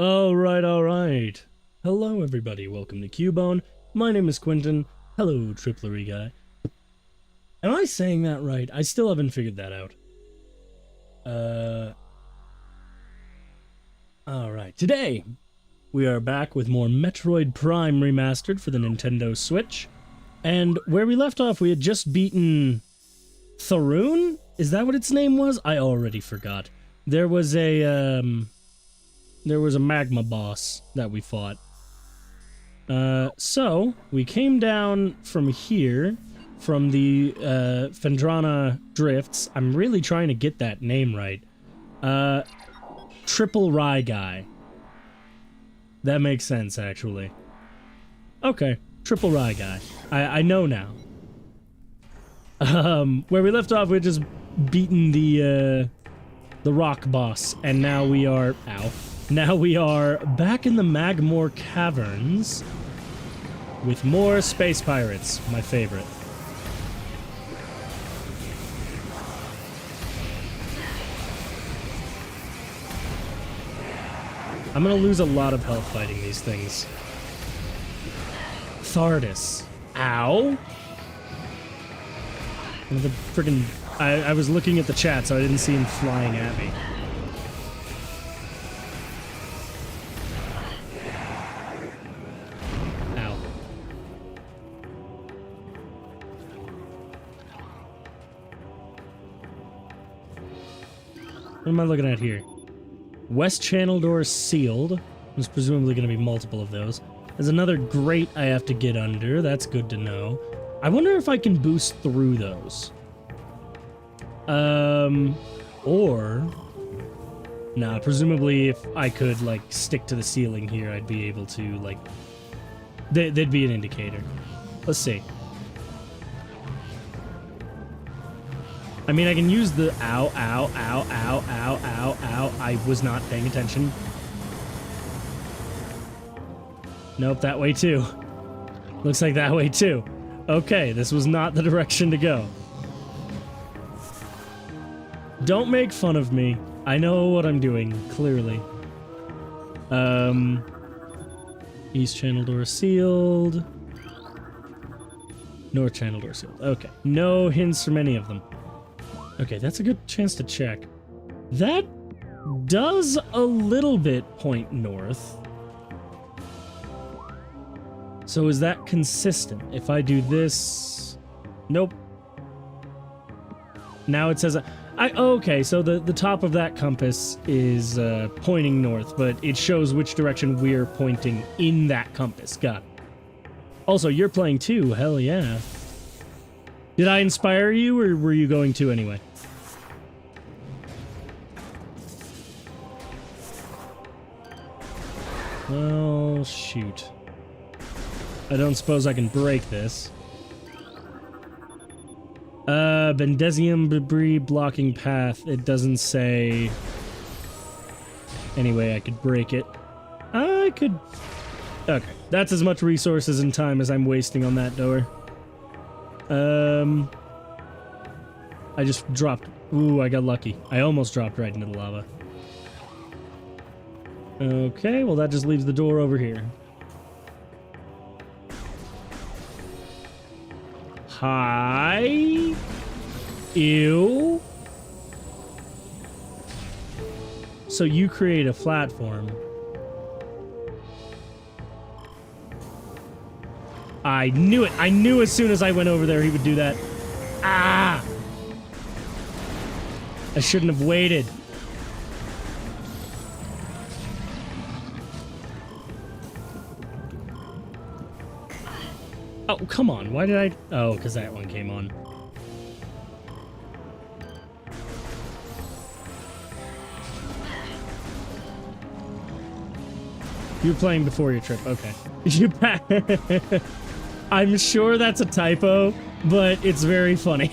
Alright. Hello everybody, welcome to Cubone. My name is Quentin. Hello, Triplery guy. Am I saying that right? I still haven't figured that out. Alright, today we are back with more Metroid Prime Remastered for the Nintendo Switch. And where we left off, we had just beaten Tharun? Is that what its name was? I already forgot. There was a magma boss that we fought. So, we came down from here, from the, Phendrana Drifts. I'm really trying to get that name right. Triple Rye Guy. That makes sense, actually. Okay, Triple Rye Guy. I know now. Where we left off, we had just beaten the rock boss, and now we are... Ow. Now we are back in the Magmore Caverns with more space pirates, my favorite. I'm gonna lose a lot of health fighting these things. Thardus. Ow! The friggin' I was looking at the chat, so I didn't see him flying at me. Ow. What am I looking at here? West channel door sealed. There's presumably going to be multiple of those. There's another grate I have to get under. That's good to know. I wonder if I can boost through those. Or... Nah, presumably if I could, like, stick to the ceiling here, I'd be able to, like... There'd be an indicator. Let's see. I mean, I can use the ow, ow, ow, ow, ow, ow, ow. I was not paying attention. Nope, that way too. Looks like that way too. Okay, this was not the direction to go. Don't make fun of me. I know what I'm doing, clearly. East channel door sealed. North channel door sealed. Okay. No hints from any of them. Okay, that's a good chance to check. That does a little bit point north. So is that consistent? If I do this... Nope. Now it says... okay, so the top of that compass is pointing north, but it shows which direction we're pointing in that compass. Got it. Also, you're playing too. Hell yeah. Did I inspire you, or were you going to anyway? Well, shoot. I don't suppose I can break this. Bendesium debris blocking path. It doesn't say... Anyway, I could break it. I could... Okay, that's as much resources and time as I'm wasting on that door. I just dropped... Ooh, I got lucky. I almost dropped right into the lava. Okay, well that just leaves the door over here. Hi. Ew. So you create a platform. I knew it. I knew as soon as I went over there he would do that. Ah! I shouldn't have waited. Oh, come on. Why did I... Oh, because that one came on. You were playing before your trip. Okay. I'm sure that's a typo, but it's very funny.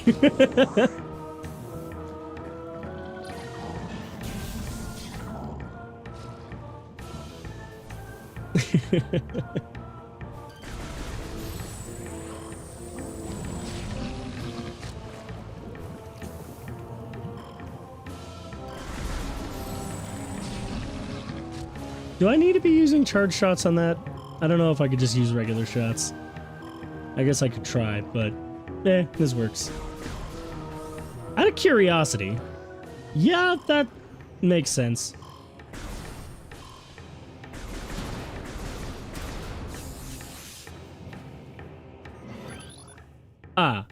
Do I need to be using charge shots on that? I don't know if I could just use regular shots. I guess I could try, but this works. Out of curiosity, yeah, that makes sense. Ah.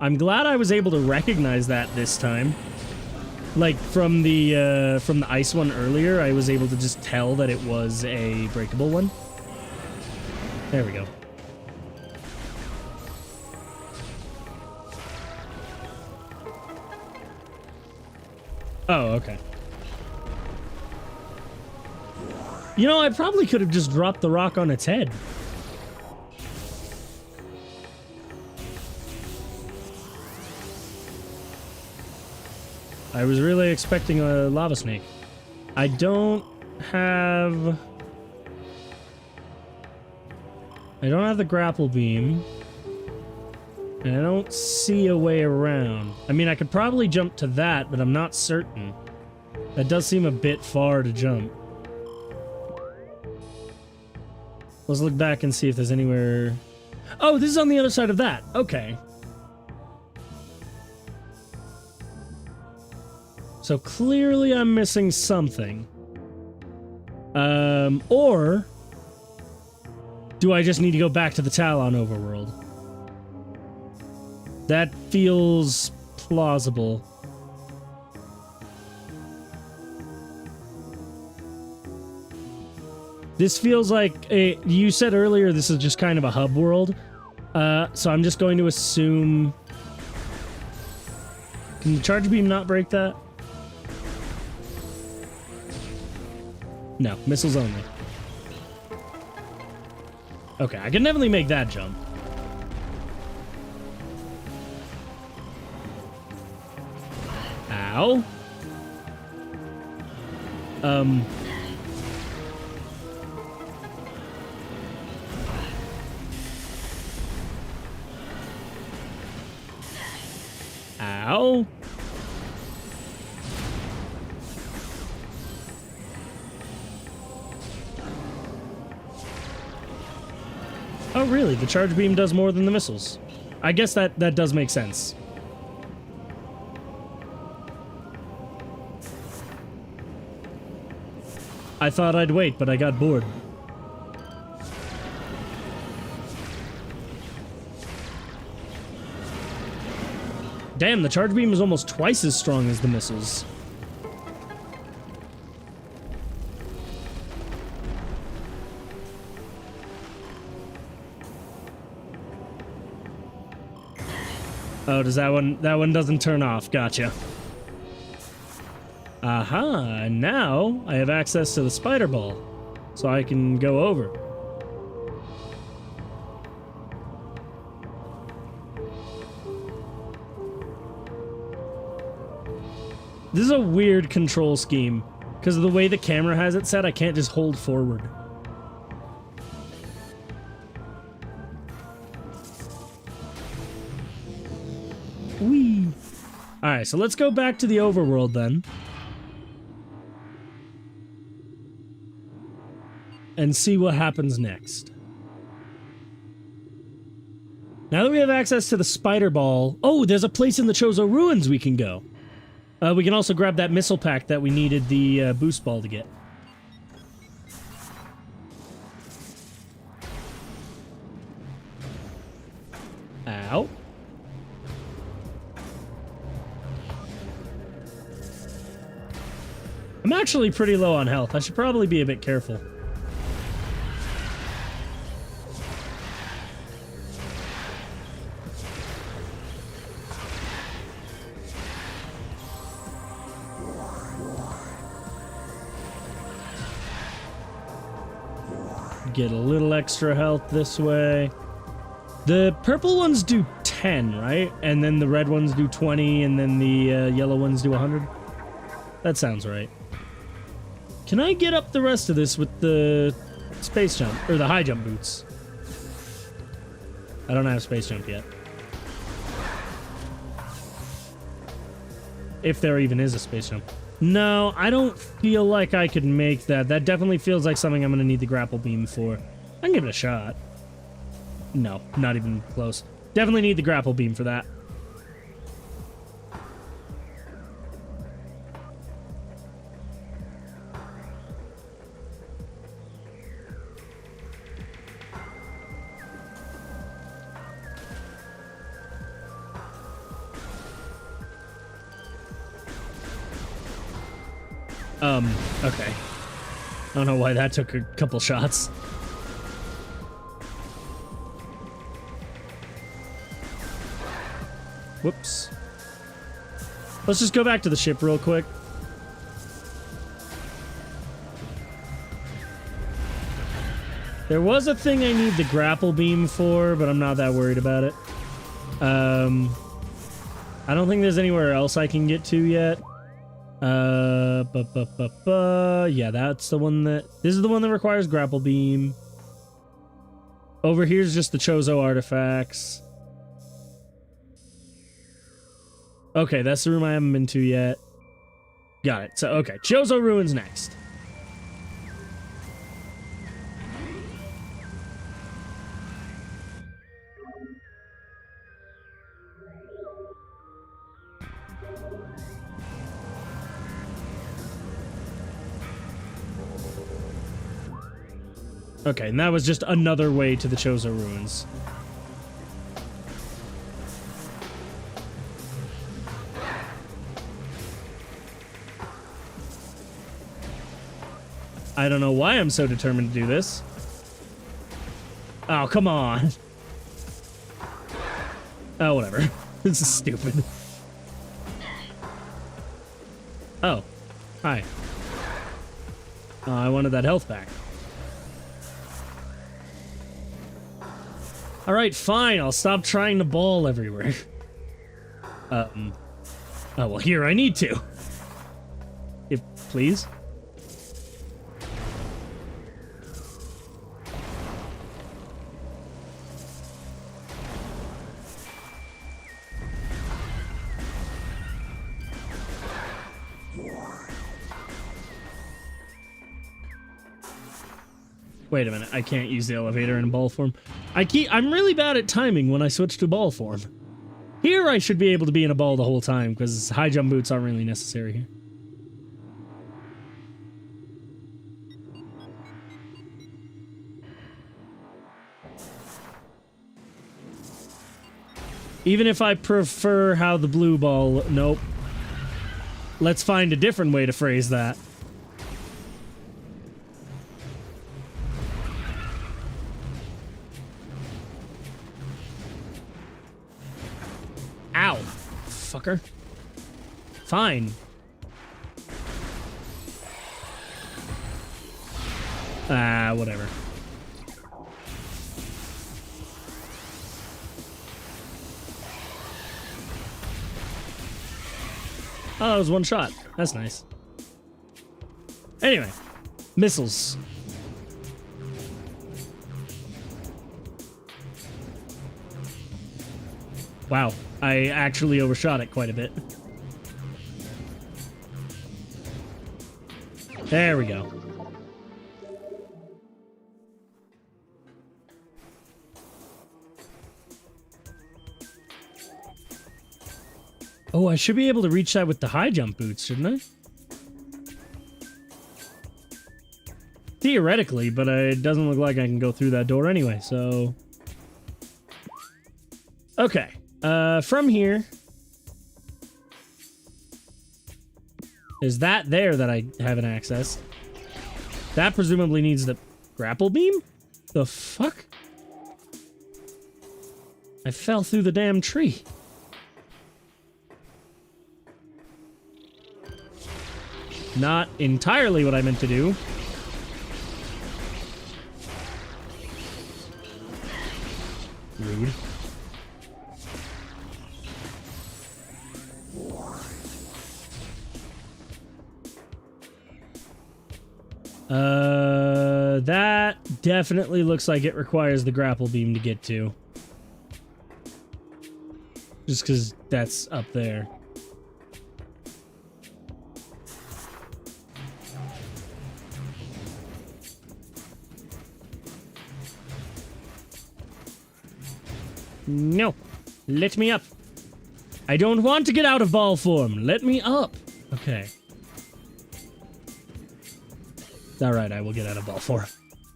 I'm glad I was able to recognize that this time. Like, from the ice one earlier, I was able to just tell that it was a breakable one. There we go. Oh, okay. You know, I probably could have just dropped the rock on its head. I was really expecting a lava snake. I don't have the grapple beam. And I don't see a way around. I mean, I could probably jump to that, but I'm not certain. That does seem a bit far to jump. Let's look back and see if there's anywhere... Oh, this is on the other side of that. Okay. So clearly I'm missing something. Or do I just need to go back to the Tallon overworld? That feels plausible. This feels like you said earlier this is just kind of a hub world. So I'm just going to assume... Can the charge beam not break that? No, missiles only. Okay, I can definitely make that jump. Ow. Ow. Oh, really? The charge beam does more than the missiles. I guess that does make sense. I thought I'd wait, but I got bored. Damn, the charge beam is almost twice as strong as the missiles. Oh, does that one doesn't turn off. Gotcha. Aha, and now I have access to the spider ball, so I can go over. This is a weird control scheme, because of the way the camera has it set, I can't just hold forward. Whee! Alright, so let's go back to the overworld then. And see what happens next. Now that we have access to the spider ball... Oh, there's a place in the Chozo Ruins we can go. We can also grab that missile pack that we needed the boost ball to get. Ow. I'm actually pretty low on health. I should probably be a bit careful. Get a little extra health this way. The purple ones do 10, right? And then the red ones do 20, and then the yellow ones do 100? That sounds right. Can I get up the rest of this with the space jump, or the high jump boots? I don't have space jump yet. If there even is a space jump. No, I don't feel like I could make that. That definitely feels like something I'm going to need the grapple beam for. I can give it a shot. No, not even close. Definitely need the grapple beam for that. Okay. I don't know why that took a couple shots. Whoops. Let's just go back to the ship real quick. There was a thing I need the grapple beam for, but I'm not that worried about it. I don't think there's anywhere else I can get to yet. Yeah, that's the one that... This is the one that requires grapple beam. Over here's just the Chozo artifacts. Okay, that's the room I haven't been to yet. Got it. So, okay, Chozo Ruins next. Okay, and that was just another way to the Chozo Ruins. I don't know why I'm so determined to do this. Oh, come on. Oh, whatever. This is stupid. Oh. Hi. Oh, I wanted that health back. Alright, fine. I'll stop trying to ball everywhere. Oh, well, here I need to. If, please? Wait a minute, I can't use the elevator in ball form. I'm really bad at timing when I switch to ball form. Here I should be able to be in a ball the whole time, because high jump boots aren't really necessary here. Even if I prefer how the blue ball... Nope. Let's find a different way to phrase that. Ow. Fucker. Fine. Ah, whatever. Oh, that was one shot. That's nice. Anyway. Missiles. Wow. I actually overshot it quite a bit. There we go. Oh, I should be able to reach that with the high jump boots, shouldn't I? Theoretically, but it doesn't look like I can go through that door anyway, so... Okay. From here... Is that there that I haven't accessed? That presumably needs the grapple beam? The fuck? I fell through the damn tree. Not entirely what I meant to do. Rude. That definitely looks like it requires the grapple beam to get to. Just because that's up there. No. Let me up. I don't want to get out of ball form. Let me up. Okay. Alright, I will get out of ball form.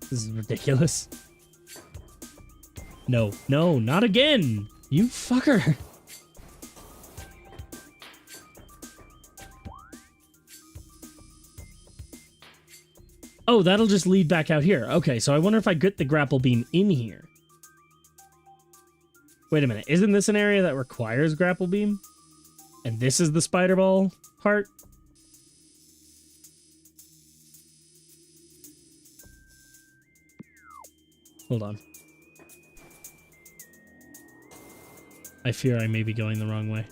This is ridiculous. No. No, not again. You fucker. Oh, that'll just lead back out here. Okay, so I wonder if I get the grapple beam in here. Wait a minute. Isn't this an area that requires grapple beam? And this is the spider ball part? Hold on. I fear I may be going the wrong way.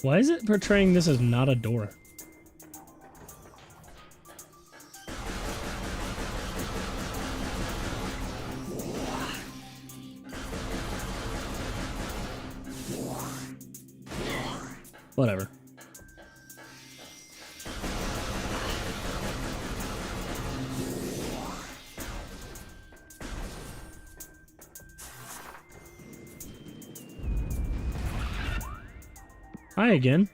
Why is it portraying this as not a door? Whatever. Hi again.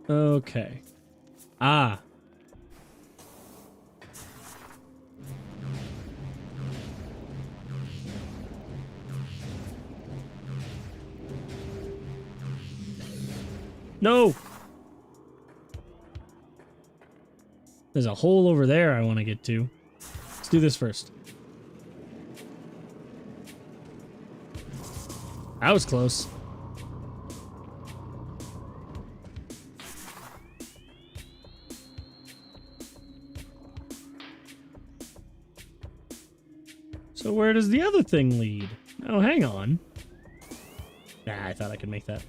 Okay. Ah. No! There's a hole over there I want to get to. Let's do this first. That was close. So where does the other thing lead? Oh, hang on. Nah, I thought I could make that.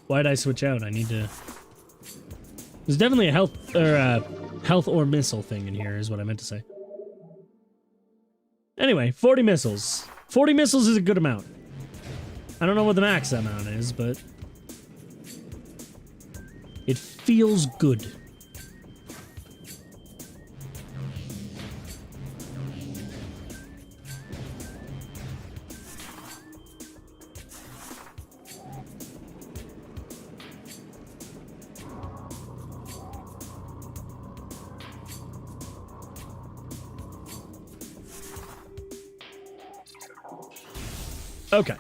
Why'd I switch out? I need to... There's definitely a health or missile thing in here, is what I meant to say. Anyway, 40 missiles. 40 missiles is a good amount. I don't know what the max amount is, but... it feels good. Okay.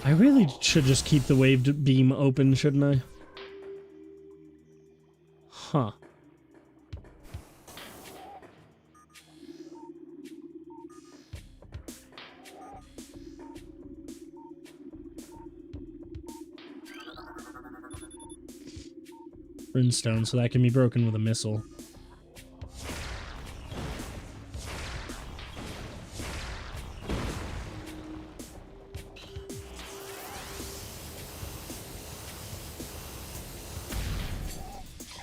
I really should just keep the waved beam open, shouldn't I? Huh. Runestone, so that can be broken with a missile.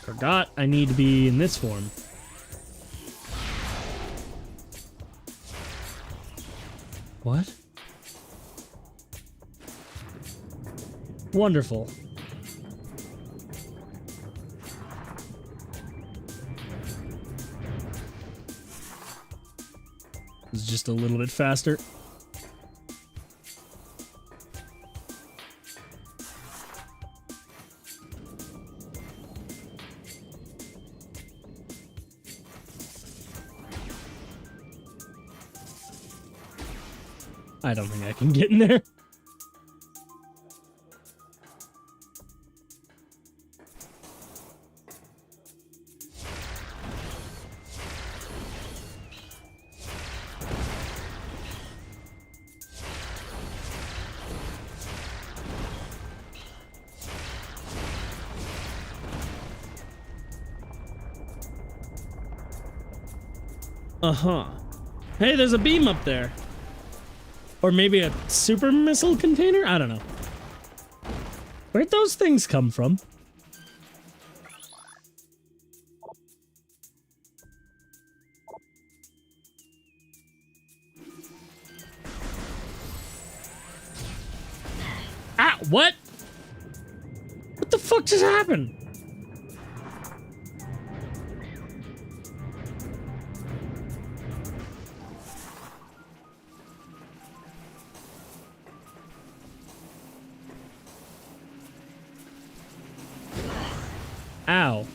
Forgot I need to be in this form. What? Wonderful. It's just a little bit faster. I don't think I can get in there. Uh-huh. Hey, there's a beam up there. Or maybe a super missile container? I don't know. Where'd those things come from? Ah, what? What the fuck just happened? Ow.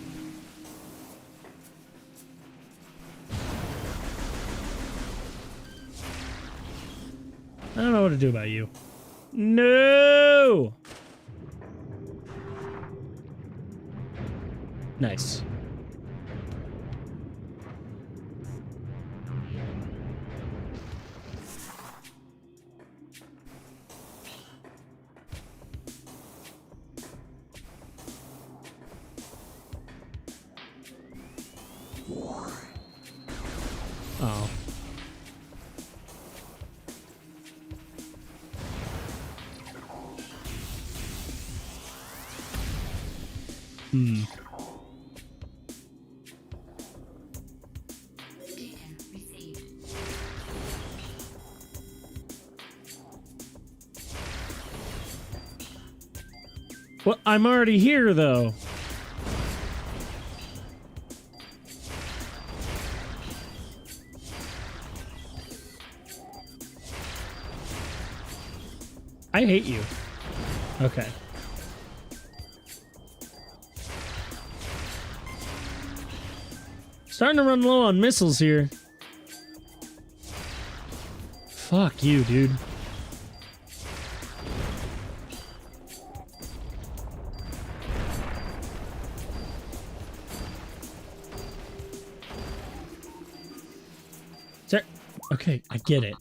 I don't know what to do about you. No! Nice. Oh. Hmm. Well, I'm already here, though. I hate you. Okay. Starting to run low on missiles here. Fuck you, dude. Okay, I get it.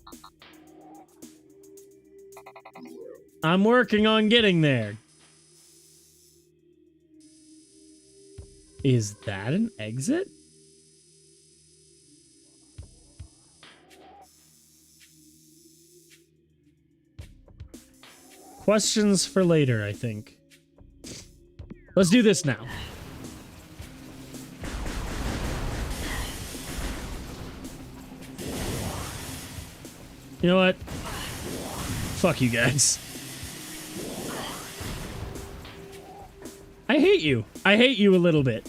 I'm working on getting there. Is that an exit? Questions for later, I think. Let's do this now. You know what? Fuck you guys. I hate you. I hate you a little bit.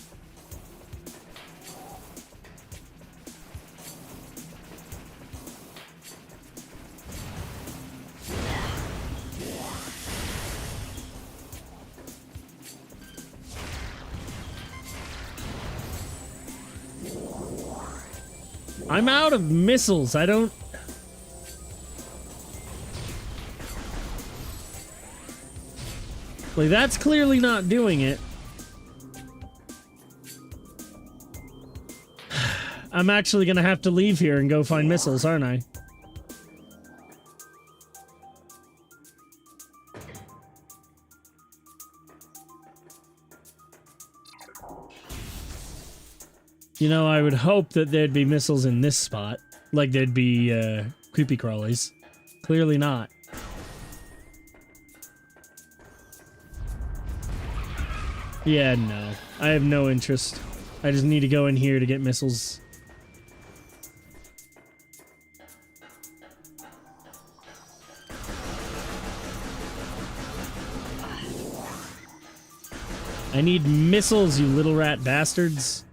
I'm out of missiles. I don't... Like, that's clearly not doing it. I'm actually gonna have to leave here and go find missiles, aren't I? You know, I would hope that there'd be missiles in this spot. Like there'd be, creepy crawlies. Clearly not. Yeah, no. I have no interest. I just need to go in here to get missiles. I need missiles, you little rat bastards.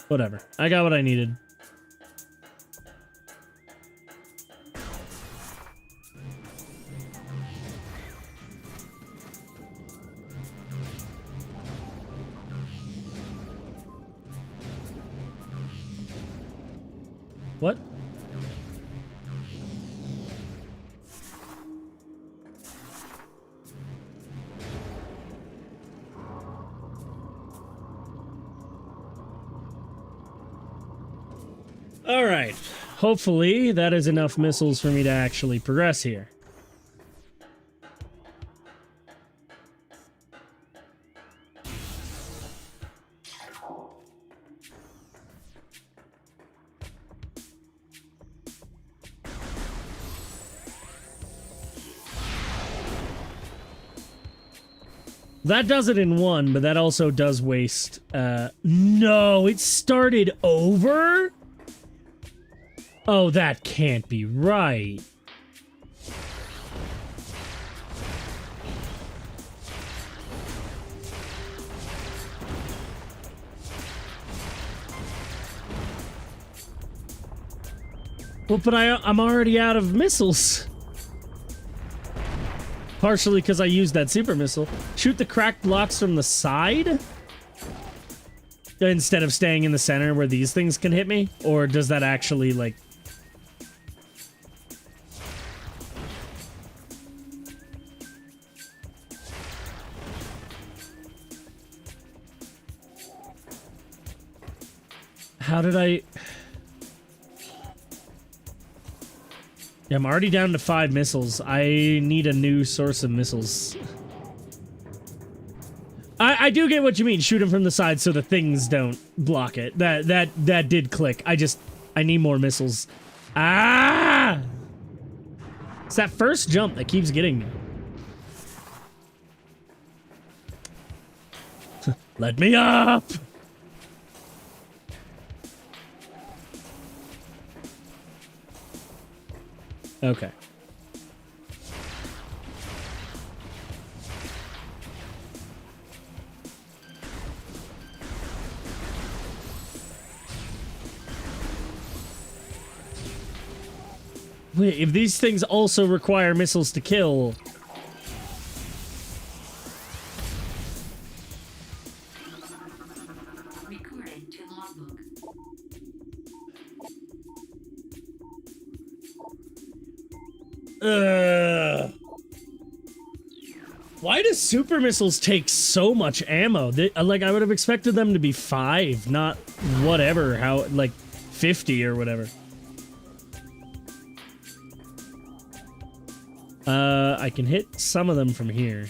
Whatever. I got what I needed. What? All right. Hopefully that is enough missiles for me to actually progress here. That does it in one, but that also does waste. No, it started over? Oh, that can't be right. Well, but I'm already out of missiles. Partially because I used that super missile. Shoot the cracked blocks from the side? Instead of staying in the center where these things can hit me? Or does that actually, like... How did I... Yeah, I'm already down to 5 missiles. I need a new source of missiles. I do get what you mean. Shoot them from the side so the things don't block it. That did click. I need more missiles. Ah! It's that first jump that keeps getting me. Let me up! Okay. Wait, if these things also require missiles to kill... Recording to logbook. Why do super missiles take so much ammo? Like, I would have expected them to be 5, not whatever, how, like, 50 or whatever. I can hit some of them from here.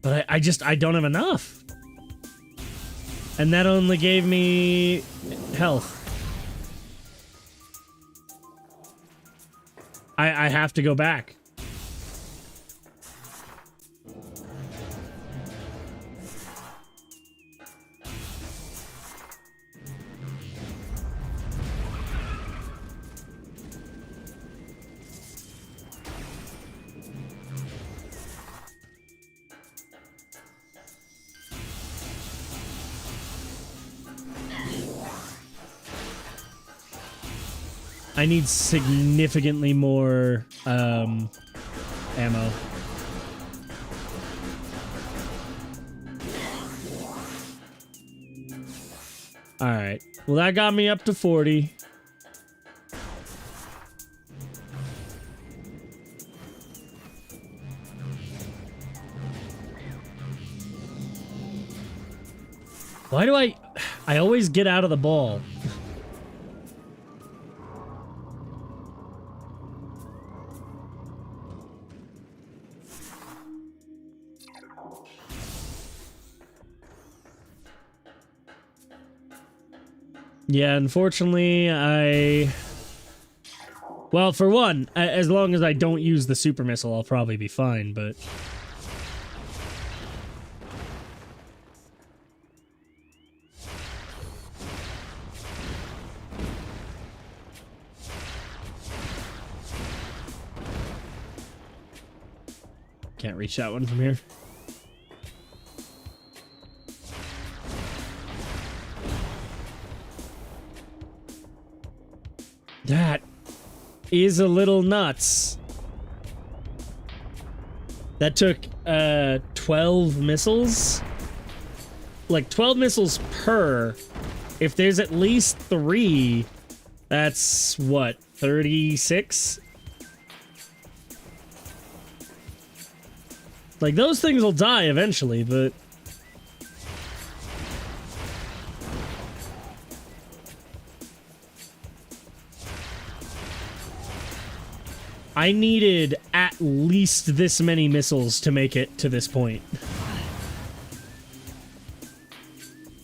But I don't have enough. And that only gave me health. I have to go back. I need significantly more ammo. Alright. Well, that got me up to 40. Why do I always get out of the ball? Yeah, unfortunately, well, for one, as long as I don't use the super missile, I'll probably be fine, but... Can't reach that one from here. That is a little nuts. That took 12 missiles. Like 12 missiles per. If there's at least 3, that's what, 36? Like those things will die eventually, but I needed at least this many missiles to make it to this point.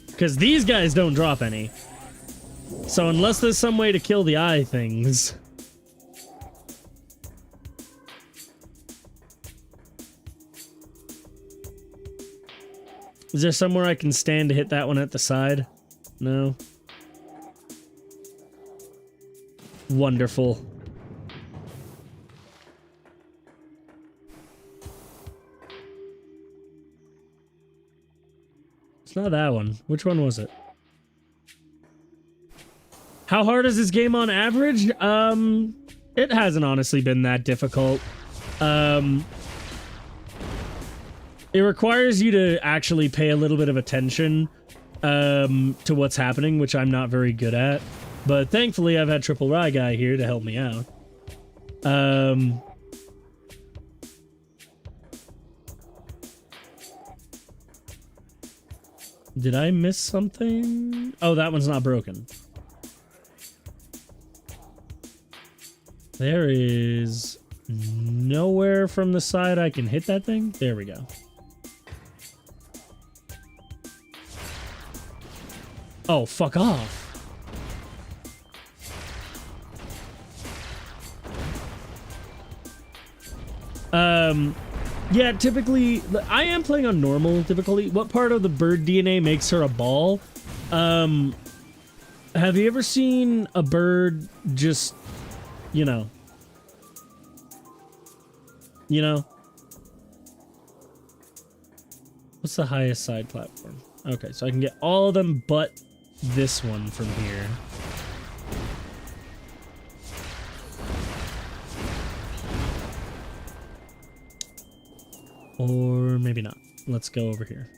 Because these guys don't drop any. So unless there's some way to kill the eye things... Is there somewhere I can stand to hit that one at the side? No. Wonderful. It's not that one. Which one was it? How hard is this game on average? It hasn't honestly been that difficult. It requires you to actually pay a little bit of attention to what's happening, which I'm not very good at. But thankfully, I've had Triple Rye Guy here to help me out. Did I miss something? Oh, that one's not broken. There is nowhere from the side I can hit that thing. There we go. Oh, fuck off. Yeah, typically, I am playing on normal difficulty. What part of the bird DNA makes her a ball? Have you ever seen a bird just, you know? What's the highest side platform? Okay, so I can get all of them but this one from here. Or maybe not. Let's go over here.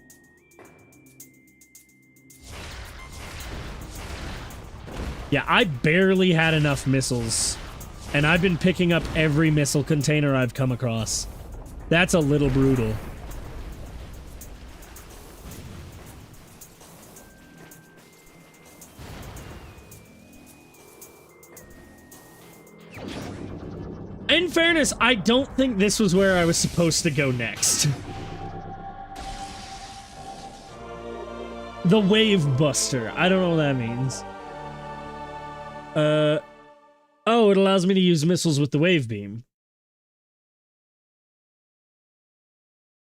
Yeah, I barely had enough missiles. And I've been picking up every missile container I've come across. That's a little brutal. In fairness, I don't think this was where I was supposed to go next. The Wave Buster. I don't know what that means. Oh, it allows me to use missiles with the wave beam.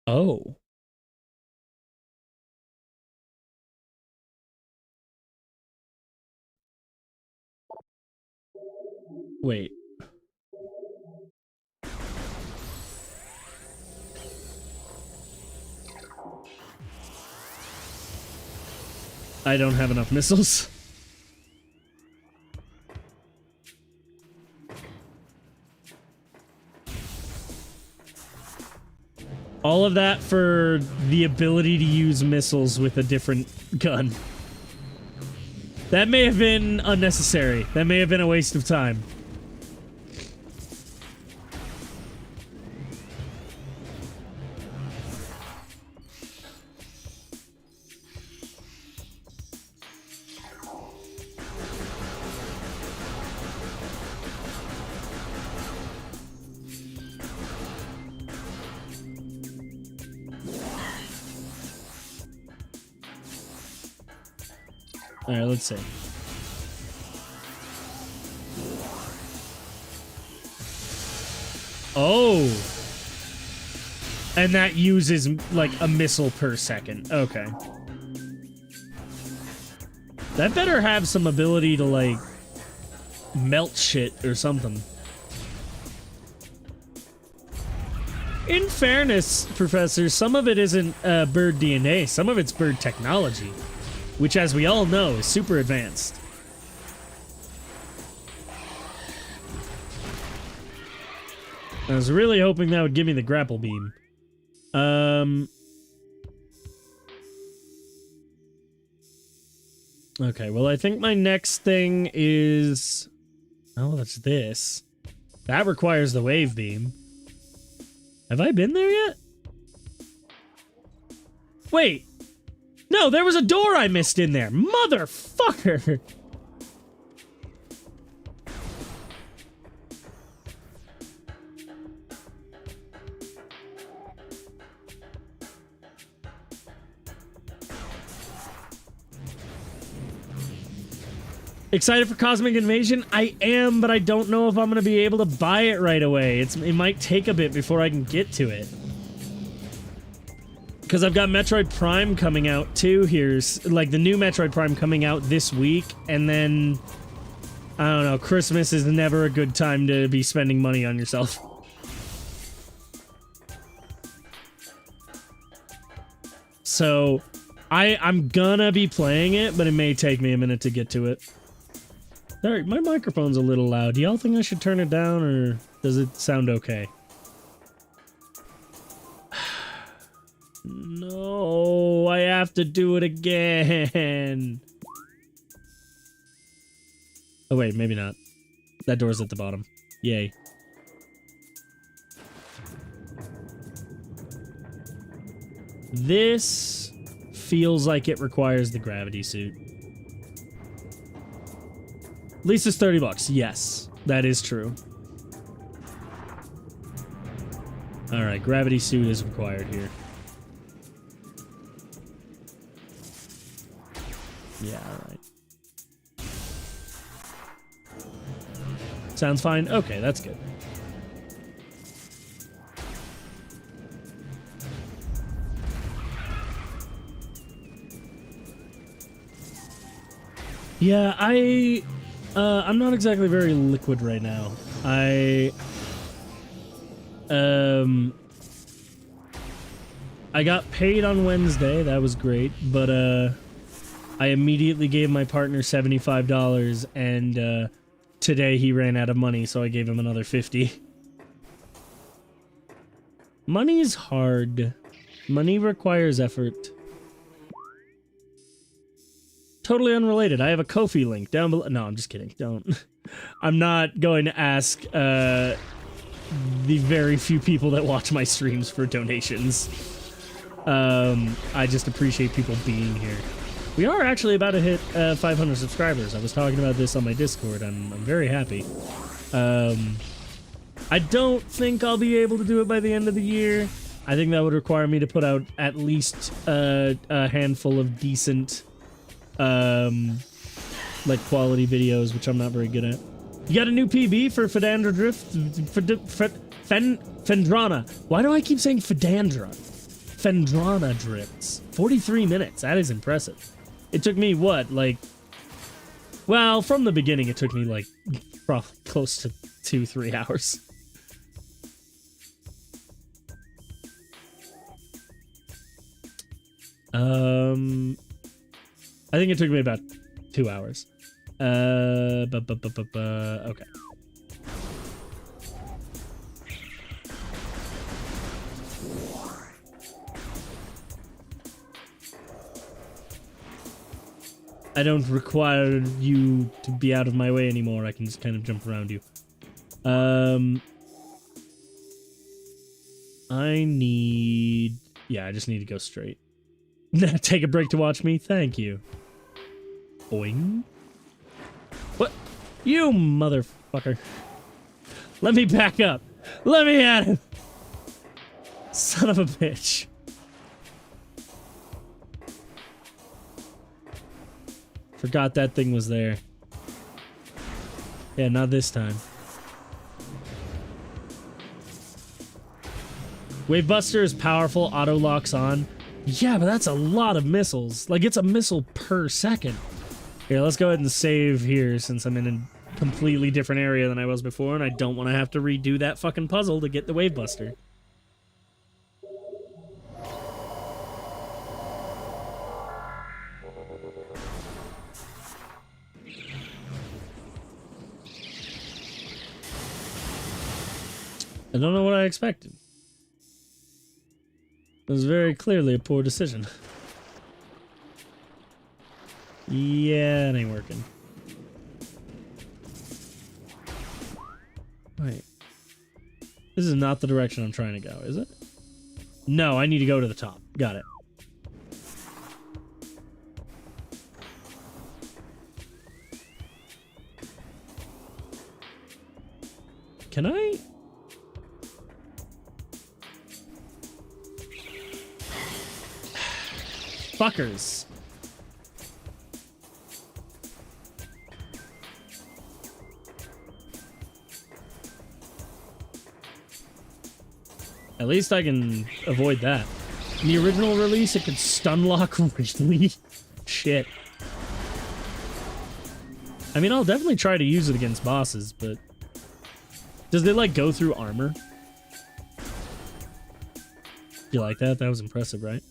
Oh. Wait. I don't have enough missiles. All of that for the ability to use missiles with a different gun. That may have been unnecessary. That may have been a waste of time. All right, let's see. Oh. And that uses, like, a missile per second. Okay. That better have some ability to, like, melt shit or something. In fairness, Professor, some of it isn't bird DNA. Some of it's bird technology. Which, as we all know, is super advanced. I was really hoping that would give me the grapple beam. Okay, well, I think my next thing is... Oh, that's this. That requires the wave beam. Have I been there yet? Wait! No, there was a door I missed in there. Motherfucker! Excited for Cosmic Invasion? I am, but I don't know if I'm going to be able to buy it right away. It might take a bit before I can get to it. Because I've got Metroid Prime coming out too. Here's like the new Metroid Prime coming out this week, and then I don't know. Christmas is never a good time to be spending money on yourself. So I'm gonna be playing it, but it may take me a minute to get to it. Sorry, my microphone's a little loud. Do y'all think I should turn it down, or does it sound okay? No, I have to do it again. Oh wait, maybe not. That door's at the bottom. Yay. This feels like it requires the gravity suit. At least it's $30. Yes, that is true. Alright, gravity suit is required here. Yeah, alright. Sounds fine? Okay, that's good. Yeah, I'm not exactly very liquid right now. I got paid on Wednesday, that was great, but I immediately gave my partner $75, and today he ran out of money, so I gave him another $50. Money's hard. Money requires effort. Totally unrelated. I have a Ko-fi link down below. No, I'm just kidding. Don't. I'm not going to ask the very few people that watch my streams for donations. I just appreciate people being here. We are actually about to hit 500 subscribers. I was talking about this on my Discord. I'm very happy. I don't think I'll be able to do it by the end of the year. I think that would require me to put out at least a handful of decent like quality videos, which I'm not very good at. You got a new PB for Fedandra Drift? Fendrana. Why do I keep saying Fedandra? Fendrana Drifts. 43 minutes. That is impressive. It took me, what, like... Well, from the beginning, it took me, like, probably close to 2-3 hours. I think it took me about 2 hours. Okay. I don't require you to be out of my way anymore. I can just kind of jump around you. I need... Yeah, I just need to go straight. Take a break to watch me? Thank you. Boing. What? You motherfucker. Let me back up. Let me at him. Son of a bitch. Forgot that thing was there. Yeah, not this time. Wave Buster is powerful, auto locks on. Yeah, but that's a lot of missiles. Like, it's a missile per second. Here, let's go ahead and save here since I'm in a completely different area than I was before, and I don't want to have to redo that fucking puzzle to get the Wave Buster. I don't know what I expected. It was very clearly a poor decision. Yeah, it ain't working. Wait. This is not the direction I'm trying to go, is it? No, I need to go to the top. Got it. Can I? Fuckers. At least I can avoid that. In the original release, it could stun lock really shit. I mean, I'll definitely try to use it against bosses, but does it, like, go through armor? You like that? That was impressive, right?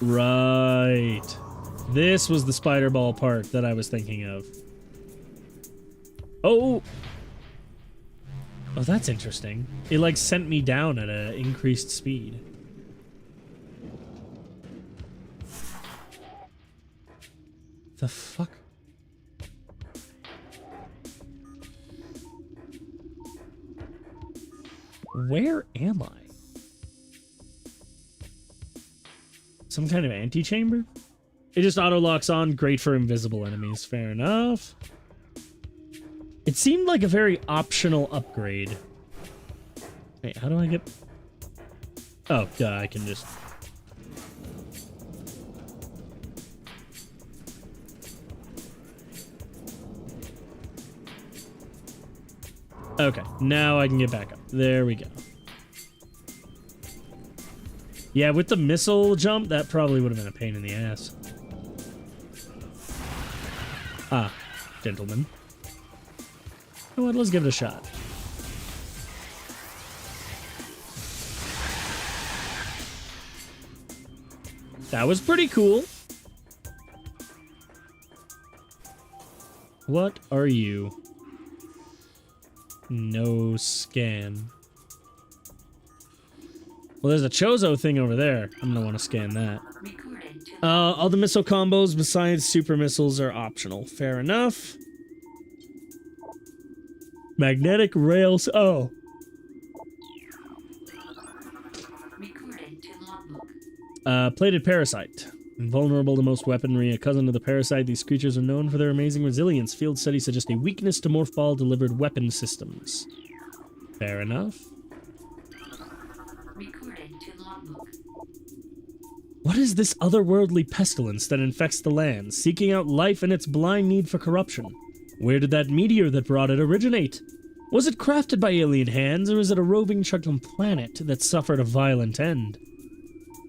Right. This was the spider ball part that I was thinking of. Oh! Oh, that's interesting. It, like, sent me down at an increased speed. The fuck? Where am I? Some kind of antechamber? It just auto-locks on, great for invisible enemies. Fair enough. It seemed like a very optional upgrade. Wait, how do I get... Oh, duh, I can just... Okay, now I can get back up. There we go. Yeah, with the missile jump, that probably would have been a pain in the ass. Ah, gentlemen. You know what, let's give it a shot. That was pretty cool. What are you? No scan. Well, there's a Chozo thing over there. I'm gonna want to scan that. All the missile combos besides super missiles are optional. Fair enough. Magnetic rails. Oh. Plated parasite. Invulnerable to most weaponry, a cousin of the parasite, these creatures are known for their amazing resilience. Field studies suggest a weakness to morph ball delivered weapon systems. Fair enough. What is this otherworldly pestilence that infects the land, seeking out life in its blind need for corruption? Where did that meteor that brought it originate? Was it crafted by alien hands, or is it a roving Chuckum planet that suffered a violent end?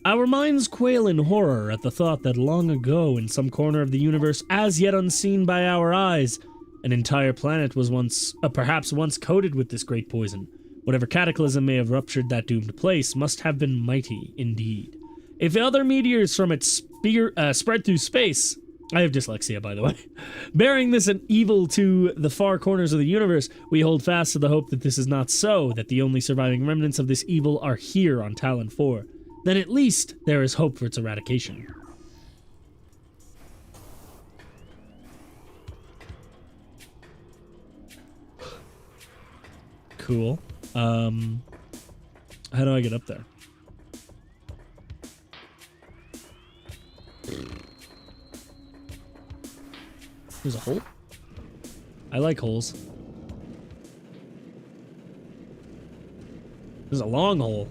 Our minds quail in horror at the thought that long ago, in some corner of the universe as yet unseen by our eyes, an entire planet was perhaps once coated with this great poison. Whatever cataclysm may have ruptured that doomed place must have been mighty indeed. If other meteors from its spread through space, I have dyslexia, by the way, bearing this an evil to the far corners of the universe, we hold fast to the hope that this is not so, that the only surviving remnants of this evil are here on Tallon IV. Then at least there is hope for its eradication. Cool. How do I get up there? There's a hole? I like holes. There's a long hole.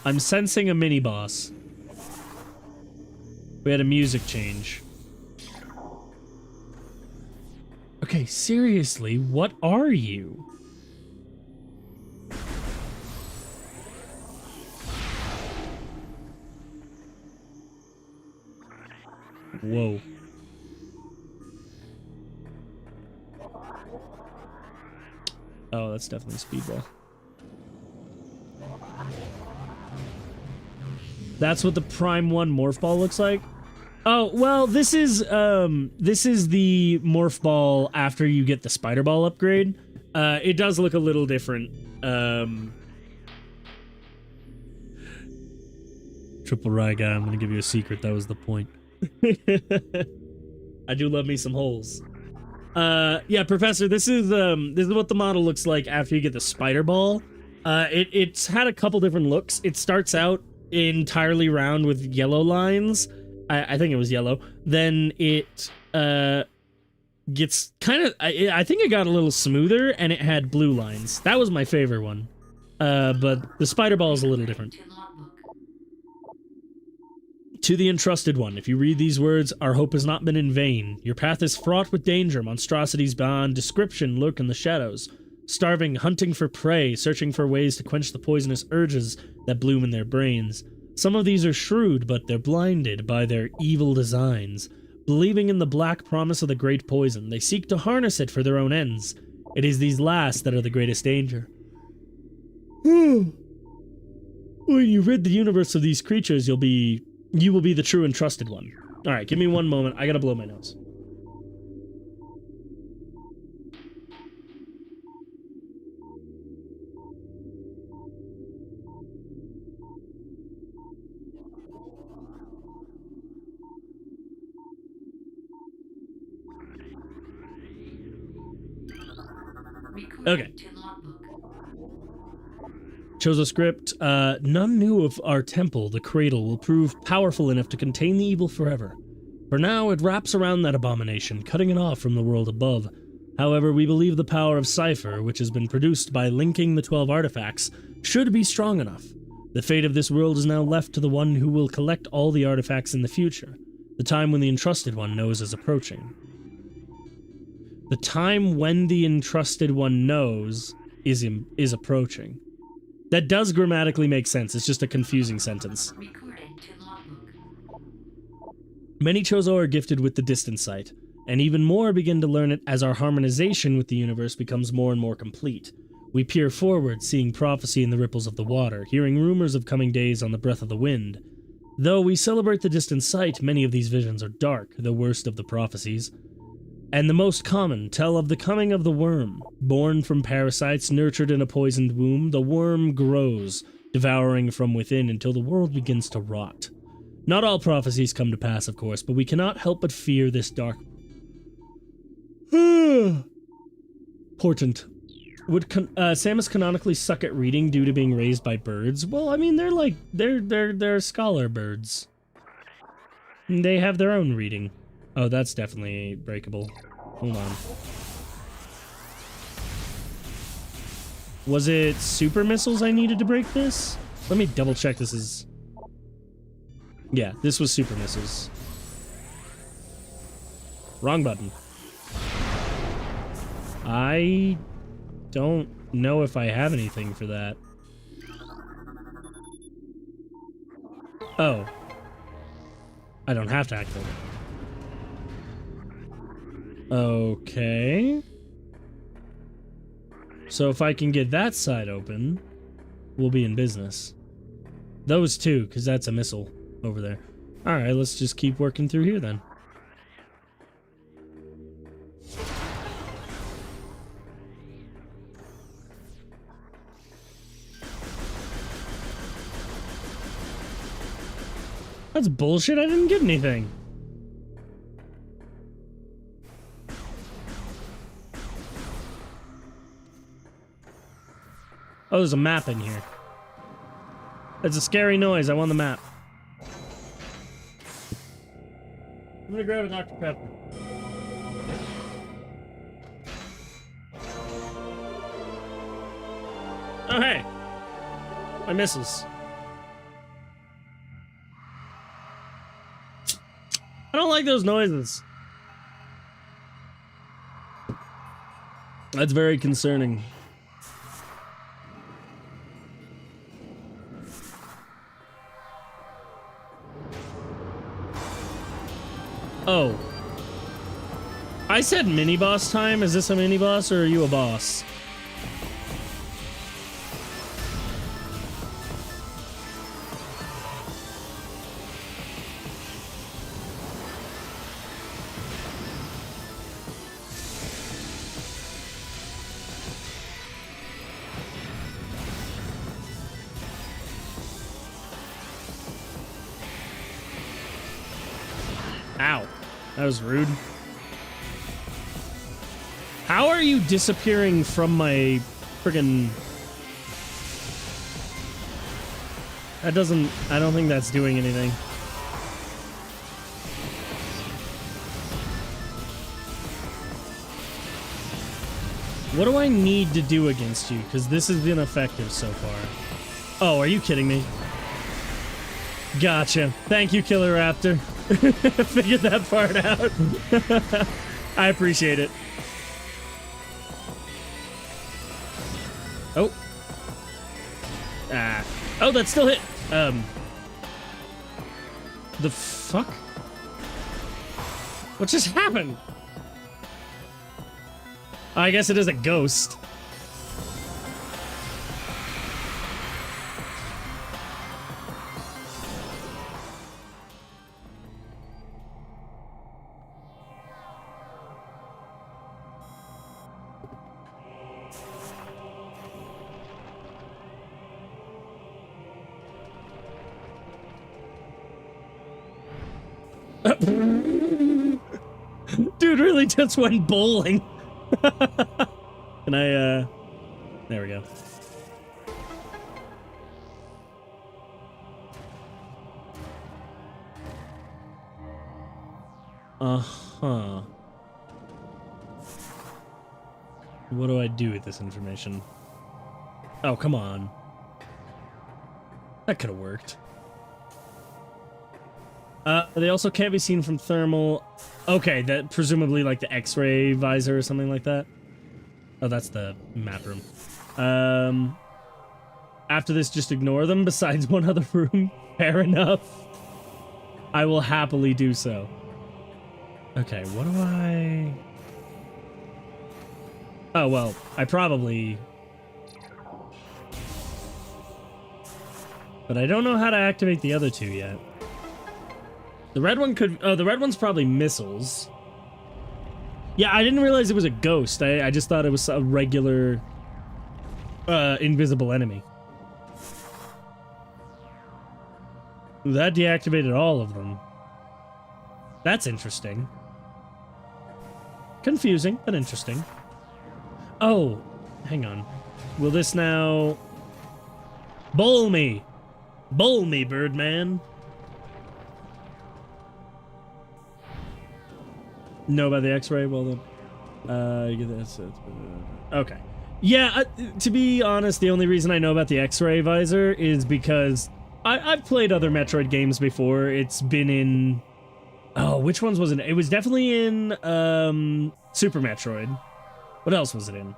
I'm sensing a mini-boss. We had a music change. Okay, seriously, what are you? Whoa. Oh, that's definitely speedball. That's what the Prime 1 Morph Ball looks like? Oh, well, this is the Morph Ball after you get the Spider Ball upgrade. It does look a little different. Triple Rye guy, I'm gonna give you a secret, that was the point. I do love me some holes. Yeah, Professor, this is what the model looks like after you get the Spider Ball. It's had a couple different looks. It starts out entirely round with yellow lines. I think it was yellow. Then it gets kind of... I think it got a little smoother, and it had blue lines. That was my favorite one. But the spider ball is a little different. To logbook. To the entrusted one, if you read these words, our hope has not been in vain. Your path is fraught with danger. Monstrosities beyond description lurk in the shadows. Starving, hunting for prey, searching for ways to quench the poisonous urges that bloom in their brains. Some of these are shrewd, but they're blinded by their evil designs. Believing in the black promise of the great poison, they seek to harness it for their own ends. It is these last that are the greatest danger. When you've rid the universe of these creatures, you will be the true and trusted one. Alright, give me one moment. I gotta blow my nose. Recording Okay. to logbook. Chose a script. None knew of our temple, the cradle, will prove powerful enough to contain the evil forever. For now, it wraps around that abomination, cutting it off from the world above. However, we believe the power of Cypher, which has been produced by linking the 12 artifacts, should be strong enough. The fate of this world is now left to the one who will collect all the artifacts in the future. The time when the Entrusted One knows is approaching. The time when the Entrusted One knows is approaching. That does grammatically make sense, it's just a confusing sentence. Recording to logbook. Many Chozo are gifted with the distant sight, and even more begin to learn it as our harmonization with the universe becomes more and more complete. We peer forward, seeing prophecy in the ripples of the water, hearing rumors of coming days on the breath of the wind. Though we celebrate the distant sight, many of these visions are dark, the worst of the prophecies. And the most common tell of the coming of the worm. Born from parasites, nurtured in a poisoned womb, the worm grows, devouring from within until the world begins to rot. Not all prophecies come to pass, of course, but we cannot help but fear this dark... Portent. Would Samus canonically suck at reading due to being raised by birds? Well, I mean, they're scholar birds. They have their own reading. Oh, that's definitely breakable. Hold on. Was it super missiles I needed to break this? Let me double check this is... Yeah, this was super missiles. Wrong button. I don't know if I have anything for that. Oh. I don't have to activate it. Okay. So if I can get that side open, we'll be in business. Those two, because that's a missile over there. Alright, let's just keep working through here then. That's bullshit, I didn't get anything. Oh, there's a map in here. That's a scary noise. I want the map. I'm gonna grab a Dr. Pepper. Oh, hey. My missiles. I don't like those noises. That's very concerning. Oh. I said mini-boss time. Is this a mini-boss or are you a boss? Ow. That was rude. How are you disappearing from my friggin... That doesn't... I don't think that's doing anything. What do I need to do against you? Because this has been effective so far. Oh, are you kidding me? Gotcha. Thank you, Killer Raptor. Figured that part out. I appreciate it. Oh. Ah. Oh, that still hit. The fuck? What just happened? I guess it is a ghost. Dude really just went bowling. Can I, there we go. Uh-huh. What do I do with this information? Oh, come on. That could have worked. They also can't be seen from thermal. Okay, that presumably like the X-ray visor or something like that. Oh, that's the map room. After this, just ignore them. Besides one other room, fair enough. I will happily do so. Okay, what do I? Oh well, I probably. But I don't know how to activate the other two yet. The red one could... Oh, the red one's probably missiles. Yeah, I didn't realize it was a ghost. I just thought it was a regular... invisible enemy. That deactivated all of them. That's interesting. Confusing, but interesting. Oh, hang on. Will this now... Bowl me! Bowl me, Birdman! Know about the X-ray? Well, then, you get that. Okay. Yeah, to be honest, the only reason I know about the X-ray visor is because I've played other Metroid games before. It's been in... Oh, which ones was it? It was definitely in Super Metroid. What else was it in?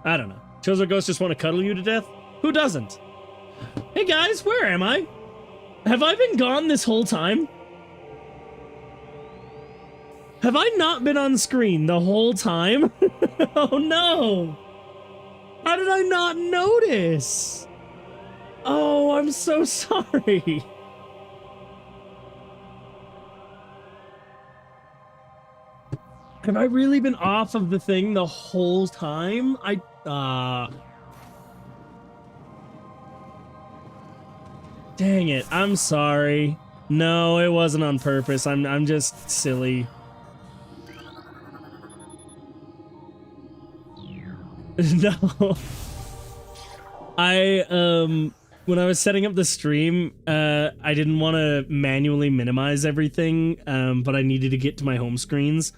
I don't know. Chozo Ghosts just want to cuddle you to death? Who doesn't? Hey guys, where am I? Have I been gone this whole time? Have I not been on screen the whole time? Oh no! How did I not notice? Oh, I'm so sorry. Have I really been off of the thing the whole time? Dang it, I'm sorry. No, it wasn't on purpose. I'm just silly. No. When I was setting up the stream, I didn't want to manually minimize everything, but I needed to get to my home screens.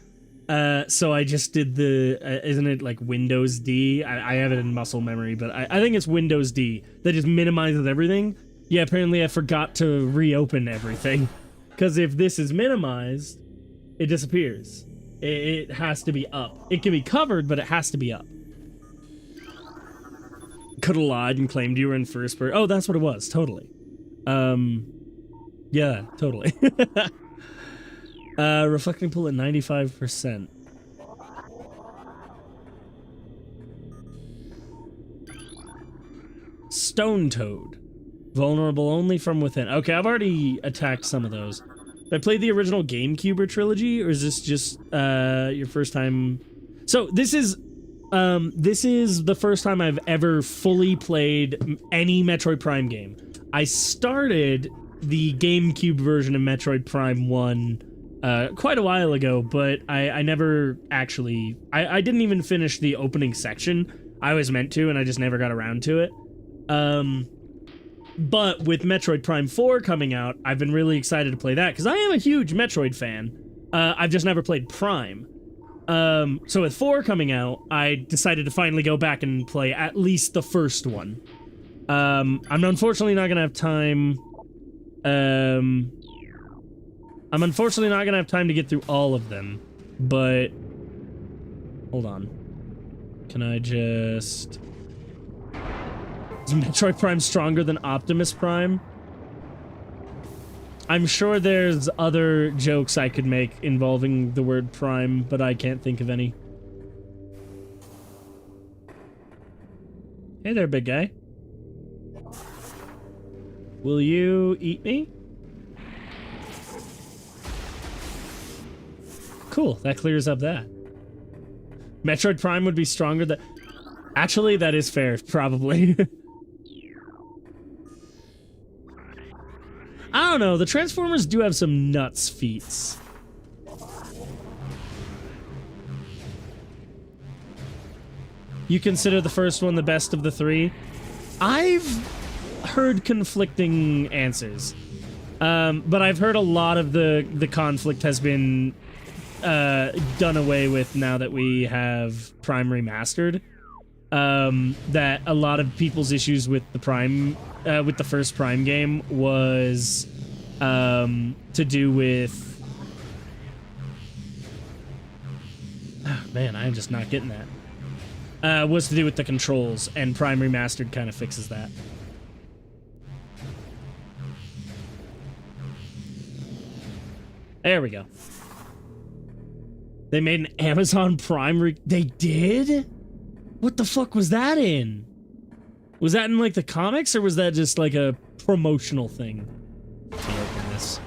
So I just did the, isn't it like Windows D? I have it in muscle memory, but I think it's Windows D that just minimizes everything. Yeah, apparently I forgot to reopen everything. Because if this is minimized, it disappears. It has to be up. It can be covered, but it has to be up. Could have lied and claimed you were in first person. Oh, that's what it was. Totally. Yeah, totally. Reflecting pull at 95%. Stone Toad. Vulnerable only from within. Okay, I've already attacked some of those. Have I played the original GameCube trilogy, or is this just your first time? So this is the first time I've ever fully played any Metroid Prime game. I started the GameCube version of Metroid Prime 1 quite a while ago, but I never actually... I didn't even finish the opening section. I was meant to, and I just never got around to it. But with Metroid Prime 4 coming out, I've been really excited to play that, because I am a huge Metroid fan. I've just never played Prime. So with 4 coming out, I decided to finally go back and play at least the first one. I'm unfortunately not gonna have time. I'm unfortunately not gonna have time to get through all of them, but hold on. Can I just... Is Metroid Prime stronger than Optimus Prime? I'm sure there's other jokes I could make involving the word Prime, but I can't think of any. Hey there, big guy. Will you eat me? Cool, that clears up that. Metroid Prime would be stronger than... Actually, that is fair, probably. I don't know, the Transformers do have some nuts feats. You consider the first one the best of the 3? I've heard conflicting answers. But I've heard a lot of the conflict has been done away with now that we have Prime Remastered. That a lot of people's issues with the Prime, with the first Prime game was to do with... Oh, man, I'm just not getting that. Was to do with the controls, and Prime Remastered kind of fixes that. There we go. They made an Amazon Prime They did? What the fuck was that in? Was that in, like, the comics, or was that just, like, a promotional thing? Let me open this.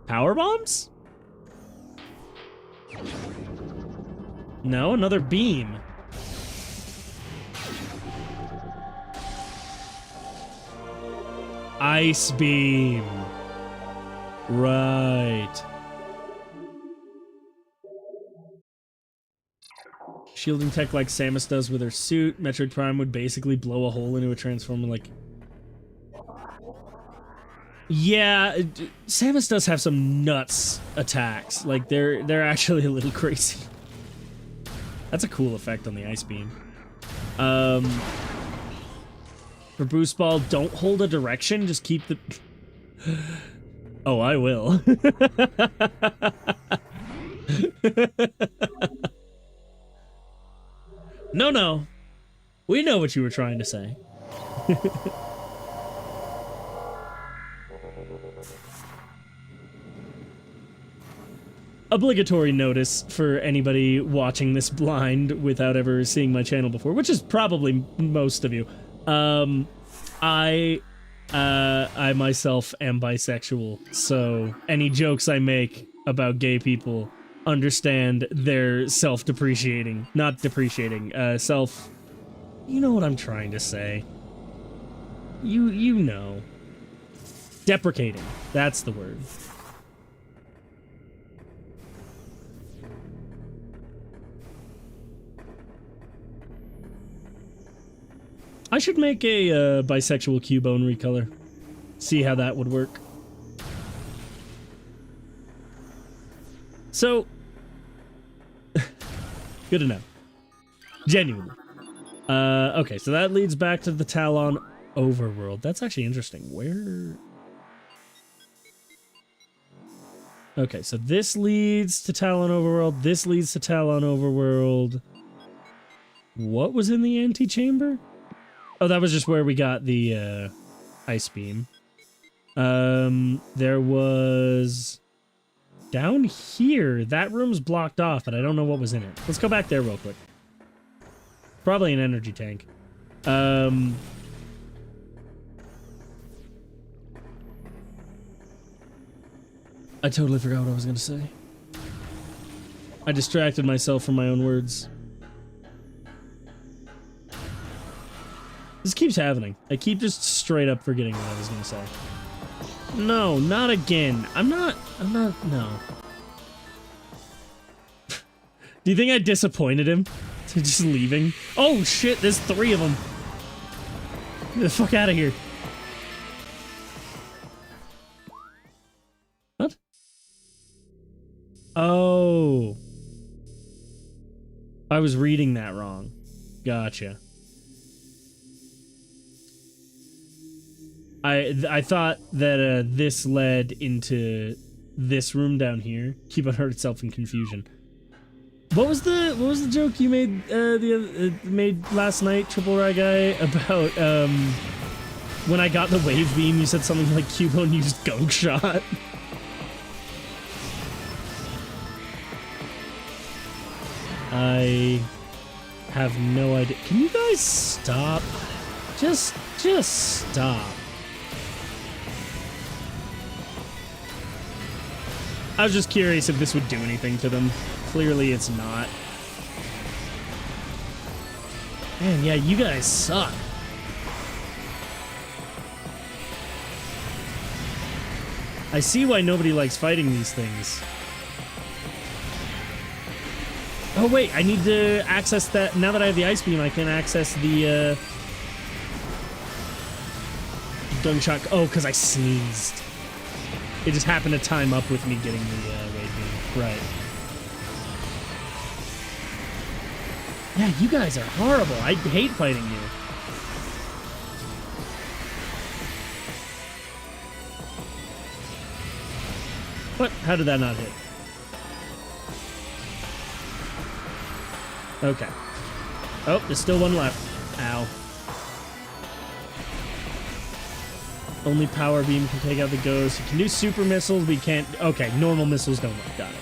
Power bombs? No, another beam. Ice beam. Right. Shielding tech like Samus does with her suit. Metroid Prime would basically blow a hole into a Transformer like... Yeah, Samus does have some nuts attacks. Like, they're actually a little crazy. That's a cool effect on the ice beam. For Boost Ball, don't hold a direction, just keep the... Oh, I will. No, no. We know what you were trying to say. Obligatory notice for anybody watching this blind without ever seeing my channel before, which is probably most of you. I myself am bisexual, so any jokes I make about gay people, understand they're self-depreciating. Not depreciating, self... You know what I'm trying to say. You know. Deprecating. That's the word. I should make a bisexual Cubone recolor. See how that would work. So... Good enough. Genuinely. Okay, so that leads back to the Tallon overworld. That's actually interesting. Where... Okay, so this leads to Tallon overworld. This leads to Tallon overworld. What was in the antechamber? Oh, that was just where we got the ice beam. There was... Down here, that room's blocked off, but I don't know what was in it. Let's go back there real quick. Probably an energy tank. I totally forgot what I was gonna say. I distracted myself from my own words. This keeps happening. I keep just straight up forgetting what I was gonna say. No, not again. I'm not, no. Do you think I disappointed him? To just leaving? Oh shit, there's 3 of them. Get the fuck out of here. What? Oh. I was reading that wrong. Gotcha. I thought that this led into this room down here. Keep on hurt itself in confusion. What was the joke you made made last night, Triple Rye Guy, about when I got the wave beam? You said something like Cubone used Gunk Shot. I have no idea. Can you guys stop? Just stop. I was just curious if this would do anything to them. Clearly it's not. Man, yeah, you guys suck. I see why nobody likes fighting these things. Oh wait, I need to access that. Now that I have the ice beam, I can access the gunshot. Oh, because I sneezed. It just happened to time up with me getting the wave beam. Right. Yeah, you guys are horrible. I hate fighting you. What? How did that not hit? Okay. Oh, there's still one left. Ow. Only power beam can take out the ghost. You can do super missiles, but you can't... Okay, normal missiles don't work. Got it.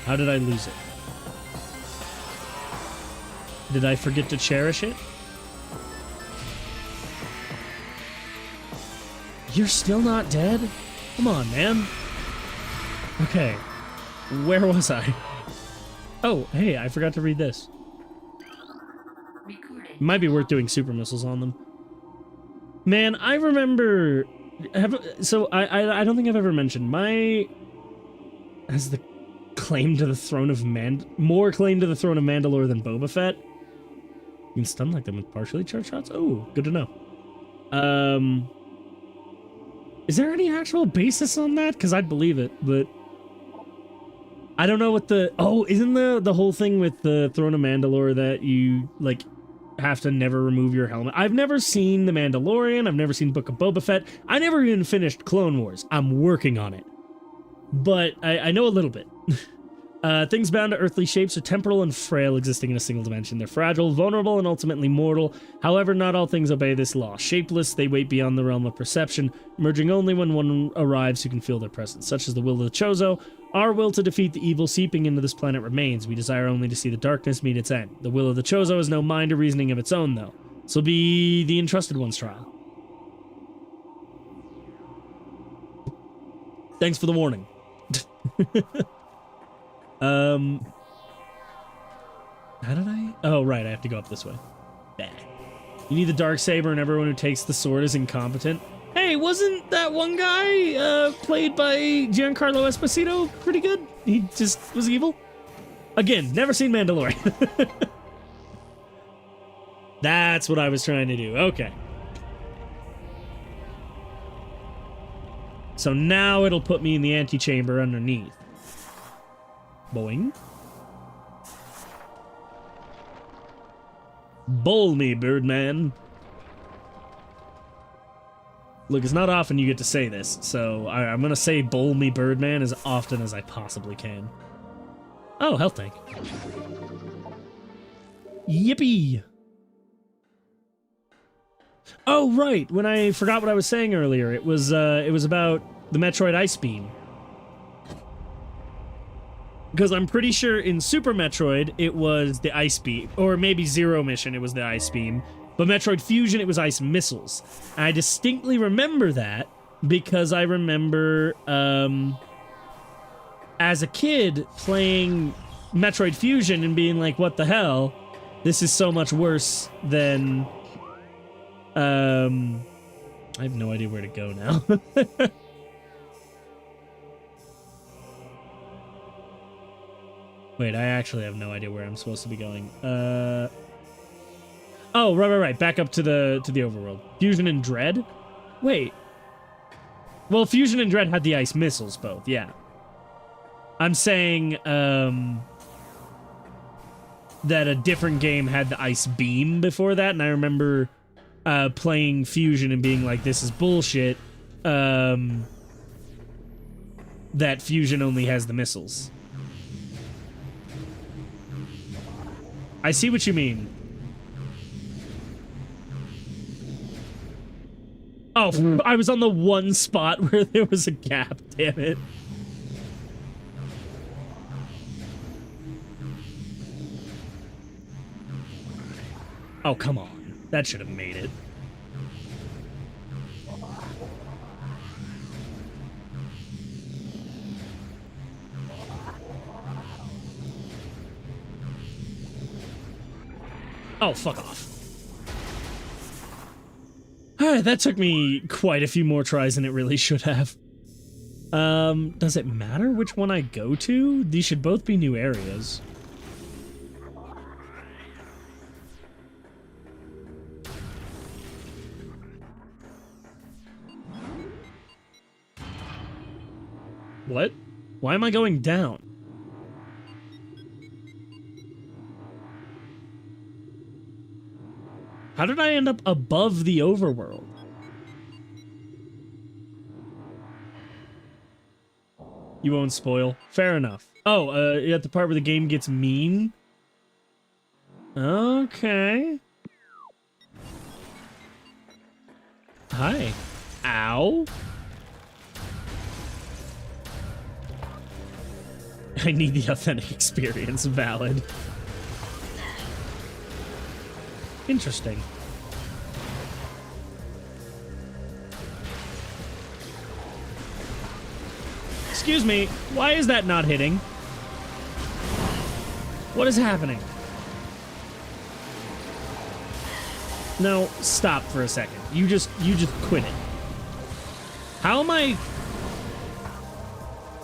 How did I lose it? Did I forget to cherish it? You're still not dead? Come on, man. Okay. Where was I? Oh, hey, I forgot to read this. It might be worth doing super missiles on them. Man, I remember... So, I don't think I've ever mentioned. My... has the claim to the throne of more claim to the throne of Mandalore than Boba Fett. You can stun like them with partially charged shots? Oh, good to know. Is there any actual basis on that? Because I'd believe it, but... I don't know what the... Oh, isn't the whole thing with the Throne of Mandalore that you, like, have to never remove your helmet? I've never seen The Mandalorian. I've never seen Book of Boba Fett. I never even finished Clone Wars. I'm working on it. But I know a little bit. Things bound to earthly shapes are temporal and frail, existing in a single dimension. They're fragile, vulnerable, and ultimately mortal. However, not all things obey this law. Shapeless, they wait beyond the realm of perception, emerging only when one arrives who can feel their presence, such as the will of the Chozo. Our will to defeat the evil seeping into this planet remains. We desire only to see the darkness meet its end. The will of the Chozo has no mind or reasoning of its own, though. This will be the Entrusted One's trial. Thanks for the warning. How did I? Oh, right, I have to go up this way. Bah. You need the Darksaber and everyone who takes the sword is incompetent. Hey, wasn't that one guy, played by Giancarlo Esposito pretty good? He just was evil? Again, never seen Mandalorian. That's what I was trying to do. Okay. So now it'll put me in the antechamber underneath. Boing. Bowl me, Birdman. Look, it's not often you get to say this, so I'm gonna say bowl me, Birdman, as often as I possibly can. Oh, health tank. Yippee! Oh, right, when I forgot what I was saying earlier, it was about the Metroid Ice Beam. Because I'm pretty sure in Super Metroid, it was the Ice Beam. Or maybe Zero Mission, it was the Ice Beam. But Metroid Fusion, it was Ice Missiles. And I distinctly remember that because I remember, as a kid, playing Metroid Fusion and being like, what the hell? This is so much worse than... I have no idea where to go now. Wait, I actually have no idea where I'm supposed to be going. Oh, right. Back up to the overworld. Fusion and Dread? Wait. Well, Fusion and Dread had the ice missiles both, yeah. I'm saying, that a different game had the ice beam before that, and I remember playing Fusion and being like, this is bullshit. That Fusion only has the missiles. I see what you mean. Oh, I was on the one spot where there was a gap, damn it. Oh, come on. That should have made it. Oh, fuck off. Alright, that took me quite a few more tries than it really should have. Does it matter which one I go to? These should both be new areas. What? Why am I going down? How did I end up above the overworld? You won't spoil. Fair enough. Oh, at the part where the game gets mean? Okay. Hi. Ow. I need the authentic experience. Valid. Interesting. Excuse me, why is that not hitting? What is happening? No, stop for a second. You just quit it. How am I...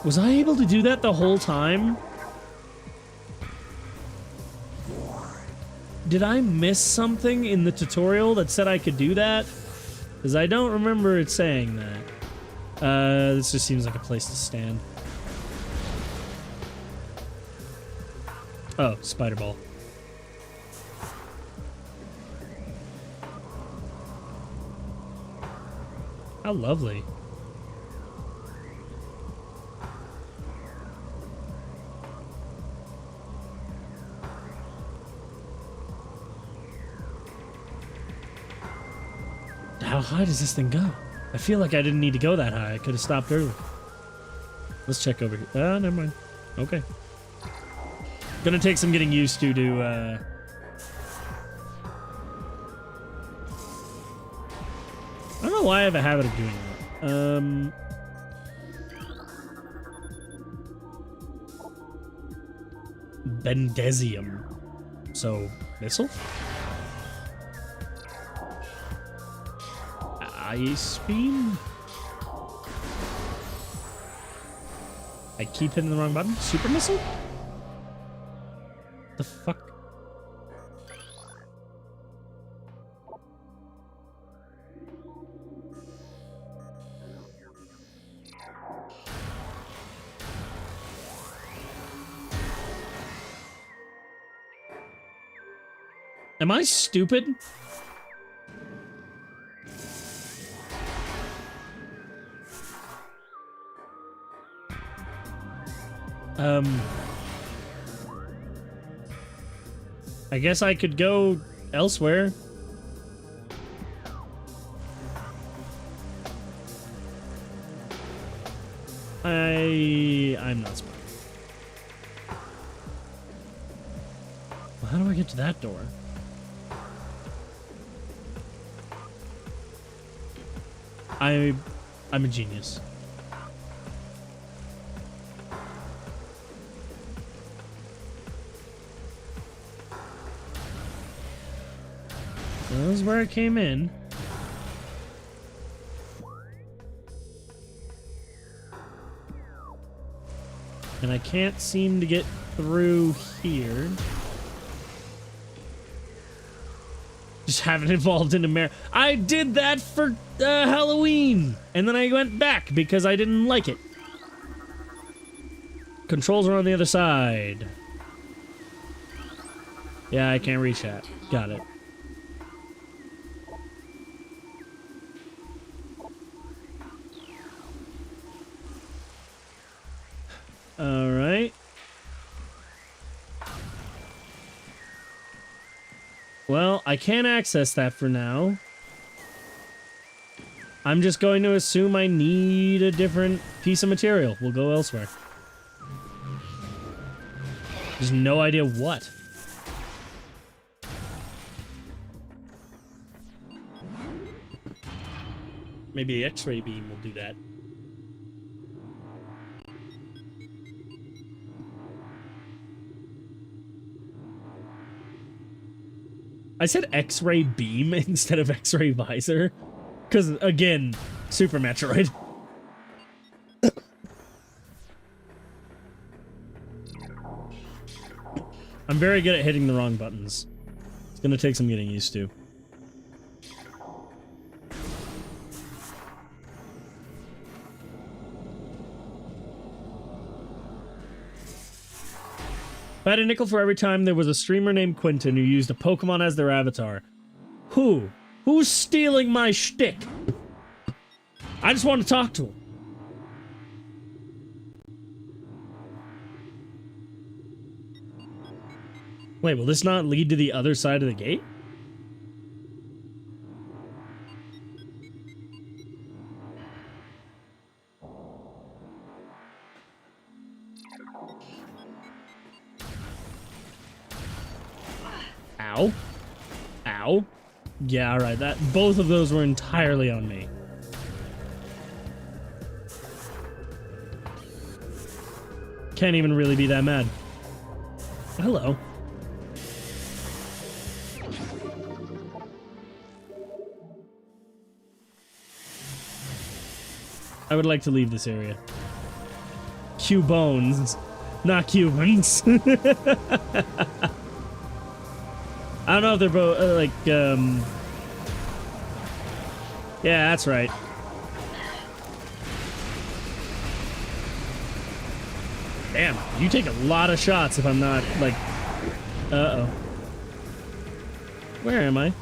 Was I able to do that the whole time? Did I miss something in the tutorial that said I could do that? Because I don't remember it saying that. This just seems like a place to stand. Oh, spider ball. How lovely. How high does this thing go? I feel like I didn't need to go that high. I could have stopped early. Let's check over here. Never mind. Okay. Gonna take some getting used to I don't know why I have a habit of doing that. Bendesium. So, missile? Ice beam? I keep hitting the wrong button. Super missile? The fuck? Am I stupid? I guess I could go elsewhere. I'm not smart. Well, how do I get to that door? I'm a genius. This is where I came in. And I can't seem to get through here. Just haven't evolved into Mare. I did that for Halloween! And then I went back because I didn't like it. Controls are on the other side. Yeah, I can't reach that. Got it. Alright. Well, I can't access that for now. I'm just going to assume I need a different piece of material. We'll go elsewhere. There's no idea what. Maybe X-ray beam will do that. I said X-ray beam instead of X-ray visor. Because, again, Super Metroid. I'm very good at hitting the wrong buttons. It's gonna take some getting used to. If I had a nickel for every time there was a streamer named Quentin who used a Pokemon as their avatar. Who? Who's stealing my shtick? I just want to talk to him. Wait, will this not lead to the other side of the gate? Ow. Ow. Yeah, alright, that both of those were entirely on me. Can't even really be that mad. Hello. I would like to leave this area. Cubones, not Cubans. I don't know if they're both, yeah, that's right. Damn, you take a lot of shots if I'm not, like... Uh-oh. Where am I?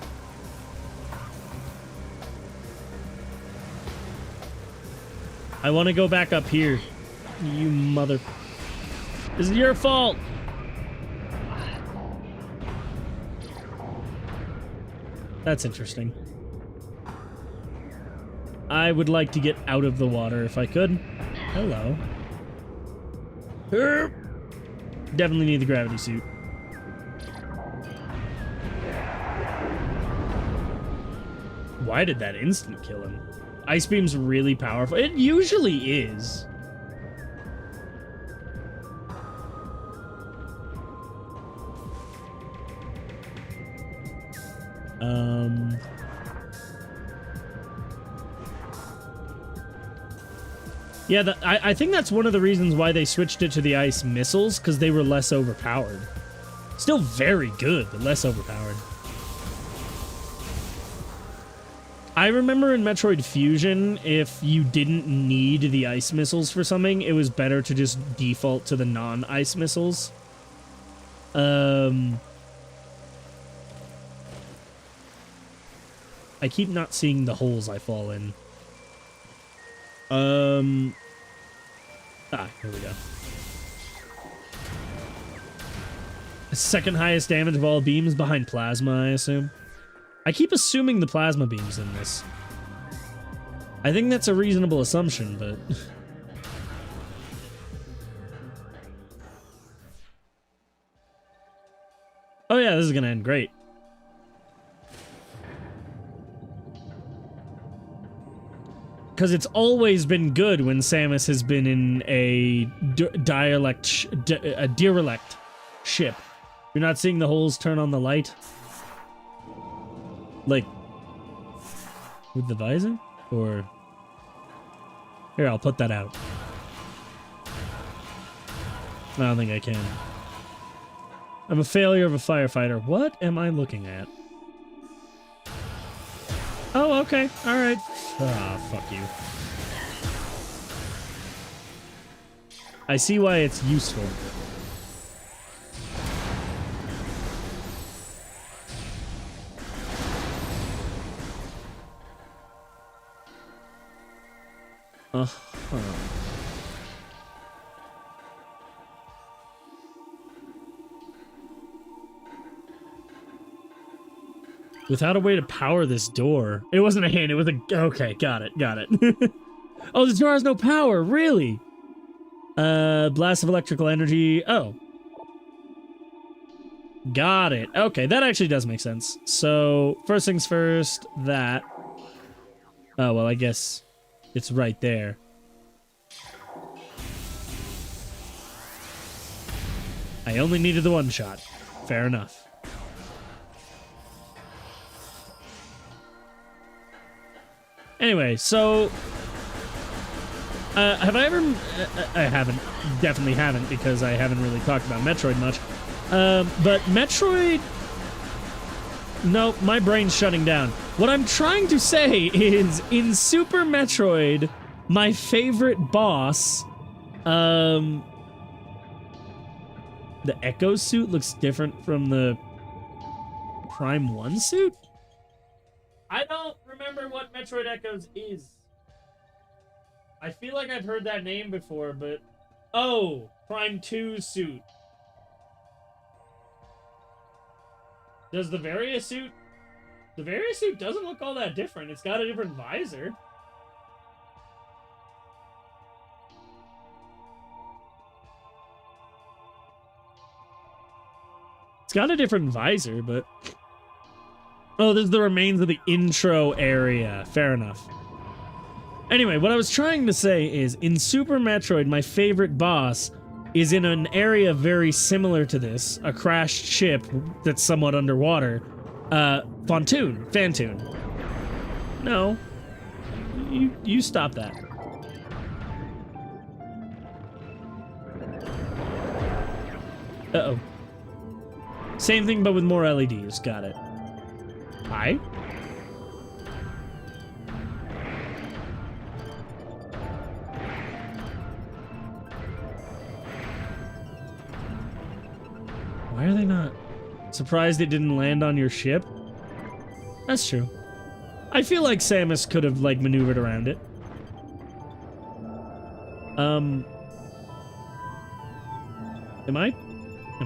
I want to go back up here. You mother... This is your fault! That's interesting. I would like to get out of the water if I could. Hello. Definitely need the gravity suit. Why did that instant kill him? Ice Beam's really powerful. It usually is. Yeah, I think that's one of the reasons why they switched it to the ice missiles, because they were less overpowered. Still very good, but less overpowered. I remember in Metroid Fusion, if you didn't need the ice missiles for something, it was better to just default to the non-ice missiles. I keep not seeing the holes I fall in. Here we go. Second highest damage of all beams behind plasma, I assume. I keep assuming the plasma beam's in this. I think that's a reasonable assumption, but... Oh yeah, this is gonna end great. Because it's always been good when Samus has been in a derelict ship. You're not seeing the holes turn on the light? Like, with the visor? Or... Here, I'll put that out. I don't think I can. I'm a failure of a firefighter. What am I looking at? Oh, okay. Alright. Ah, fuck you. I see why it's useful. Uh-huh. Without a way to power this door. It wasn't a hand, it was a... Okay, got it. Oh, this door has no power, really? Blast of electrical energy. Oh. Got it. Okay, that actually does make sense. So, first things first, that. Oh, well, I guess it's right there. I only needed the one shot. Fair enough. Anyway, so... have I ever... I haven't. Definitely haven't, because I haven't really talked about Metroid much. But Metroid... No, my brain's shutting down. What I'm trying to say is, in Super Metroid, my favorite boss... The Echo suit looks different from the Prime 1 suit? I don't remember what Metroid Echoes is. I feel like I've heard that name before, but... Oh! Prime 2 suit. Does the Varia suit... The Varia suit doesn't look all that different. It's got a different visor. It's got a different visor, but... Oh, this is the remains of the intro area. Fair enough. Anyway, what I was trying to say is, in Super Metroid, my favorite boss is in an area very similar to this, a crashed ship that's somewhat underwater. Fantoon. No. You stop that. Uh-oh. Same thing, but with more LEDs. Got it. Hi? Why are they not... Surprised it didn't land on your ship? That's true. I feel like Samus could have, like, maneuvered around it. Am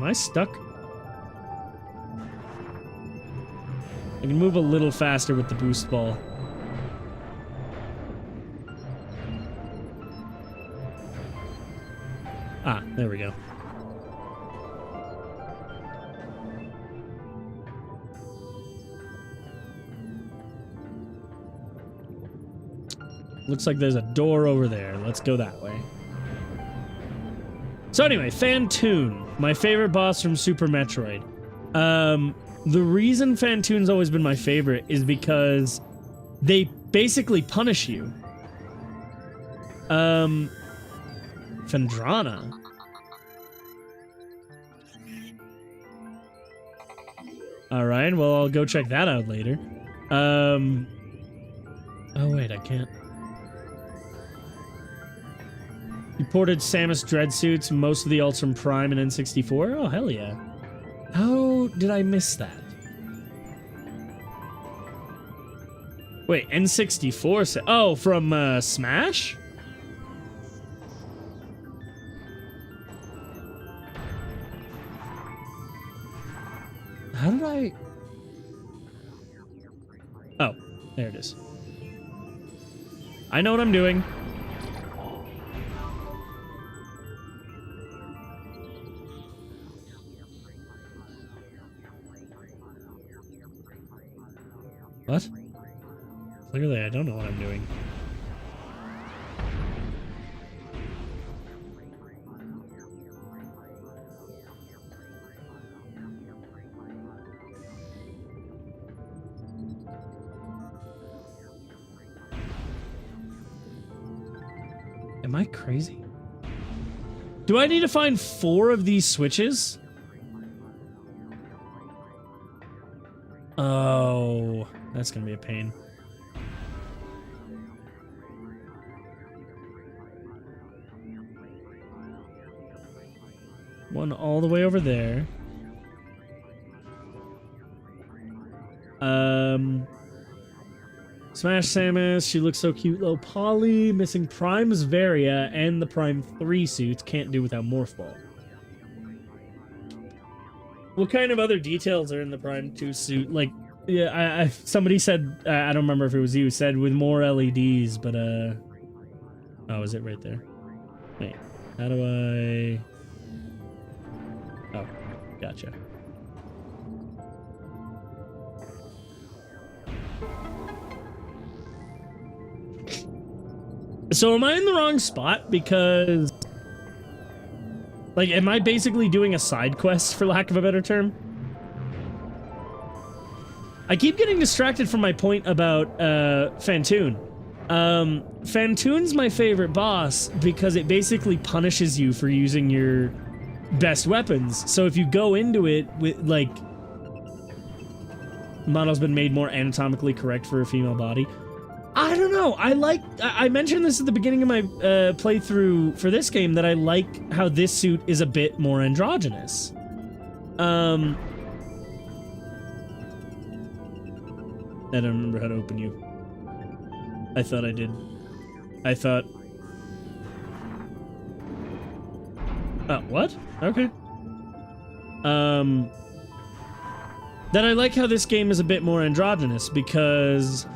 I stuck? I can move a little faster with the boost ball. Ah, there we go. Looks like there's a door over there. Let's go that way. So anyway, Fantoon, my favorite boss from Super Metroid. The reason Fantoon's always been my favorite is because they basically punish you. Phendrana. Alright, well, I'll go check that out later. Oh, wait, I can't. You ported Samus Dread suits, most of the ults from Prime and N64? Oh, hell yeah. How did I miss that? Wait, N64? Oh, from Smash? How did I... Oh, there it is. I know what I'm doing. What? Clearly, I don't know what I'm doing. Am I crazy? Do I need to find 4 of these switches? Oh, that's gonna be a pain. One all the way over there. Smash Samus, she looks so cute. Low poly, missing Prime's Varia and the Prime 3 suits. Can't do without Morph Ball. What kind of other details are in the Prime 2 suit? Like, yeah, somebody said, I don't remember if it was you, said with more LEDs, but, oh, is it right there? Wait, how do I... Oh, gotcha. So am I in the wrong spot? Because... Like, am I basically doing a side quest, for lack of a better term? I keep getting distracted from my point about, Phantoon. Phantoon's my favorite boss because it basically punishes you for using your best weapons. So if you go into it with, like... Model's been made more anatomically correct for a female body. I don't know. I mentioned this at the beginning of my playthrough for this game that I like how this suit is a bit more androgynous. I don't remember how to open you. I thought I did. I thought... Oh, what? Okay. Then I like how this game is a bit more androgynous because...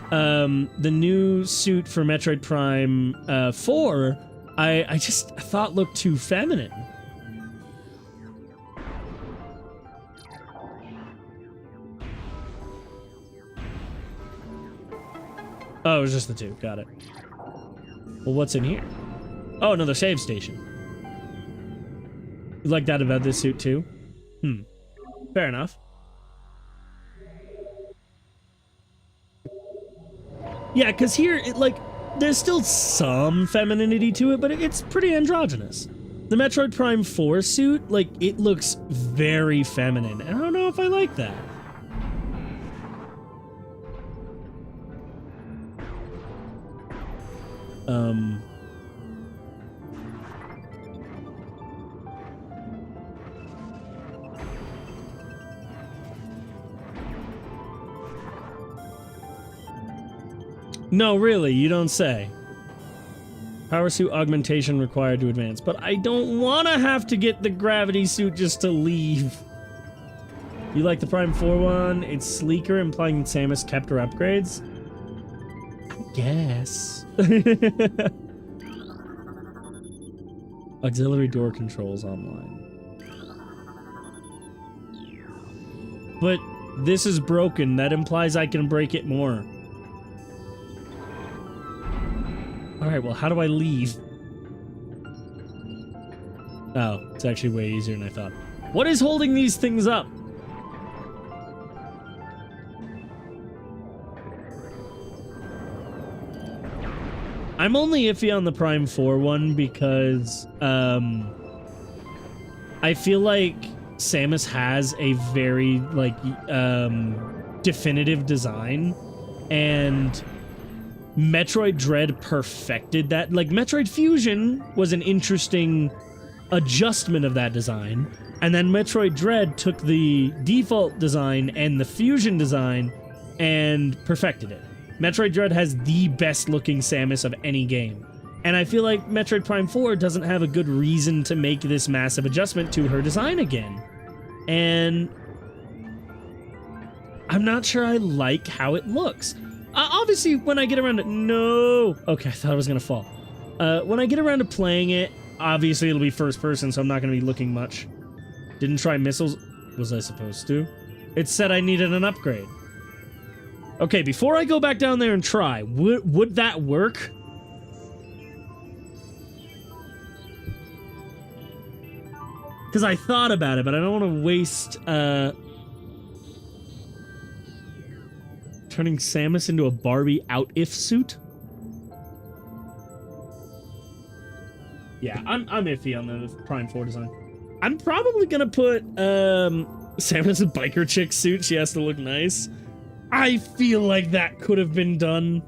the new suit for Metroid Prime 4, I just thought looked too feminine. Oh, it was just the two. Got it. Well, what's in here? Oh, another save station. You like that about this suit too? Fair enough. Yeah, because here, there's still some femininity to it, but it's pretty androgynous. The Metroid Prime 4 suit, it looks very feminine, and I don't know if I like that. No, really, you don't say. Power suit augmentation required to advance, but I don't want to have to get the gravity suit just to leave. You like the Prime 4 one? It's sleeker, implying that Samus kept her upgrades? I guess. Auxiliary door controls online. But this is broken. That implies I can break it more. Alright, well, how do I leave? Oh, it's actually way easier than I thought. What is holding these things up? I'm only iffy on the Prime 4 one because, I feel like Samus has a very, definitive design, and Metroid Dread perfected that. Metroid Fusion was an interesting adjustment of that design, and then Metroid Dread took the default design and the Fusion design and perfected it. Metroid Dread has the best looking Samus of any game, and I feel like Metroid Prime 4 doesn't have a good reason to make this massive adjustment to her design again, and I'm not sure I like how it looks. Obviously, when I get around to... No! Okay, I thought I was gonna fall. When I get around to playing it, obviously it'll be first person, so I'm not gonna be looking much. Didn't try missiles. Was I supposed to? It said I needed an upgrade. Okay, before I go back down there and try, would that work? Because I thought about it, but I don't want to waste, turning Samus into a Barbie out-if suit? Yeah, I'm iffy on the Prime 4 design. I'm probably gonna put, Samus a biker chick suit. She has to look nice. I feel like that could have been done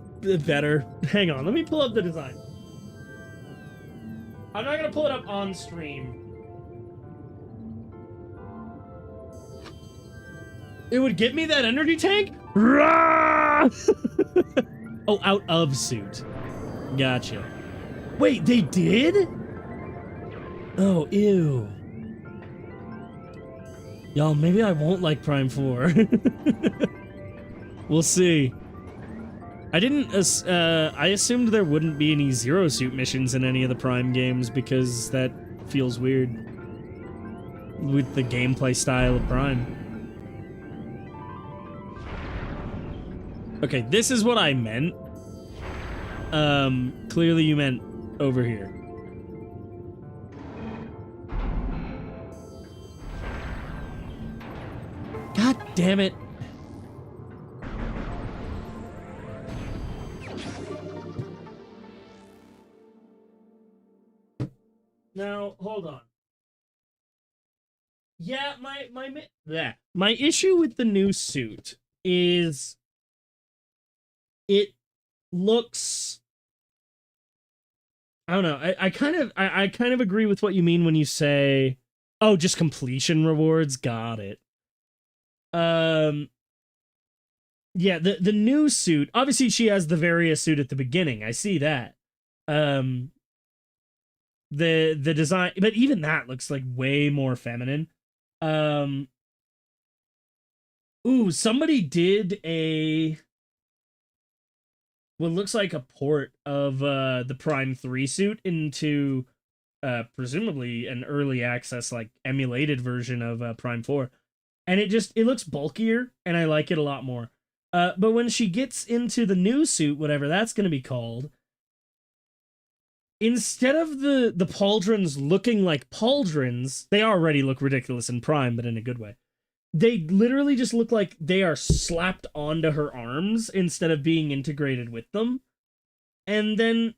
better. Hang on, let me pull up the design. I'm not gonna pull it up on stream. It would get me that energy tank? Rah! Oh, out of suit. Gotcha. Wait, they did? Oh, ew. Y'all, maybe I won't like Prime 4. We'll see. I didn't, I assumed there wouldn't be any Zero Suit missions in any of the Prime games because that feels weird with the gameplay style of Prime. Okay, this is what I meant. Clearly you meant over here. God damn it. Now, hold on. Yeah, my issue with the new suit is it looks, I don't know. I kind of agree with what you mean when you say, oh, just completion rewards. Got it. Yeah, the new suit, obviously she has the Varia suit at the beginning. I see that. The design, but even that looks like way more feminine. Ooh, somebody did what looks like a port of the Prime 3 suit into presumably an early access, like emulated version of Prime 4. And it looks bulkier, and I like it a lot more. But when she gets into the new suit, whatever that's going to be called, instead of the pauldrons looking like pauldrons, they already look ridiculous in Prime, but in a good way. They literally just look like they are slapped onto her arms instead of being integrated with them. And then,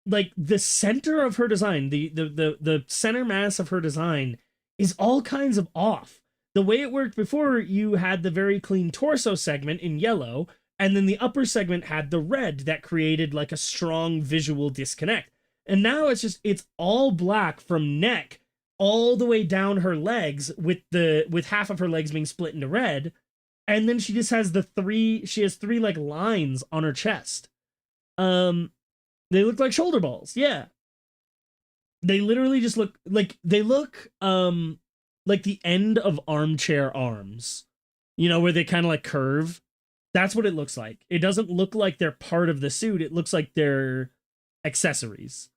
like, the center of her design, the center mass of her design is all kinds of off. The way it worked before, you had the very clean torso segment in yellow, and then the upper segment had the red that created like a strong visual disconnect. And now it's all black from neck all the way down her legs, with half of her legs being split into red. And then she just has three like lines on her chest. They look like shoulder balls. Yeah. They literally just look like like the end of armchair arms, where they kind of like curve. That's what it looks like. It doesn't look like they're part of the suit. It looks like they're accessories.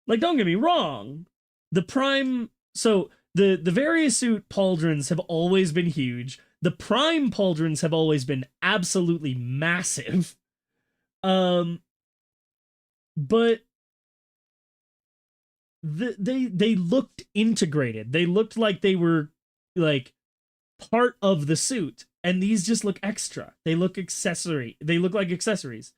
Like, don't get me wrong. The Prime, so the various suit pauldrons have always been huge. The Prime pauldrons have always been absolutely massive. But they looked integrated. They looked like they were like part of the suit, and these just look extra. They look accessory. They look like accessories.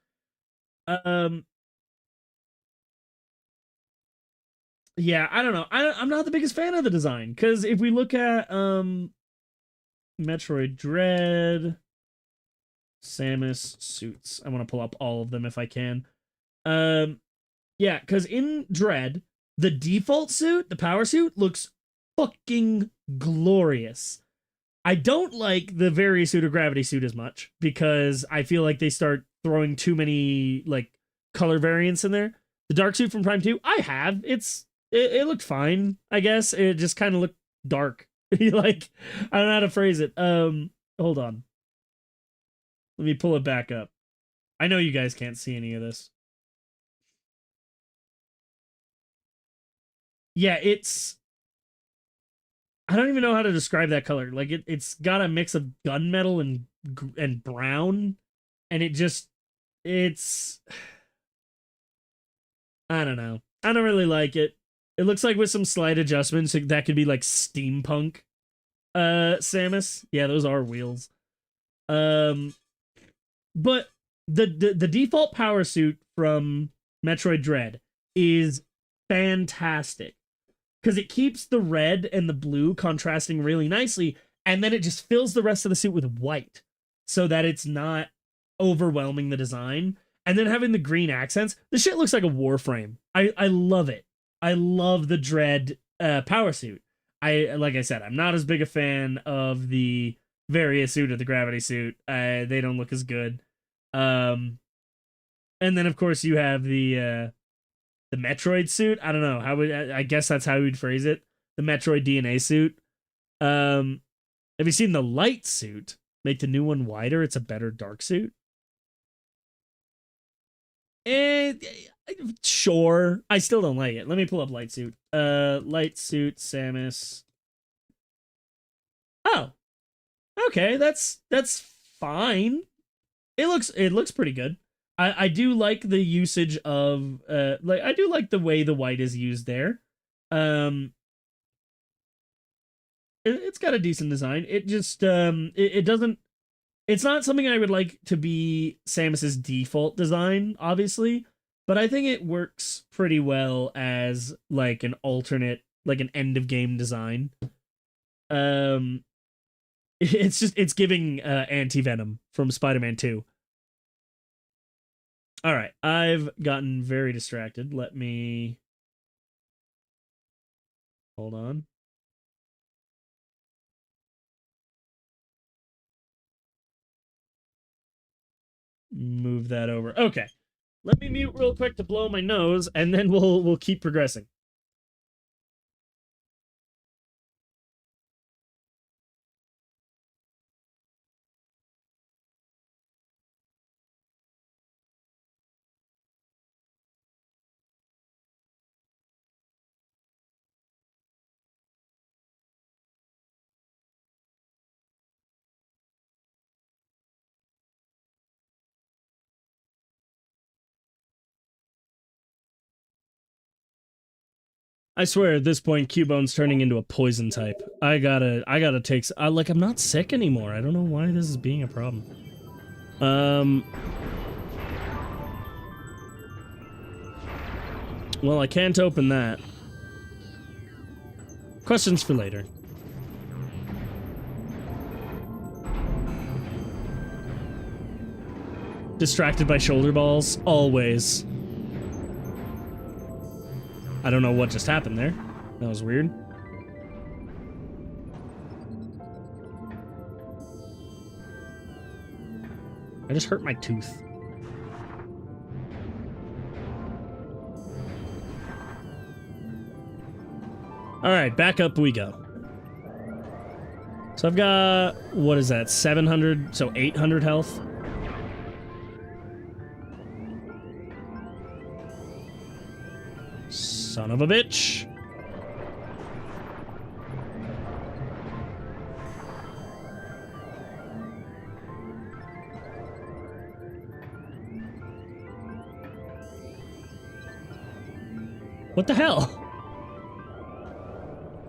Yeah, I don't know. I'm not the biggest fan of the design, because if we look at Metroid Dread, Samus suits, I want to pull up all of them if I can. Yeah, because in Dread, the default suit, the power suit, looks fucking glorious. I don't like the Varia suit or Gravity suit as much, because I feel like they start throwing too many like color variants in there. The dark suit from Prime 2, I have. It looked fine, I guess. It just kind of looked dark. Like, I don't know how to phrase it. Hold on. Let me pull it back up. I know you guys can't see any of this. Yeah, I don't even know how to describe that color. Like, it's got a mix of gunmetal and brown, and it's I don't know. I don't really like it. It looks like with some slight adjustments that could be like steampunk Samus. Yeah, those are wheels. But the default power suit from Metroid Dread is fantastic, because it keeps the red and the blue contrasting really nicely, and then it just fills the rest of the suit with white so that it's not overwhelming the design. And then having the green accents, the shit looks like a Warframe. I love it. I love the Dread power suit. Like I said, I'm not as big a fan of the various suit or the gravity suit. They don't look as good. And then of course you have the Metroid suit. I don't know how would I guess that's how we'd phrase it. The Metroid DNA suit. Have you seen the light suit? Make the new one wider. It's a better dark suit. Sure. I still don't like it. Let me pull up light suit. Light suit Samus. Oh. Okay, that's fine. It looks pretty good. I do like the usage of I do like the way the white is used there. It's got a decent design. It just it doesn't, it's not something I would like to be Samus's default design, obviously, but I think it works pretty well as like an alternate, like an end of game design. It's giving Anti-Venom from Spider-Man 2. All right, I've gotten very distracted. Let me hold on. Move that over. Okay. Let me mute real quick to blow my nose, and then we'll keep progressing. I swear at this point, Cubone's turning into a poison type. I gotta take... like, I'm not sick anymore. I don't know why this is being a problem. Well, I can't open that. Questions for later. Distracted by shoulder balls? Always. I don't know what just happened there. That was weird. I just hurt my tooth. Alright, back up we go. So I've got... what is that? 700? So 800 health? Son of a bitch. What the hell?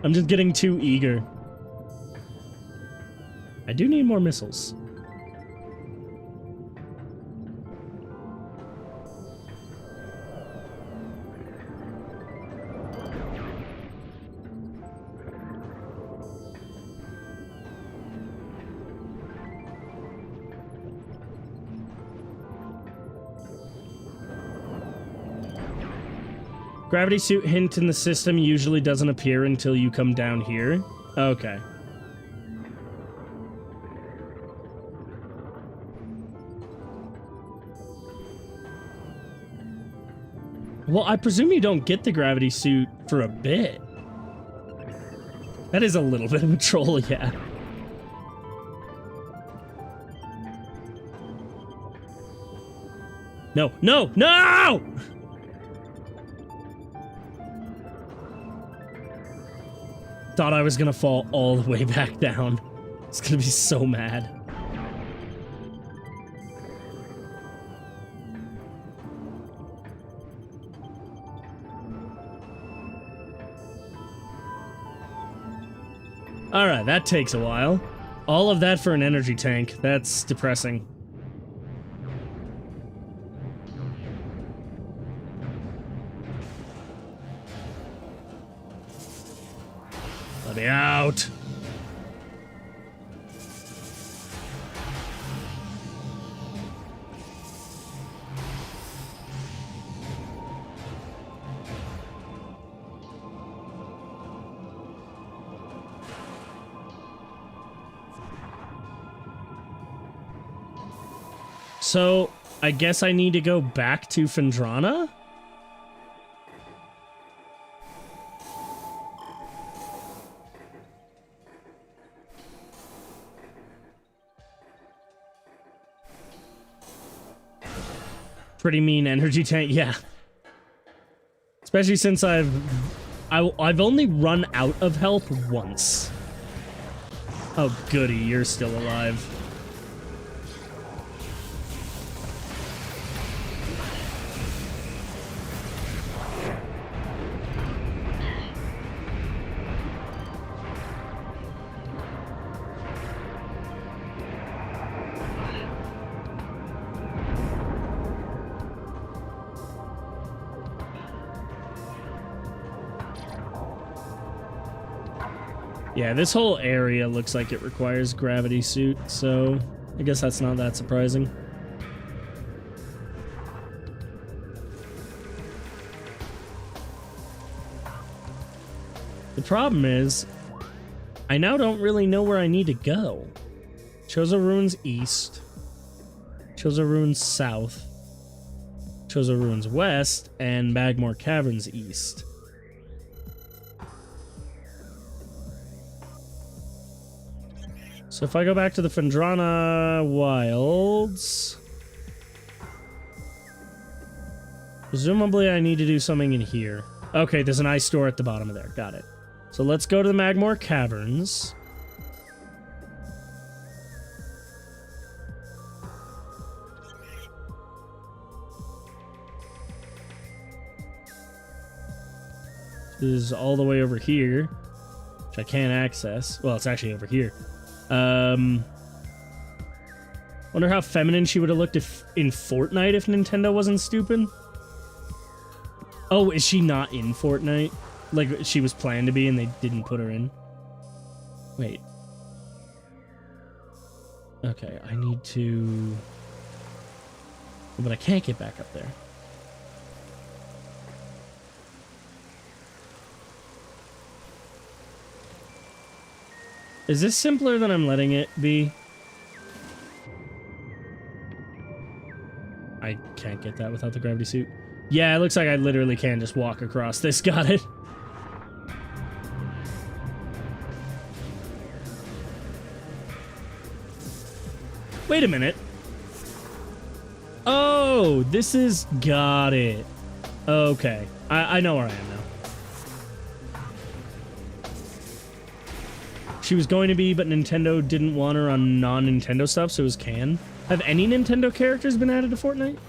I'm just getting too eager. I do need more missiles. Gravity suit hint in the system usually doesn't appear until you come down here. Okay. Well, I presume you don't get the gravity suit for a bit. That is a little bit of a troll, yeah. No, no, no! Thought I was gonna fall all the way back down. It's gonna be so mad. Alright, that takes a while. All of that for an energy tank. That's depressing. Let me out. So, I guess I need to go back to Flaahgra? Pretty mean energy tank, yeah. Especially since I've only run out of health once. Oh goody, you're still alive. Yeah, this whole area looks like it requires gravity suit, so I guess that's not that surprising. The problem is, I now don't really know where I need to go. Chozo Ruins East, Chozo Ruins South, Chozo Ruins West, and Magmore Caverns East. So if I go back to the Flaahgra Wilds, presumably I need to do something in here. Okay, there's an ice store at the bottom of there. Got it. So let's go to the Magmore Caverns. This is all the way over here, which I can't access. Well, it's actually over here. Wonder how feminine she would have looked if in Fortnite if Nintendo wasn't stupid. Oh, is she not in Fortnite? Like she was planned to be and they didn't put her in? Wait. Okay, I need to... But I can't get back up there. Is this simpler than I'm letting it be? I can't get that without the gravity suit. Yeah, it looks like I literally can just walk across this. Got it. Wait a minute. Oh, this is... Got it. Okay. I know where I am now. She was going to be, but Nintendo didn't want her on non-Nintendo stuff, so it was Can. Have any Nintendo characters been added to Fortnite?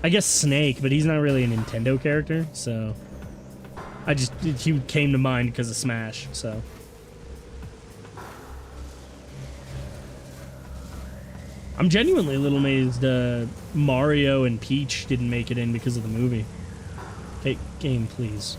I guess Snake, but he's not really a Nintendo character, so... he came to mind because of Smash, so... I'm genuinely a little amazed Mario and Peach didn't make it in because of the movie. Hey, game, please.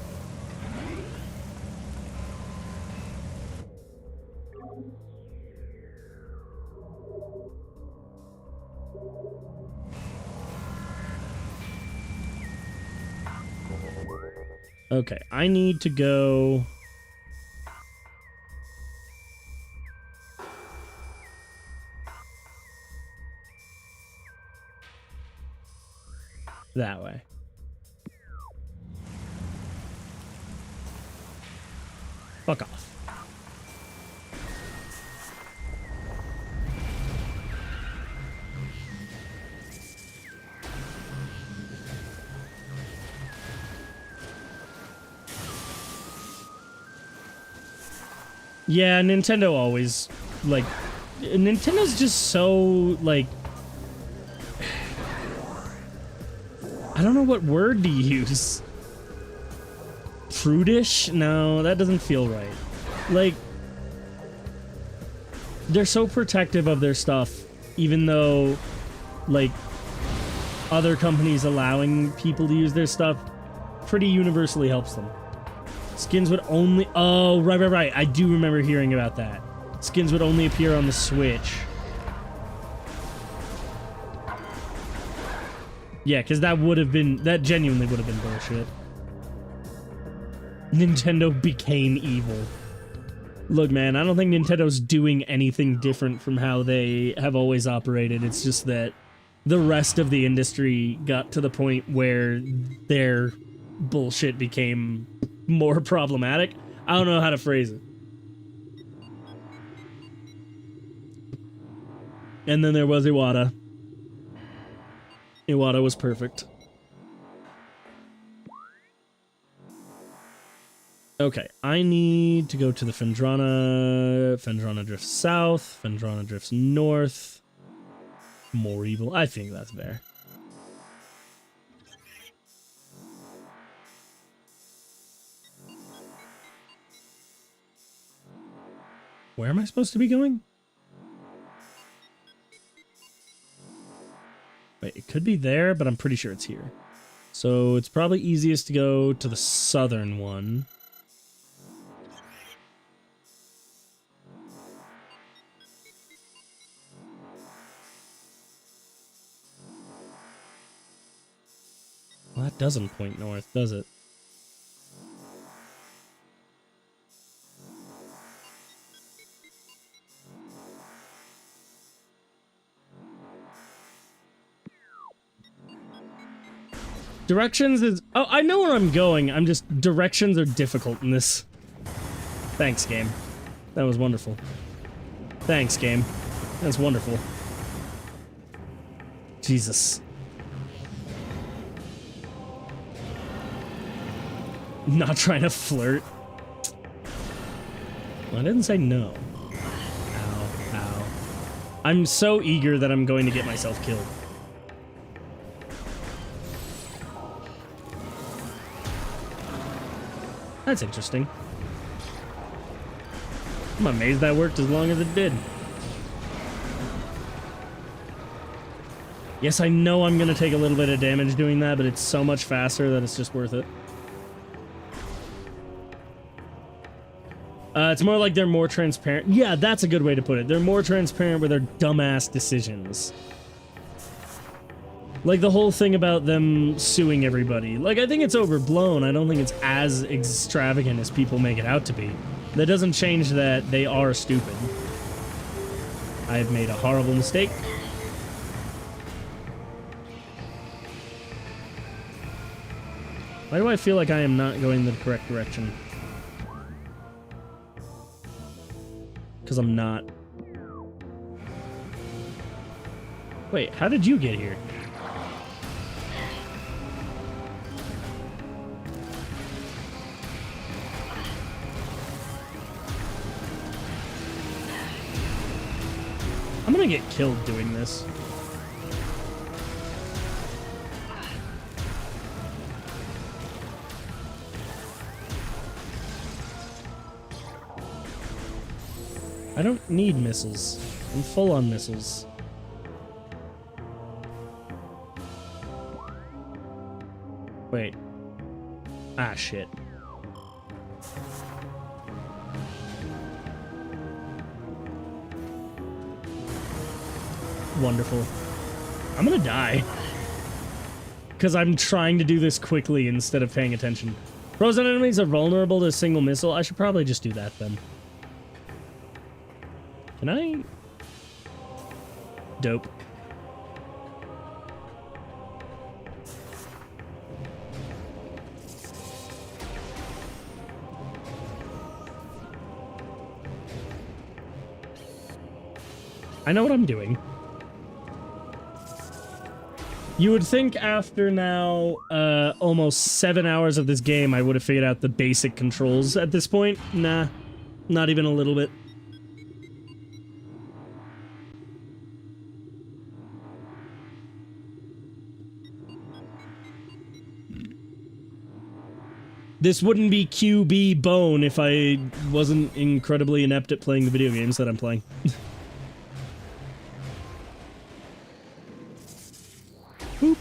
Okay, I need to go... that way. Fuck off. Yeah, Nintendo always, like... Nintendo's just so, like... I don't know what word to use. Prudish? No, that doesn't feel right. Like... They're so protective of their stuff, even though, like, other companies allowing people to use their stuff pretty universally helps them. Skins would only... Oh, right. I do remember hearing about that. Skins would only appear on the Switch. Yeah, because that would have been... That genuinely would have been bullshit. Nintendo became evil. Look, man, I don't think Nintendo's doing anything different from how they have always operated. It's just that the rest of the industry got to the point where their bullshit became more problematic. I don't know how to phrase it. And then there was Iwata. Iwata was perfect. Okay, I need to go to the Phendrana. Phendrana drifts south. Phendrana drifts north. More evil. I think that's fair. Where am I supposed to be going? Wait, it could be there, but I'm pretty sure it's here. So it's probably easiest to go to the southern one. Well, that doesn't point north, does it? Directions is... Oh, I know where I'm going. I'm just... Directions are difficult in this. Thanks, game. That was wonderful. Thanks, game. That's wonderful. Jesus. Not trying to flirt. Well, I didn't say no. Ow, ow. I'm so eager that I'm going to get myself killed. That's interesting. I'm amazed that worked as long as it did. Yes, I know I'm gonna take a little bit of damage doing that, but it's so much faster that it's just worth it. It's more like they're more transparent. Yeah, that's a good way to put it. They're more transparent with their dumbass decisions. Like the whole thing about them suing everybody. Like, I think it's overblown. I don't think it's as extravagant as people make it out to be. That doesn't change that they are stupid. I've made a horrible mistake. Why do I feel like I am not going the correct direction? Because I'm not. Wait, how did you get here? I'm gonna get killed doing this. I don't need missiles. I'm full on missiles. Wait. Ah, shit. Wonderful. I'm gonna die. Because I'm trying to do this quickly instead of paying attention. Frozen enemies are vulnerable to a single missile. I should probably just do that then. Can I? Dope. I know what I'm doing. You would think after now, almost 7 hours of this game, I would have figured out the basic controls at this point. Nah, not even a little bit. This wouldn't be QB Bone if I wasn't incredibly inept at playing the video games that I'm playing. Boop.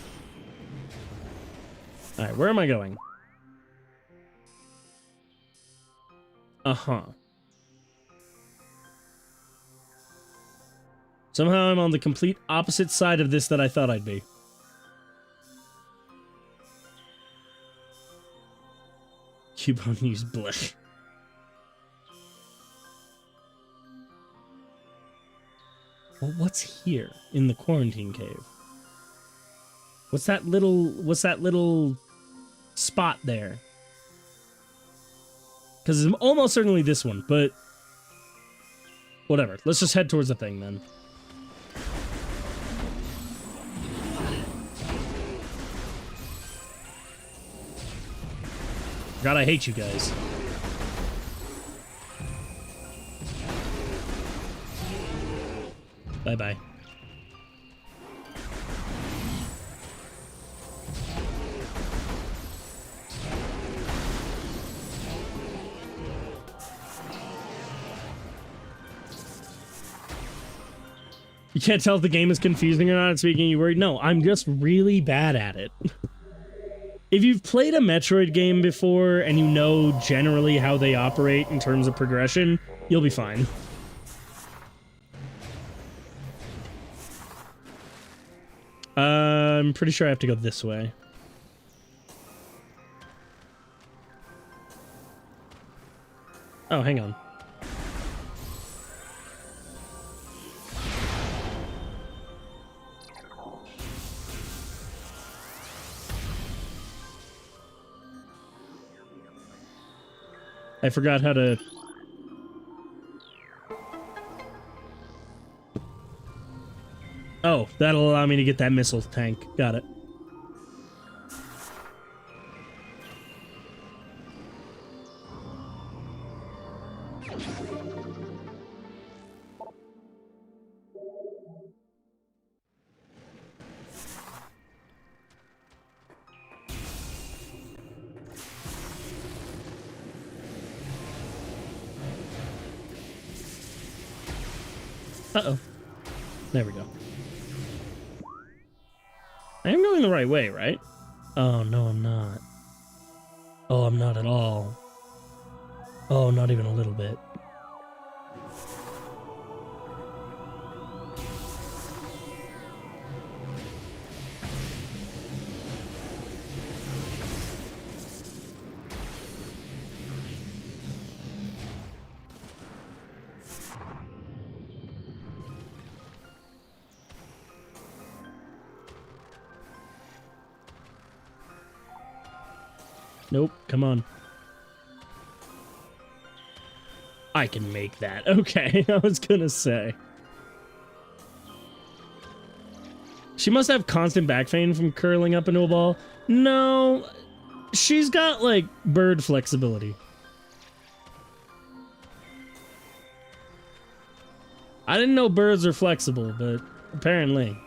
Alright, where am I going? Uh-huh. Somehow I'm on the complete opposite side of this that I thought I'd be. Cubone used blech. Well, what's here in the quarantine cave? What's that little spot there? Because it's almost certainly this one, but whatever. Let's just head towards the thing then. God, I hate you guys. Bye-bye. You can't tell if the game is confusing or not. It's making you worried. No, I'm just really bad at it. If you've played a Metroid game before and you know generally how they operate in terms of progression, you'll be fine. I'm pretty sure I have to go this way. Oh, hang on. I forgot how to... Oh, that'll allow me to get that missile tank. Got it. Uh-oh. There we go. I am going the right way, right? Oh, no, I'm not. Oh, I'm not at all. Oh, not even a little bit. Nope, come on. I can make that. Okay, I was gonna say. She must have constant back pain from curling up into a ball. No, she's got, like, bird flexibility. I didn't know birds are flexible, but apparently.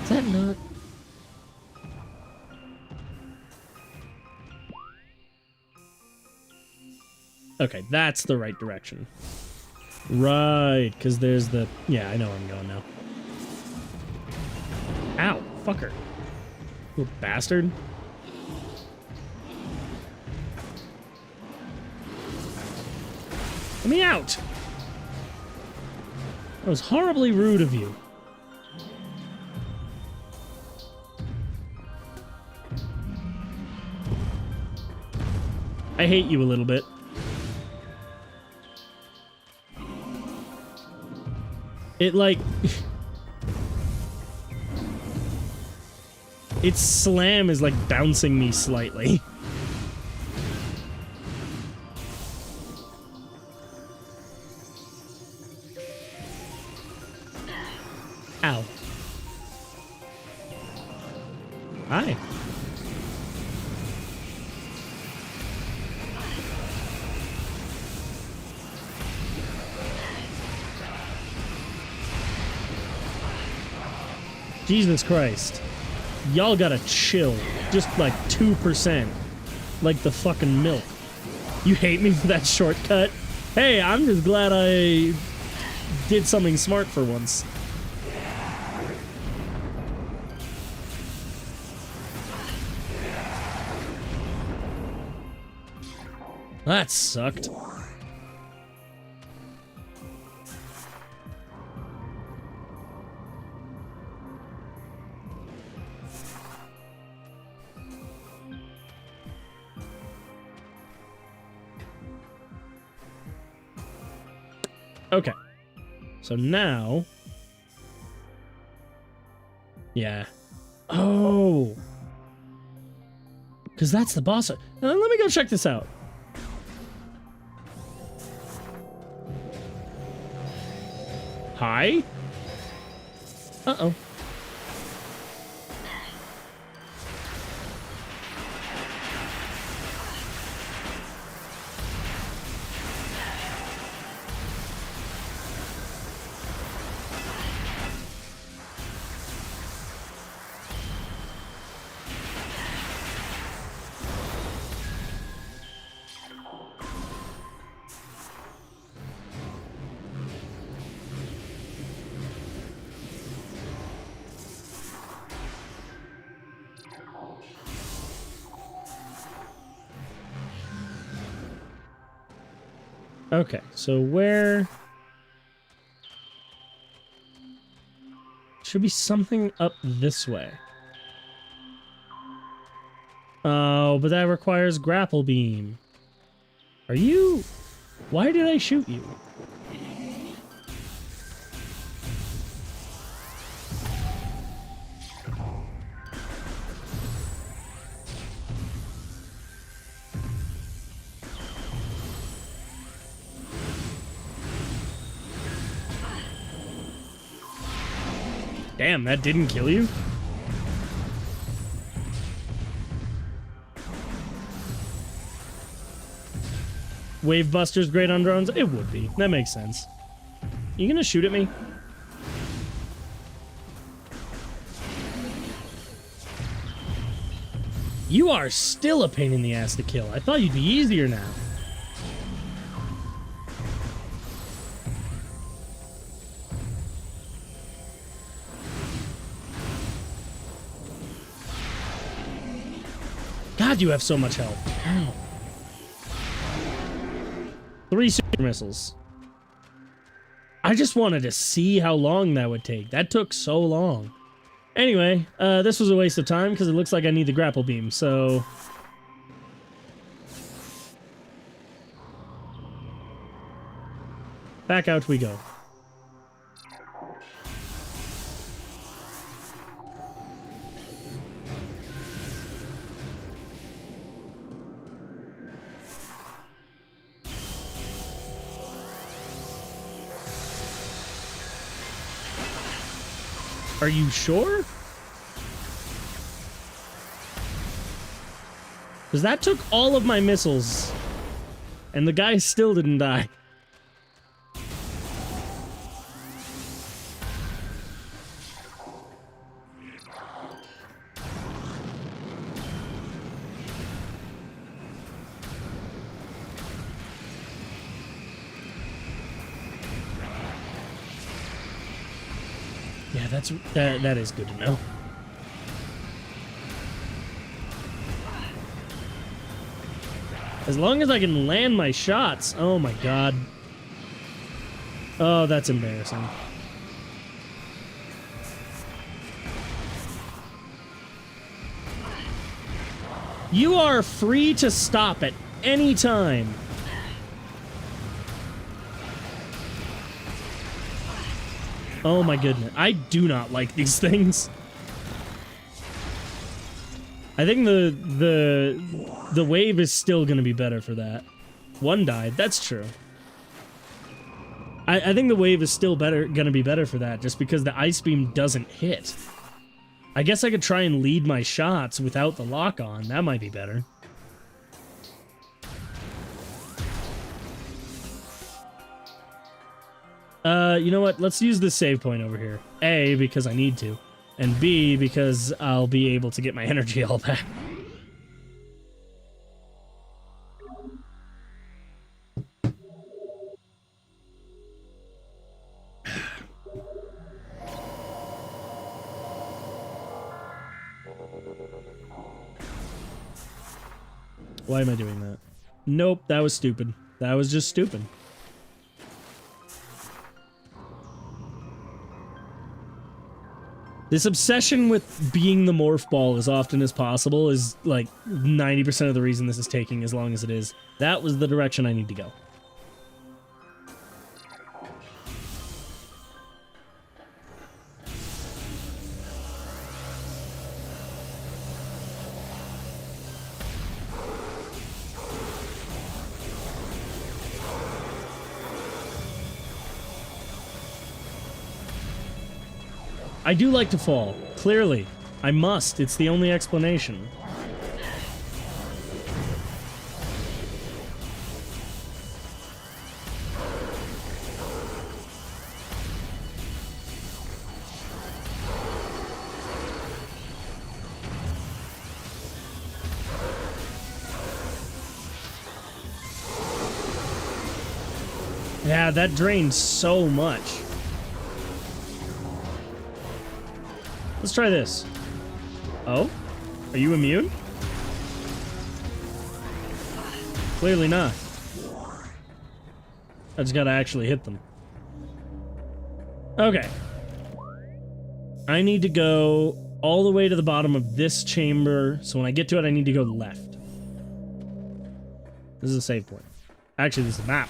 Is that not... Okay, that's the right direction. Right, because there's the... Yeah, I know where I'm going now. Ow, fucker. Little bastard. Let me out! That was horribly rude of you. I hate you a little bit. It, like... its slam is, like, bouncing me slightly. Ow. Hi. Jesus Christ. Y'all gotta chill. Just like 2%. Like the fucking milk. You hate me for that shortcut? Hey, I'm just glad I did something smart for once. That sucked. Okay. So now... Yeah. Oh! Because that's the boss. Let me go check this out. Hi? Uh-oh. Okay, so where... Should be something up this way. Oh, but that requires grapple beam. Are you... Why did I shoot you? Damn, that didn't kill you? Wave Buster's great on drones? It would be. That makes sense. You gonna shoot at me? You are still a pain in the ass to kill. I thought you'd be easier now. God, you have so much health. Ow. 3 super missiles. I just wanted to see how long that would take. That took so long. Anyway, this was a waste of time because it looks like I need the grapple beam, so... Back out we go. Are you sure? Because that took all of my missiles. And the guy still didn't die. Yeah, that is good to know. As long as I can land my shots. Oh my god. Oh, that's embarrassing. You are free to stop at any time. Oh my goodness. I do not like these things. I think the wave is still going to be better for that. One died. That's true. I think the wave is still going to be better for that just because the ice beam doesn't hit. I guess I could try and lead my shots without the lock on. That might be better. You know what? Let's use this save point over here. A, because I need to. And B, because I'll be able to get my energy all back. Why am I doing that? Nope, that was stupid. That was just stupid. This obsession with being the morph ball as often as possible is like 90% of the reason this is taking as long as it is. That was the direction I need to go. I do like to fall. Clearly. I must. It's the only explanation. Yeah, that drains so much. Let's try this. Oh? Are you immune? Clearly not. I just gotta actually hit them. Okay. I need to go all the way to the bottom of this chamber, so when I get to it, I need to go left. This is a save point. Actually, this is a map.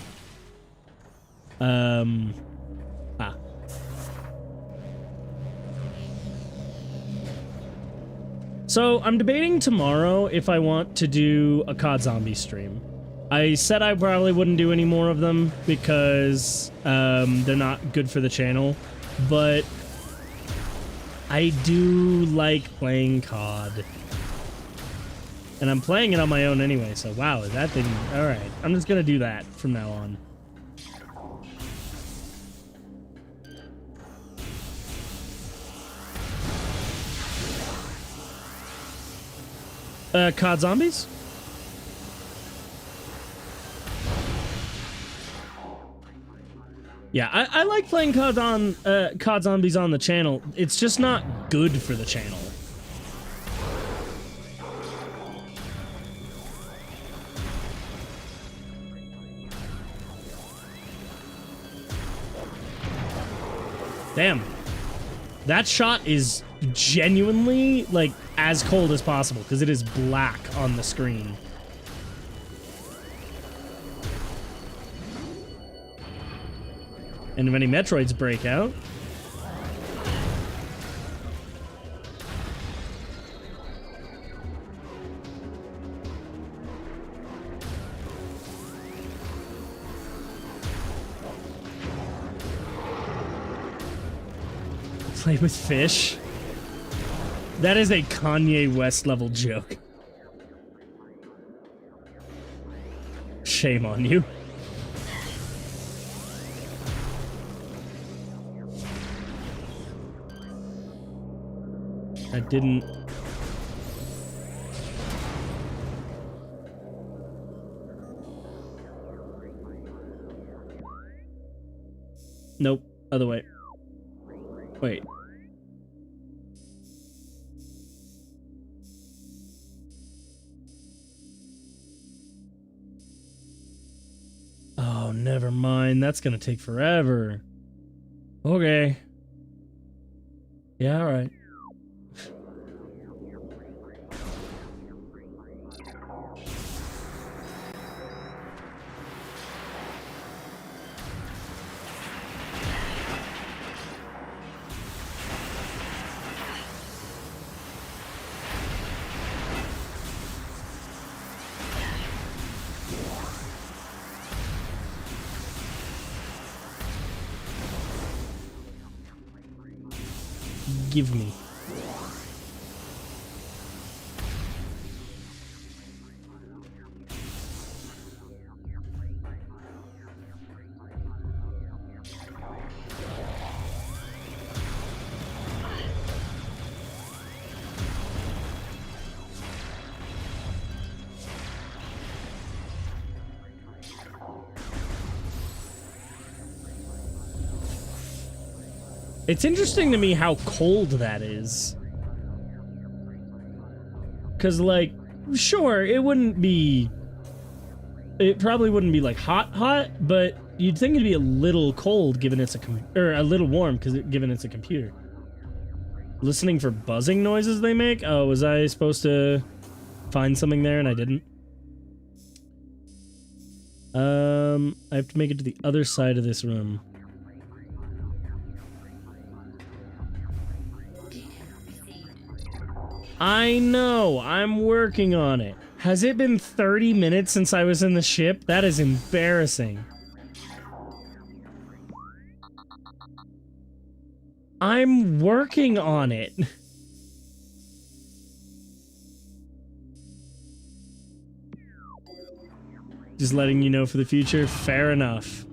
So, I'm debating tomorrow if I want to do a COD Zombie stream. I said I probably wouldn't do any more of them because they're not good for the channel, but I do like playing COD. And I'm playing it on my own anyway, so wow, that thing... Alright, I'm just gonna do that from now on. COD Zombies? Yeah, I like playing COD Zombies on the channel. It's just not good for the channel. Damn. That shot is genuinely, like, as cold as possible, because it is black on the screen. And if any Metroids break out... Play with fish? That is a Kanye West level joke. Shame on you. I didn't... Nope. Other way. Wait. Oh, never mind. That's gonna take forever. Okay. Yeah, alright. Give me. It's interesting to me how cold that is. Because, like, sure, it wouldn't be... It probably wouldn't be, like, hot, but you'd think it'd be a little cold given it's a... Or a little warm given it's a computer. Listening for buzzing noises they make? Oh, was I supposed to find something there and I didn't? I have to make it to the other side of this room. I know, I'm working on it. Has it been 30 minutes since I was in the ship? That is embarrassing. I'm working on it. Just letting you know for the future. Fair enough.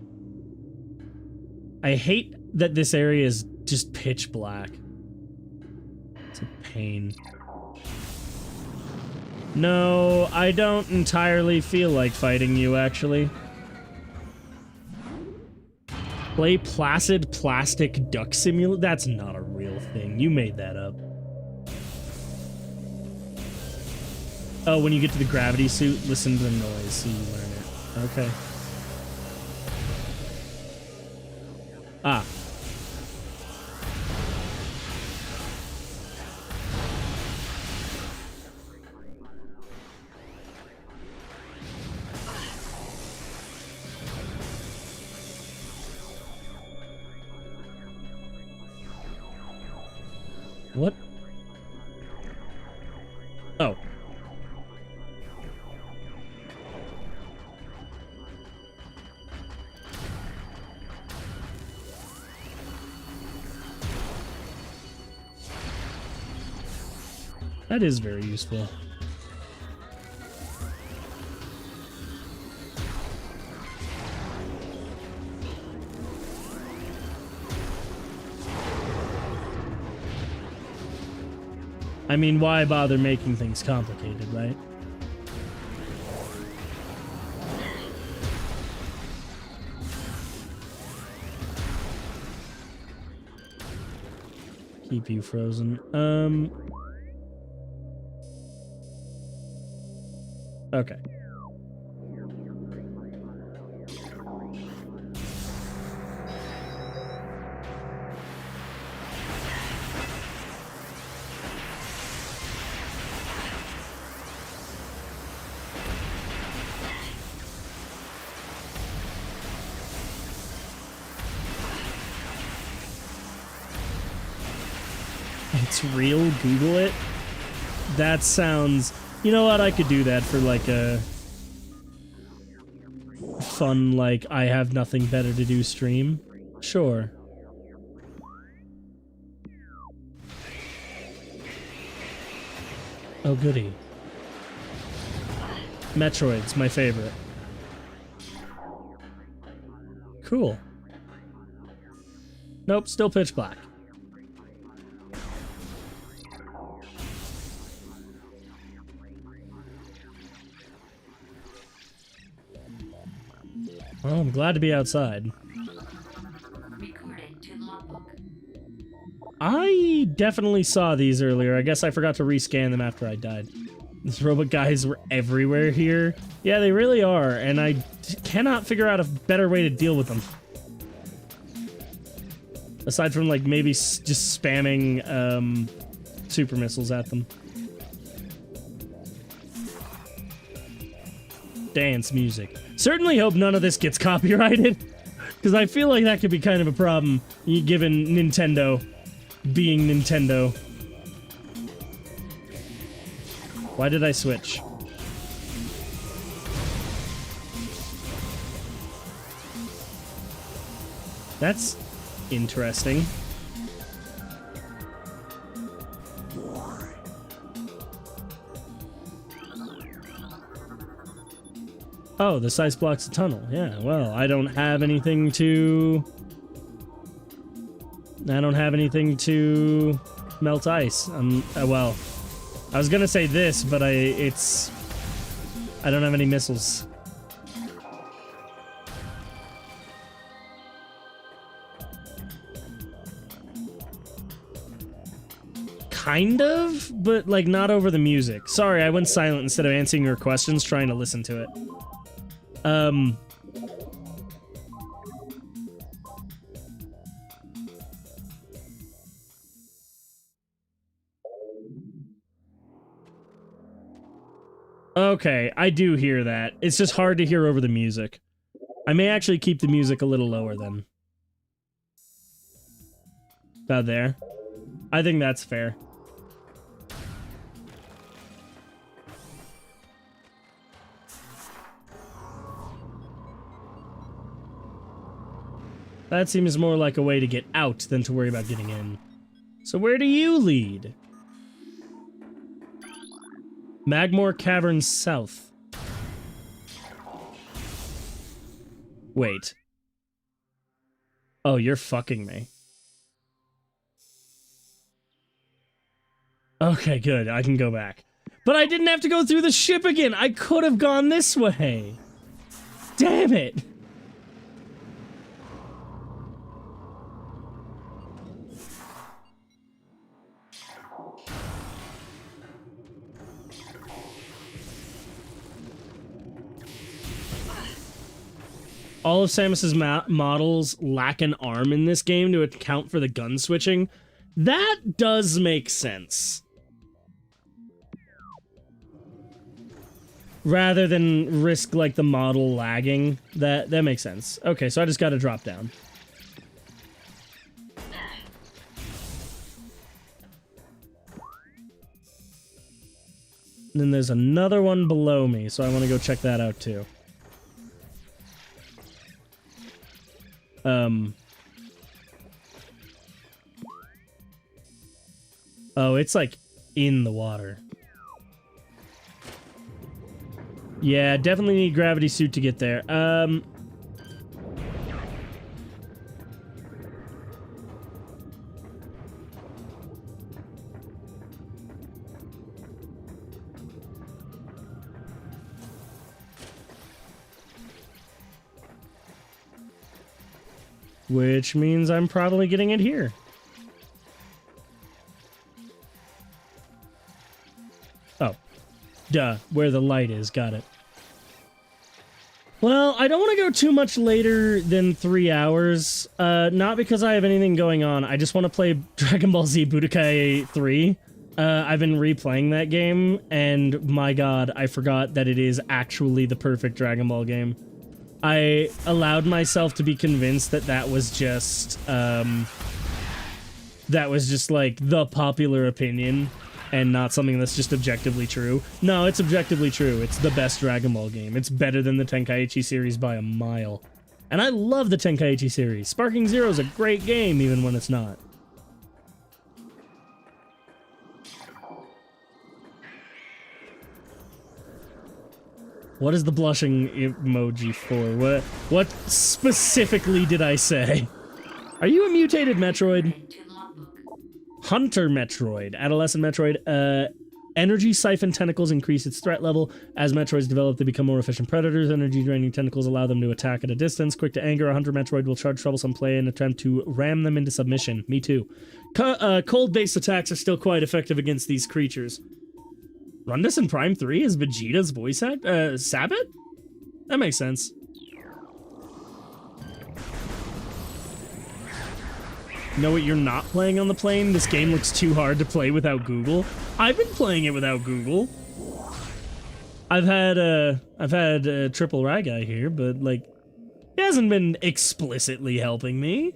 I hate that this area is just pitch black. It's a pain. No, I don't entirely feel like fighting you, actually. Play Placid Plastic Duck Simulator? That's not a real thing. You made that up. Oh, when you get to the gravity suit, listen to the noise so you learn it. Okay. Ah. What? Oh. That is very useful. I mean, why bother making things complicated, right? Keep you frozen. Okay. It's real? Google it? That sounds... You know what? I could do that for like a fun, like, I have nothing better to do stream. Sure. Oh, goody. Metroid's my favorite. Cool. Nope, still pitch black. Well, I'm glad to be outside. Recording to logbook. I definitely saw these earlier. I guess I forgot to rescan them after I died. These robot guys were everywhere here. Yeah, they really are, and I cannot figure out a better way to deal with them. Aside from, like, maybe just spamming super missiles at them. Dance music. Certainly hope none of this gets copyrighted, because I feel like that could be kind of a problem, given Nintendo being Nintendo. Why did I switch? That's interesting. Oh, the size blocks a tunnel. Yeah, well, I don't have anything to melt ice. Well, I was gonna say this, but I don't have any missiles. Kind of, but like not over the music. Sorry, I went silent instead of answering your questions, trying to listen to it. Okay, I do hear that. It's just hard to hear over the music. I may actually keep the music a little lower then. About there. I think that's fair. That seems more like a way to get out than to worry about getting in. So where do you lead? Magmore Caverns South. Wait. Oh, you're fucking me. Okay, good. I can go back. But I didn't have to go through the ship again. I could have gone this way. Damn it. All of Samus's models lack an arm in this game to account for the gun switching. That does make sense. Rather than risk, like, the model lagging. That makes sense. Okay, so I just gotta drop down. And then there's another one below me, so I want to go check that out, too. Oh, it's, like, in the water. Yeah, definitely need gravity suit to get there. Which means I'm probably getting it here. Oh. Duh. Where the light is. Got it. Well, I don't want to go too much later than 3 hours. Not because I have anything going on. I just want to play Dragon Ball Z Budokai 3. I've been replaying that game, and my god, I forgot that it is actually the perfect Dragon Ball game. I allowed myself to be convinced that that was just like the popular opinion and not something that's just objectively true. No, it's objectively true. It's the best Dragon Ball game. It's better than the Tenkaichi series by a mile. And I love the Tenkaichi series. Sparking Zero is a great game even when it's not. What is the blushing emoji for? What specifically did I say? Are you a mutated Metroid? Hunter Metroid. Adolescent Metroid. Energy siphon tentacles increase its threat level. As Metroids develop, they become more efficient predators. Energy draining tentacles allow them to attack at a distance. Quick to anger, a Hunter Metroid will charge troublesome play and attempt to ram them into submission. Me too. Cold-based attacks are still quite effective against these creatures. Run this in Prime 3 is Vegeta's voice act? Sabbat? That makes sense. Know what you're not playing on the plane? This game looks too hard to play without Google. I've been playing it without Google. I've had Triple Rye Guy here, but like, he hasn't been explicitly helping me.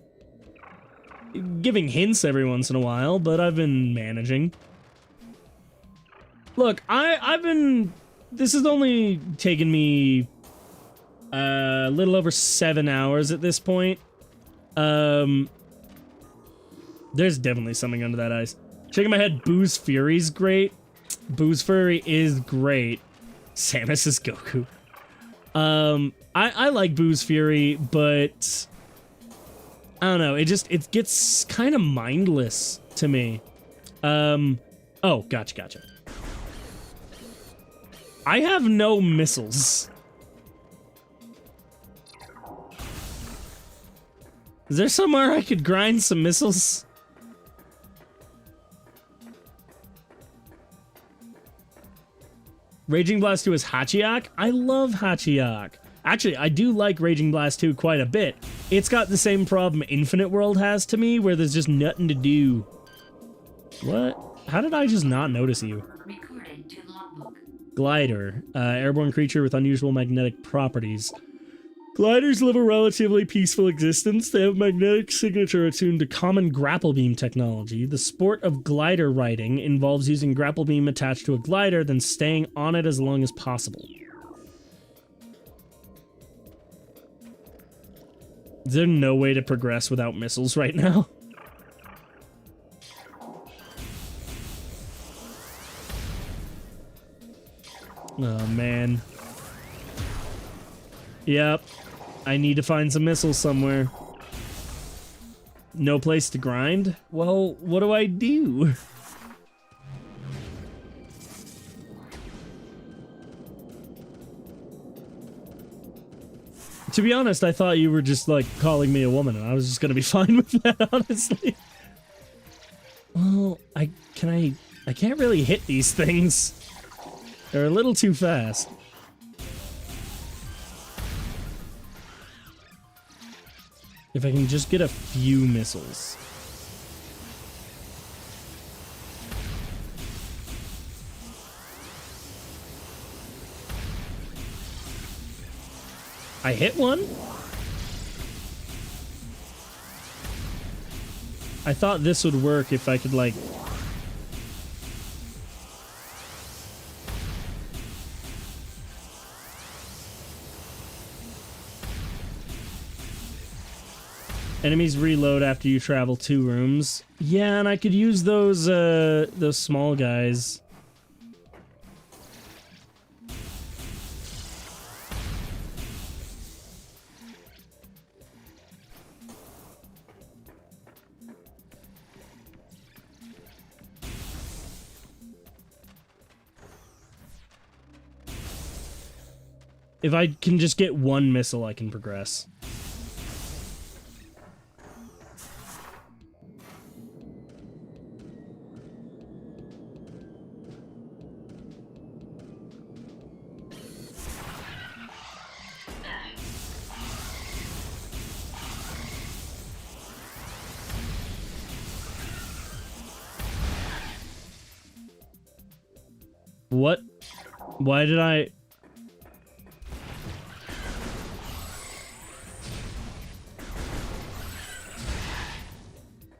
Giving hints every once in a while, but I've been managing. Look, this has only taken me a little over 7 hours at this point. There's definitely something under that ice. Shaking my head, Boo's Fury's great. Boo's Fury is great. Samus is Goku. I like Boo's Fury, but I don't know, it gets kind of mindless to me. Oh, gotcha. I have no missiles. Is there somewhere I could grind some missiles? Raging Blast 2 is Hachiyak? I love Hachiyak. Actually, I do like Raging Blast 2 quite a bit. It's got the same problem Infinite World has to me, where there's just nothing to do. What? How did I just not notice you? Glider. Airborne creature with unusual magnetic properties. Gliders live a relatively peaceful existence. They have magnetic signature attuned to common grapple beam technology. The sport of glider riding involves using grapple beam attached to a glider, then staying on it as long as possible. Is there no way to progress without missiles right now? Oh, man. Yep. I need to find some missiles somewhere. No place to grind? Well, what do I do? To be honest, I thought you were just, like, calling me a woman, and I was just gonna be fine with that, honestly. Well, I can't really hit these things. They're a little too fast. If I can just get a few missiles. I hit one? I thought this would work if I could, like... Enemies reload after you travel 2 rooms. Yeah, and I could use those small guys. If I can just get 1 missile, I can progress. What? Why did I...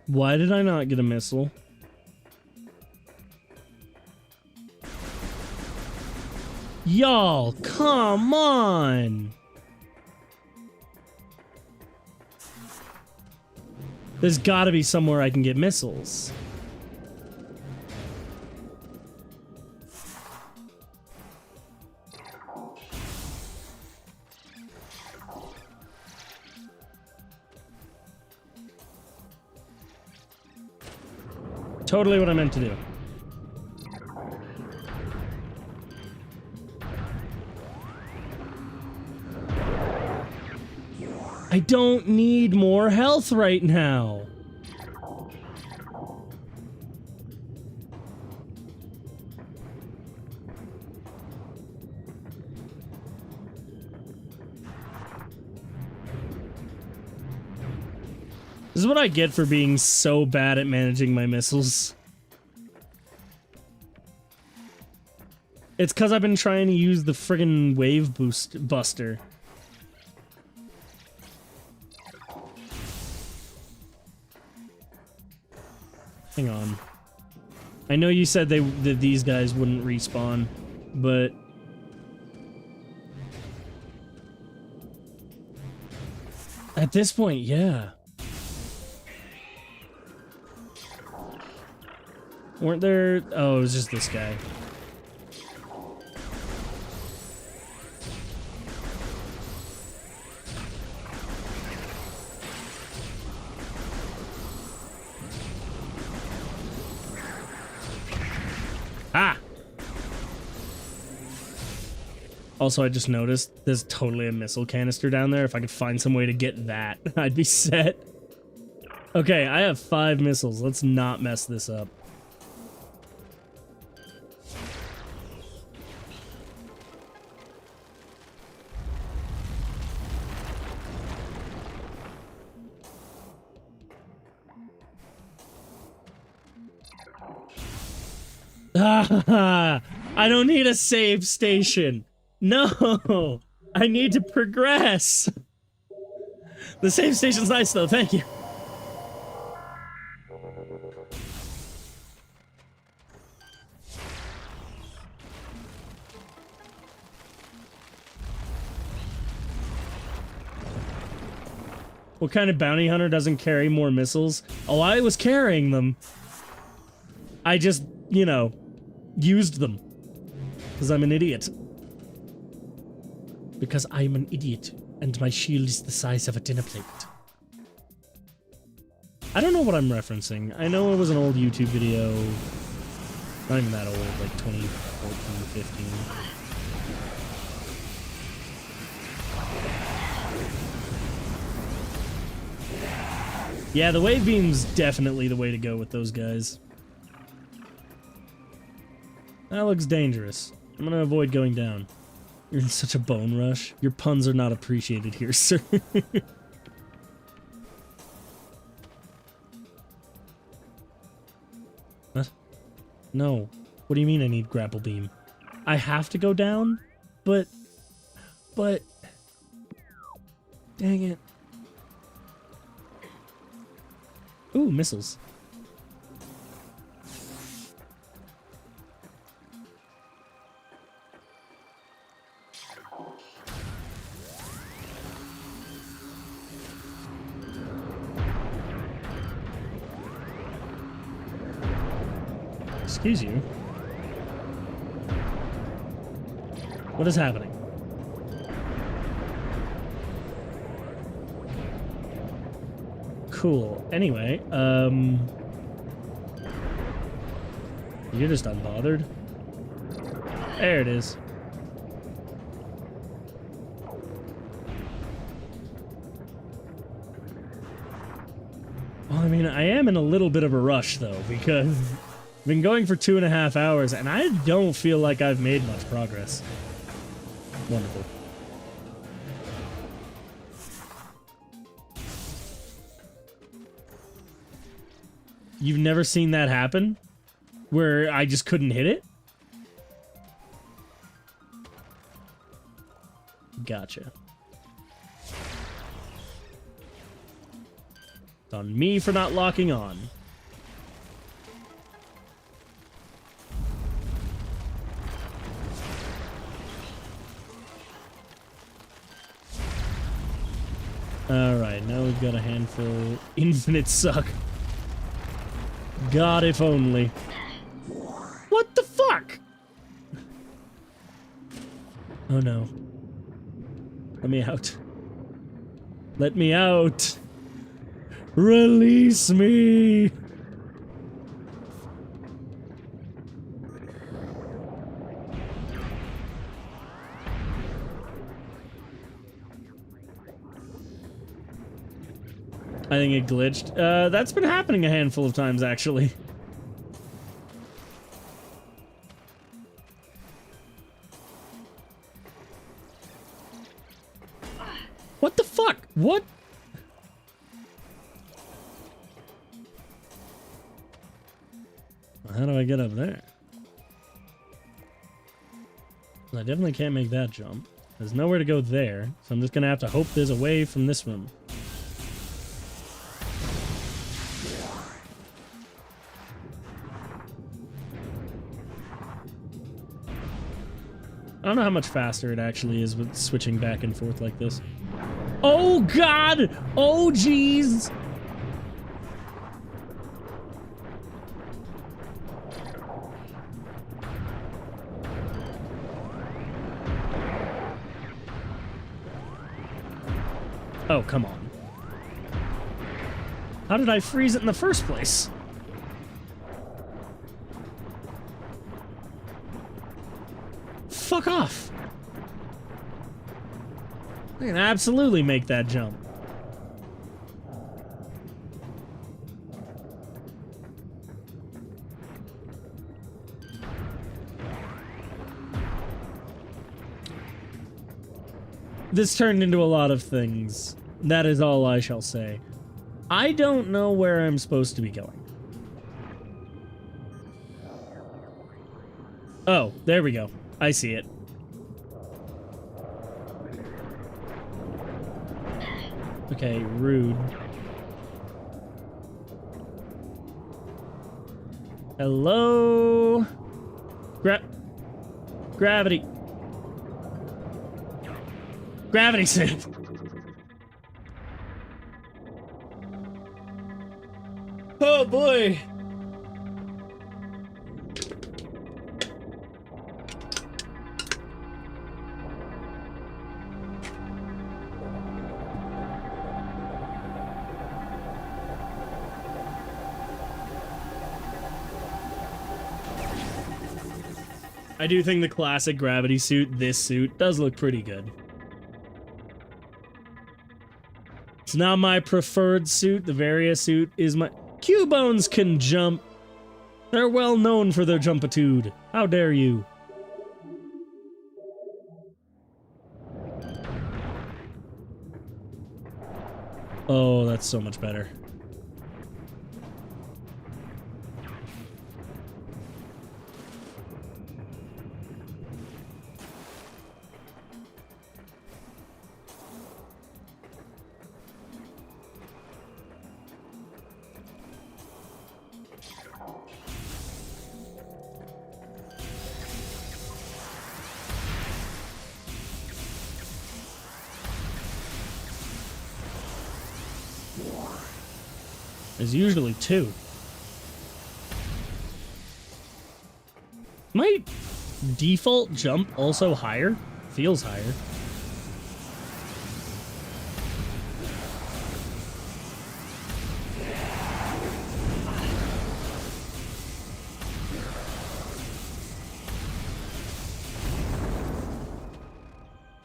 Why did I not get a missile? Y'all, come on! There's gotta be somewhere I can get missiles. Totally what I meant to do. I don't need more health right now. This is what I get for being so bad at managing my missiles. It's because I've been trying to use the friggin' wave buster. Hang on. I know you said that these guys wouldn't respawn, but... At this point, yeah. Weren't there... Oh, it was just this guy. Ah! Also, I just noticed there's totally a missile canister down there. If I could find some way to get that, I'd be set. Okay, I have 5 missiles. Let's not mess this up. Ah, I don't need a save station. No, I need to progress. The save station's nice though, thank you. What kind of bounty hunter doesn't carry more missiles? Oh, I was carrying them. I just, you know, used them. Because I'm an idiot. Because I'm an idiot, and my shield is the size of a dinner plate. I don't know what I'm referencing. I know it was an old YouTube video. Not even that old, like 2014, 15. Yeah, the wave beam's definitely the way to go with those guys. That looks dangerous. I'm gonna avoid going down. You're in such a bone rush. Your puns are not appreciated here, sir. What? No. What do you mean I need grapple beam? I have to go down? But... Dang it. Ooh, missiles. Excuse you. What is happening? Cool. Anyway, you're just unbothered. There it is. Well, I mean, I am in a little bit of a rush, though, because I've been going for 2.5 hours, and I don't feel like I've made much progress. Wonderful. You've never seen that happen? Where I just couldn't hit it? Gotcha. It's on me for not locking on. Alright, now we've got a handful. Infinite suck. God, if only. What the fuck? Oh no. Let me out. Let me out. Release me. I think it glitched. That's been happening a handful of times, actually. What the fuck? What? How do I get up there? I definitely can't make that jump. There's nowhere to go there, so I'm just gonna have to hope there's a way from this room. I don't know how much faster it actually is with switching back and forth like this. Oh god! Oh jeez! Oh, come on. How did I freeze it in the first place? Fuck off. I can absolutely make that jump. This turned into a lot of things. That is all I shall say. I don't know where I'm supposed to be going. Oh, there we go. I see it. Okay, rude. Hello? Gravity. Gravity save. Oh boy. I do think the classic gravity suit, this suit, does look pretty good. It's not my preferred suit. The Varia suit is my... Cubones can jump. They're well known for their jumpitude. How dare you? Oh, that's so much better. There's usually two. My default jump also higher? Feels higher.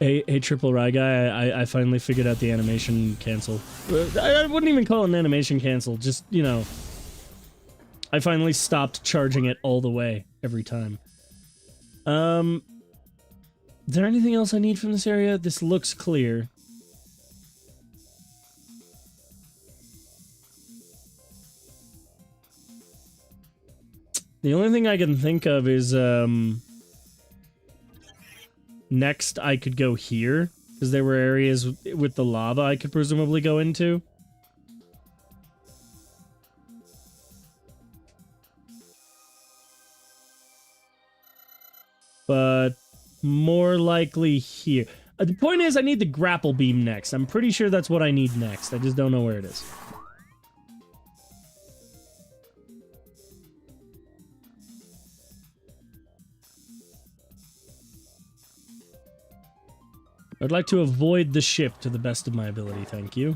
Hey, Triple Rye guy, I finally figured out the animation cancel. I wouldn't even call it an animation cancel, just, you know, I finally stopped charging it all the way every time. Is there anything else I need from this area? This looks clear. The only thing I can think of is, next, I could go here, because there were areas with the lava I could presumably go into. But more likely here. The point is, I need the grapple beam next. I'm pretty sure that's what I need next. I just don't know where it is. I'd like to avoid the ship to the best of my ability, thank you.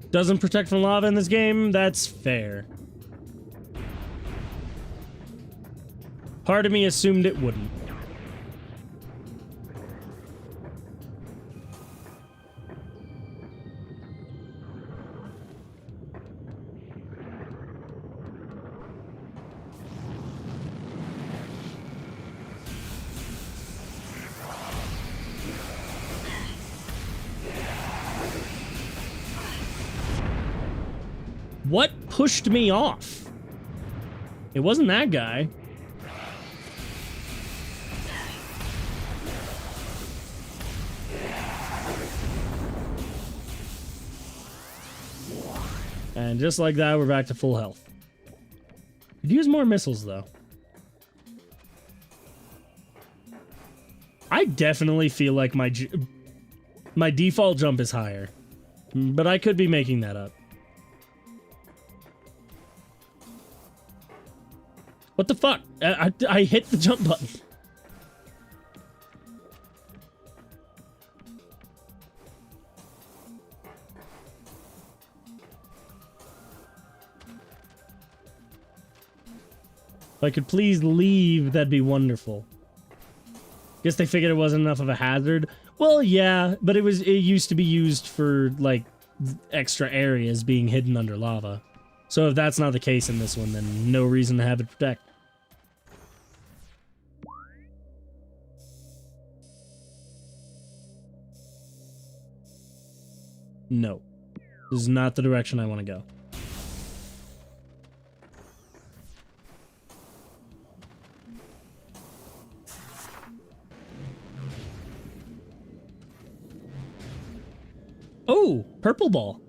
Doesn't protect from lava in this game? That's fair. Part of me assumed it wouldn't. What pushed me off? It wasn't that guy. And just like that, we're back to full health. Could use more missiles, though. I definitely feel like my default jump is higher. But I could be making that up. What the fuck? I hit the jump button. If I could please leave, that'd be wonderful. Guess they figured it wasn't enough of a hazard. Well, yeah, but it used to be used for, like, extra areas being hidden under lava. So if that's not the case in this one, then no reason to have it protect. No. This is not the direction I want to go. Oh, purple ball.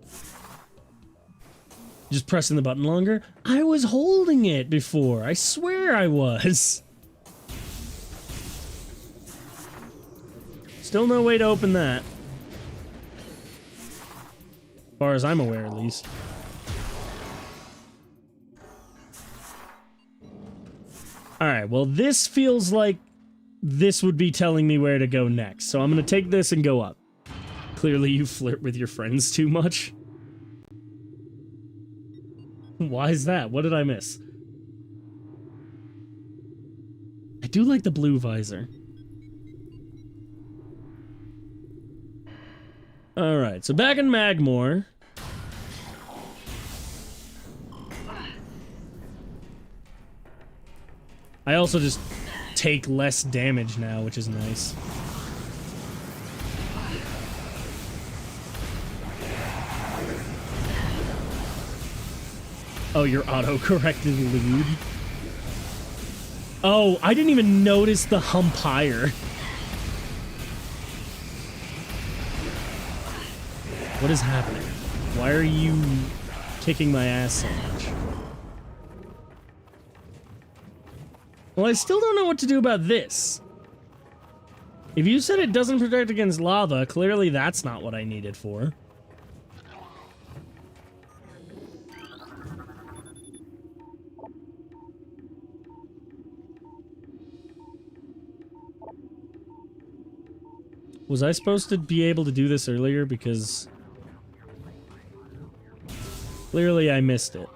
Just pressing the button longer? I was holding it before. I swear I was. Still no way to open that. As far as I'm aware, at least. Alright, well, this feels like this would be telling me where to go next. So I'm gonna take this and go up. Clearly you flirt with your friends too much. Why is that? What did I miss? I do like the blue visor. Alright, so back in Magmore. I also just take less damage now, which is nice. Oh, you're auto-corrected lewd. Oh, I didn't even notice the humpire. What is happening? Why are you kicking my ass so much? Well, I still don't know what to do about this. If you said it doesn't protect against lava, clearly that's not what I need it for. Was I supposed to be able to do this earlier? Because clearly I missed it.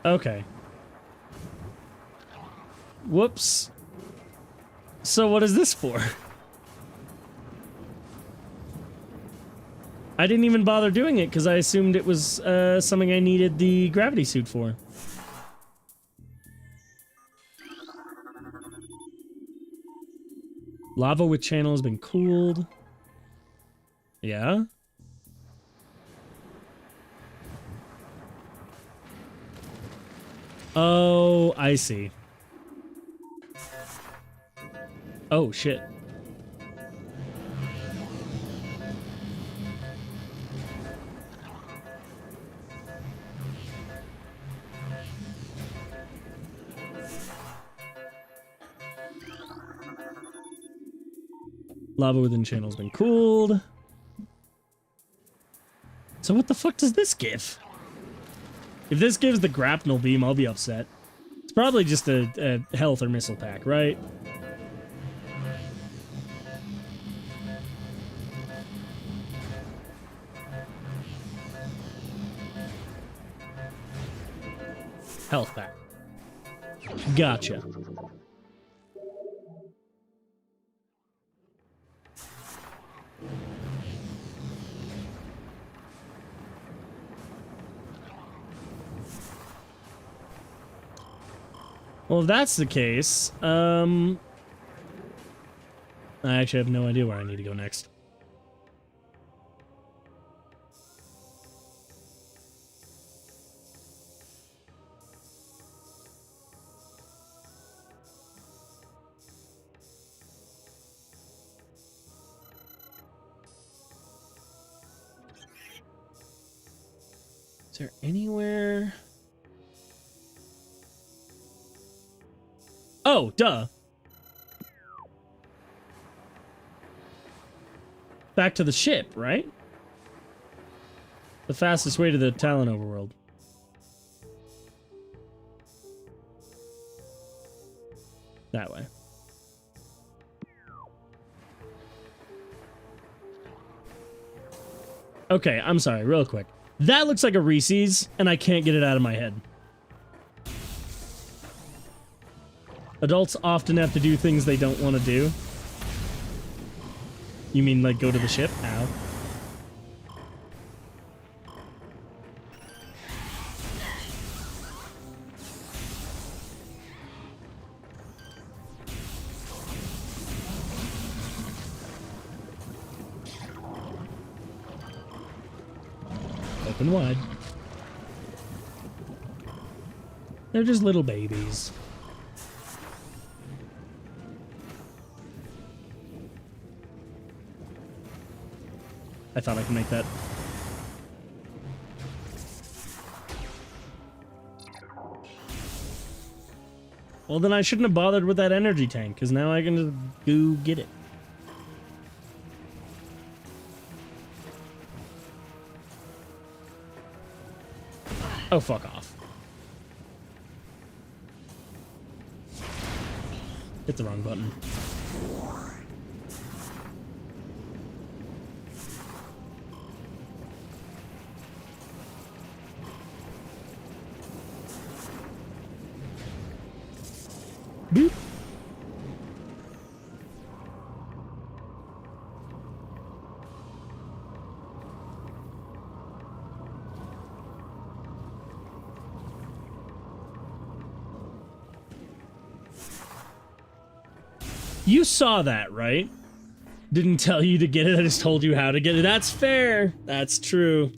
Okay. Whoops. So what is this for? I didn't even bother doing it because I assumed it was something I needed the gravity suit for. Lava with channel has been cooled. Yeah? Oh, I see. Oh, shit. Lava within channel has been cooled. So what the fuck does this give? If this gives the grapnel beam, I'll be upset. It's probably just a health or missile pack, right? Health pack. Gotcha. Well, if that's the case, I actually have no idea where I need to go next. Is there anywhere? Oh, duh. Back to the ship, right? The fastest way to the Tallon overworld. That way. Okay, I'm sorry, real quick. That looks like a Reese's, and I can't get it out of my head. Adults often have to do things they don't want to do. You mean, like, go to the ship? Ow. Open wide. They're just little babies. I thought I could make that. Well, then I shouldn't have bothered with that energy tank, because now I can just go get it. Oh, fuck off. Hit the wrong button. Boop. You saw that, right? Didn't tell you to get it, I just told you how to get it. That's fair. That's true.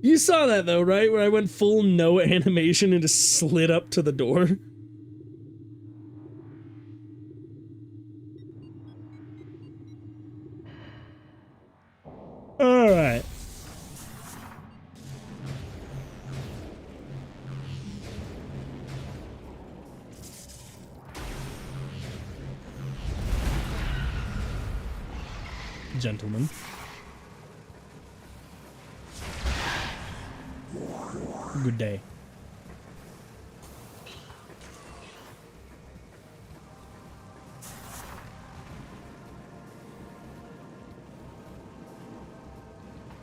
You saw that though, right? Where I went full no animation and just slid up to the door. Alright. Gentlemen. Good day.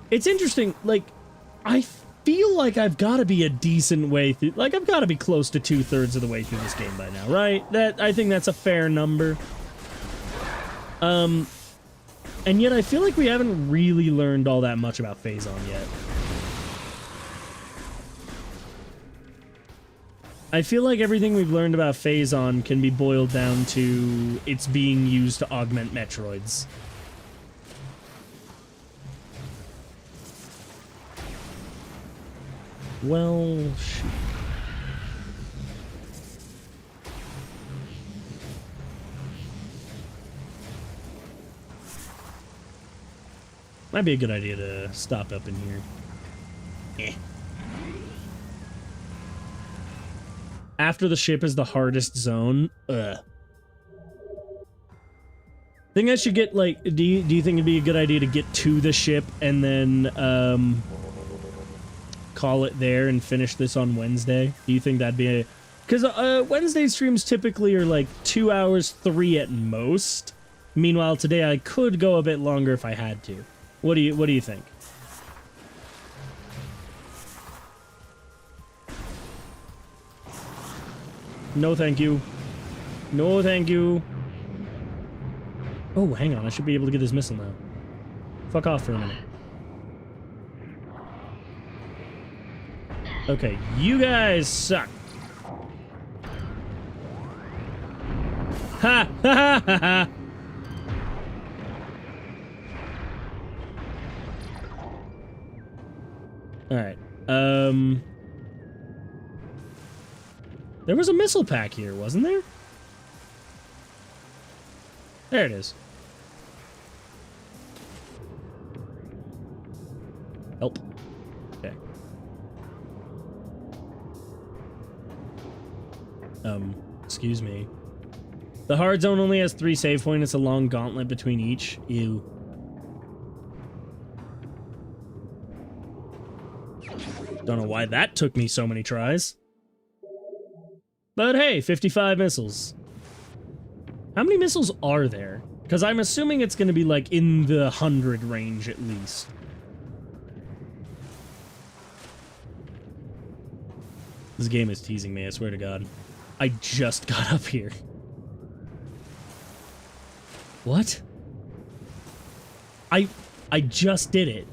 It's interesting, like, I feel like I've got to be a decent way through, like, I've got to be close to 2/3 of the way through this game by now, right? I think that's a fair number. And yet I feel like we haven't really learned all that much about Phazon yet. I feel like everything we've learned about Phazon can be boiled down to it's being used to augment Metroids. Well, shoot. Might be a good idea to stop up in here. Eh. After the ship is the hardest zone. Think I should get, like, do you think it'd be a good idea to get to the ship and then call it there and finish this on Wednesday? Do you think that'd be a... Because Wednesday streams typically are like 2 hours, 3 at most. Meanwhile, today I could go a bit longer if I had to. What do you think? No, thank you. No, thank you. Oh, hang on. I should be able to get this missile now. Fuck off for a minute. Okay, you guys suck. Ha! Ha ha ha ha! Alright, there was a missile pack here, wasn't there? There it is. Help. Okay. Excuse me. The hard zone only has 3 save points. It's a long gauntlet between each. Ew. Don't know why that took me so many tries. But hey, 55 missiles. How many missiles are there? Because I'm assuming it's going to be like in the 100 range at least. This game is teasing me, I swear to God. I just got up here. What? I just did it.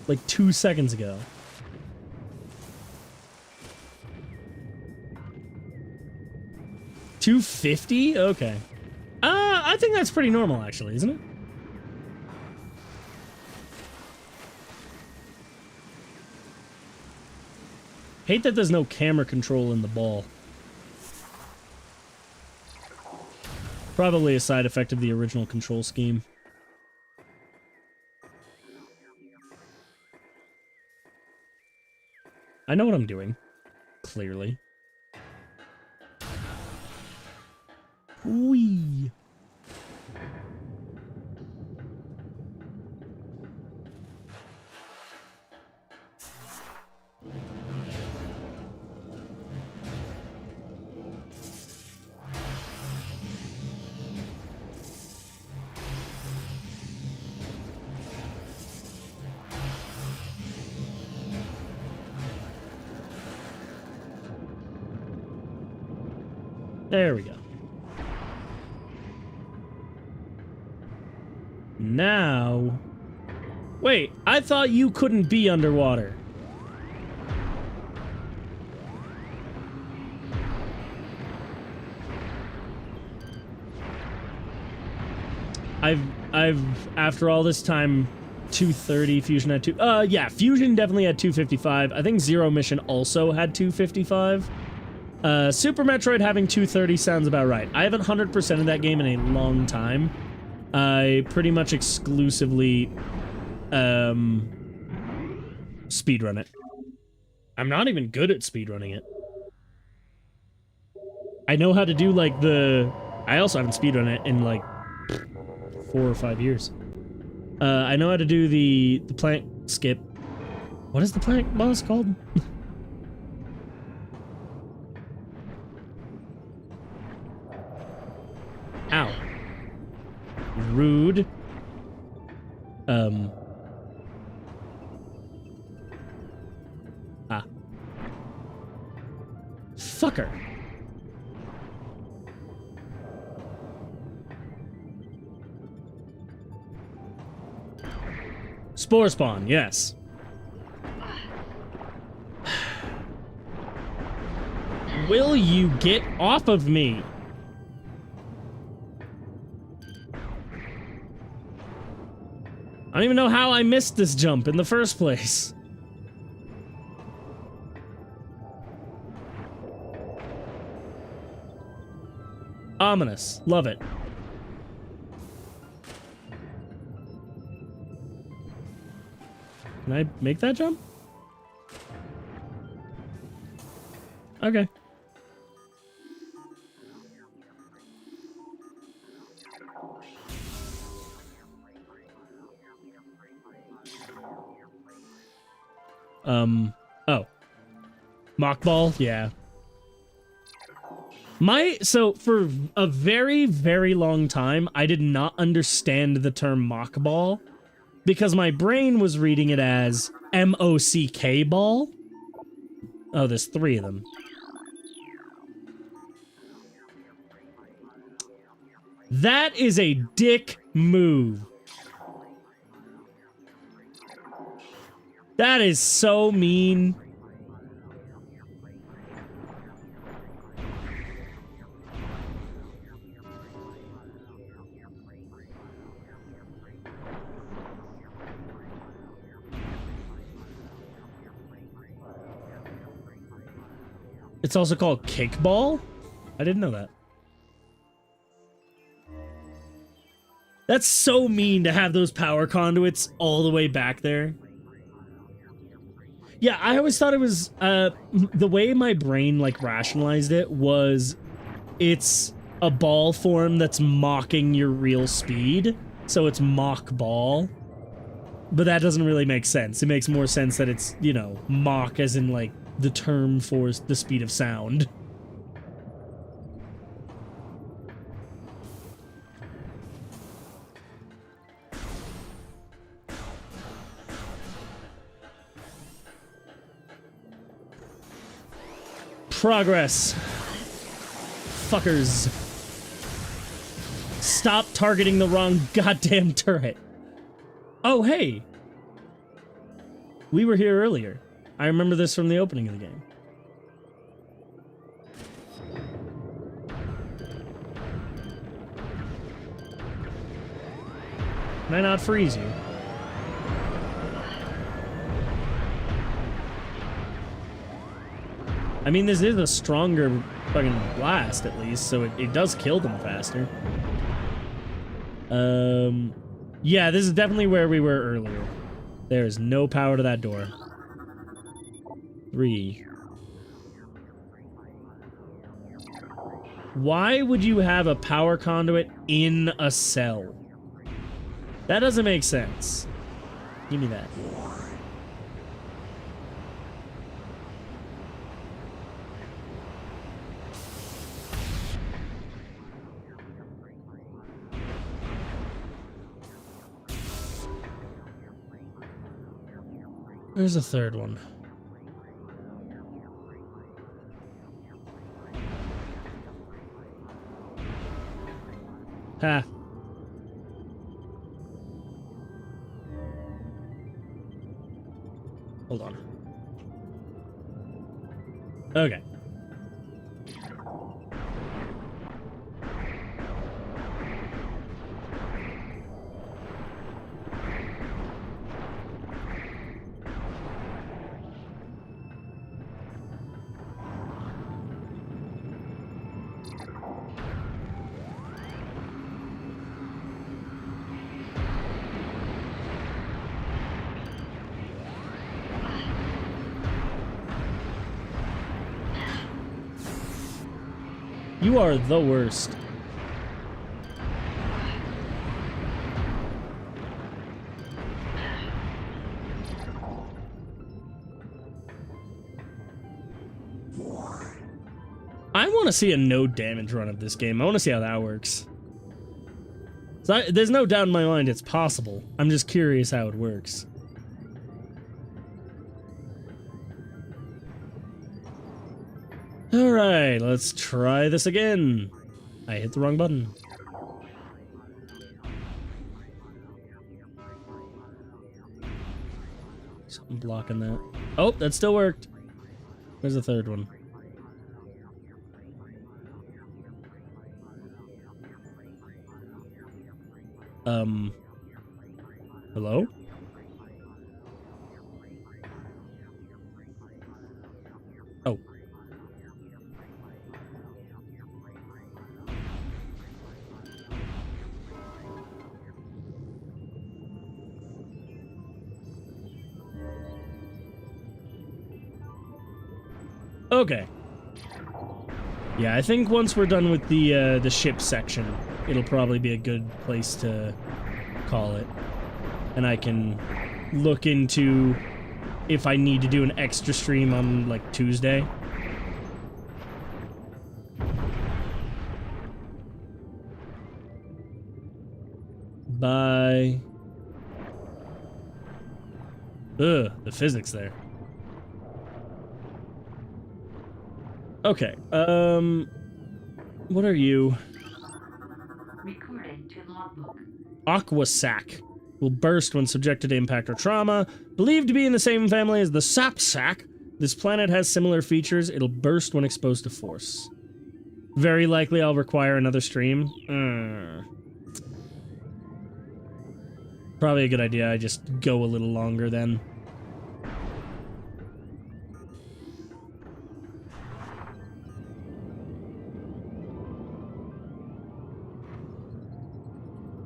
Like 2 seconds ago. $250? Okay. I think that's pretty normal, actually, isn't it? Hate that there's no camera control in the ball. Probably a side effect of the original control scheme. I know what I'm doing. Clearly. Whee! There we go. Now... Wait, I thought you couldn't be underwater. After all this time, 230, Fusion had 2... yeah, Fusion definitely had 255. I think Zero Mission also had 255. Super Metroid having 230 sounds about right. I haven't 100%ed that game in a long time. I pretty much exclusively, speedrun it. I'm not even good at speedrunning it. I know how to do, like, the... I also haven't speedrun it in, like, 4 or 5 years. I know how to do the plank skip. What is the plank boss called? Ow. Rude. Ah. Fucker. Spore spawn, yes. Will you get off of me? I don't even know how I missed this jump in the first place. Ominous. Love it. Can I make that jump? Okay. Oh. Mock ball? Yeah. So for a very, very long time, I did not understand the term mock ball because my brain was reading it as M-O-C-K ball. Oh, there's 3 of them. That is a dick move. That is so mean. It's also called kickball? I didn't know that. That's so mean to have those power conduits all the way back there. Yeah, I always thought it was, the way my brain, like, rationalized it was it's a ball form that's mocking your real speed, so it's mock ball. But that doesn't really make sense. It makes more sense that it's, you know, mock as in, like, the term for the speed of sound. Progress. Fuckers. Stop targeting the wrong goddamn turret. Oh, hey. We were here earlier. I remember this from the opening of the game. Can I not freeze you? I mean, this is a stronger fucking blast, at least, so it does kill them faster. Yeah, this is definitely where we were earlier. There is no power to that door. 3. Why would you have a power conduit in a cell? That doesn't make sense. Give me that. There's a third one. Ha. Hold on. Okay. You are the worst. I want to see a no damage run of this game. I want to see how that works. So there's no doubt in my mind it's possible. I'm just curious how it works. Alright, let's try this again. I hit the wrong button. Something blocking that. Oh, that still worked. Where's the third one? Hello? Oh. Okay. Yeah, I think once we're done with the ship section, it'll probably be a good place to call it. And I can look into if I need to do an extra stream on, like, Tuesday. Bye. Ugh, the physics there. Okay, what are you? Recording to logbook. Aquasac. Will burst when subjected to impact or trauma. Believed to be in the same family as the sapsac, this planet has similar features. It'll burst when exposed to force. Very likely I'll require another stream. Probably a good idea. I just go a little longer then.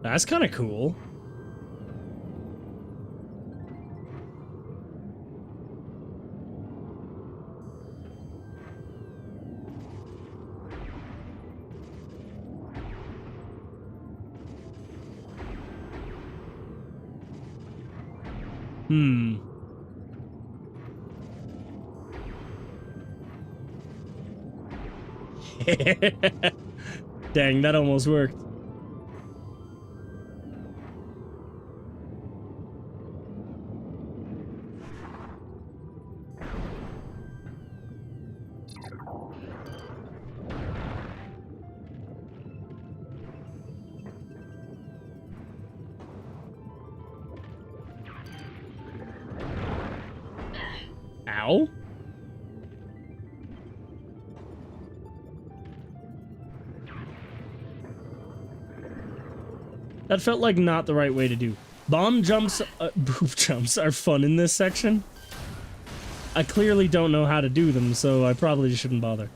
That's kind of cool. Dang, that almost worked. Ow. That felt like not the right way to do. Bomb jumps, boof jumps are fun in this section. I clearly don't know how to do them, so I probably just shouldn't bother.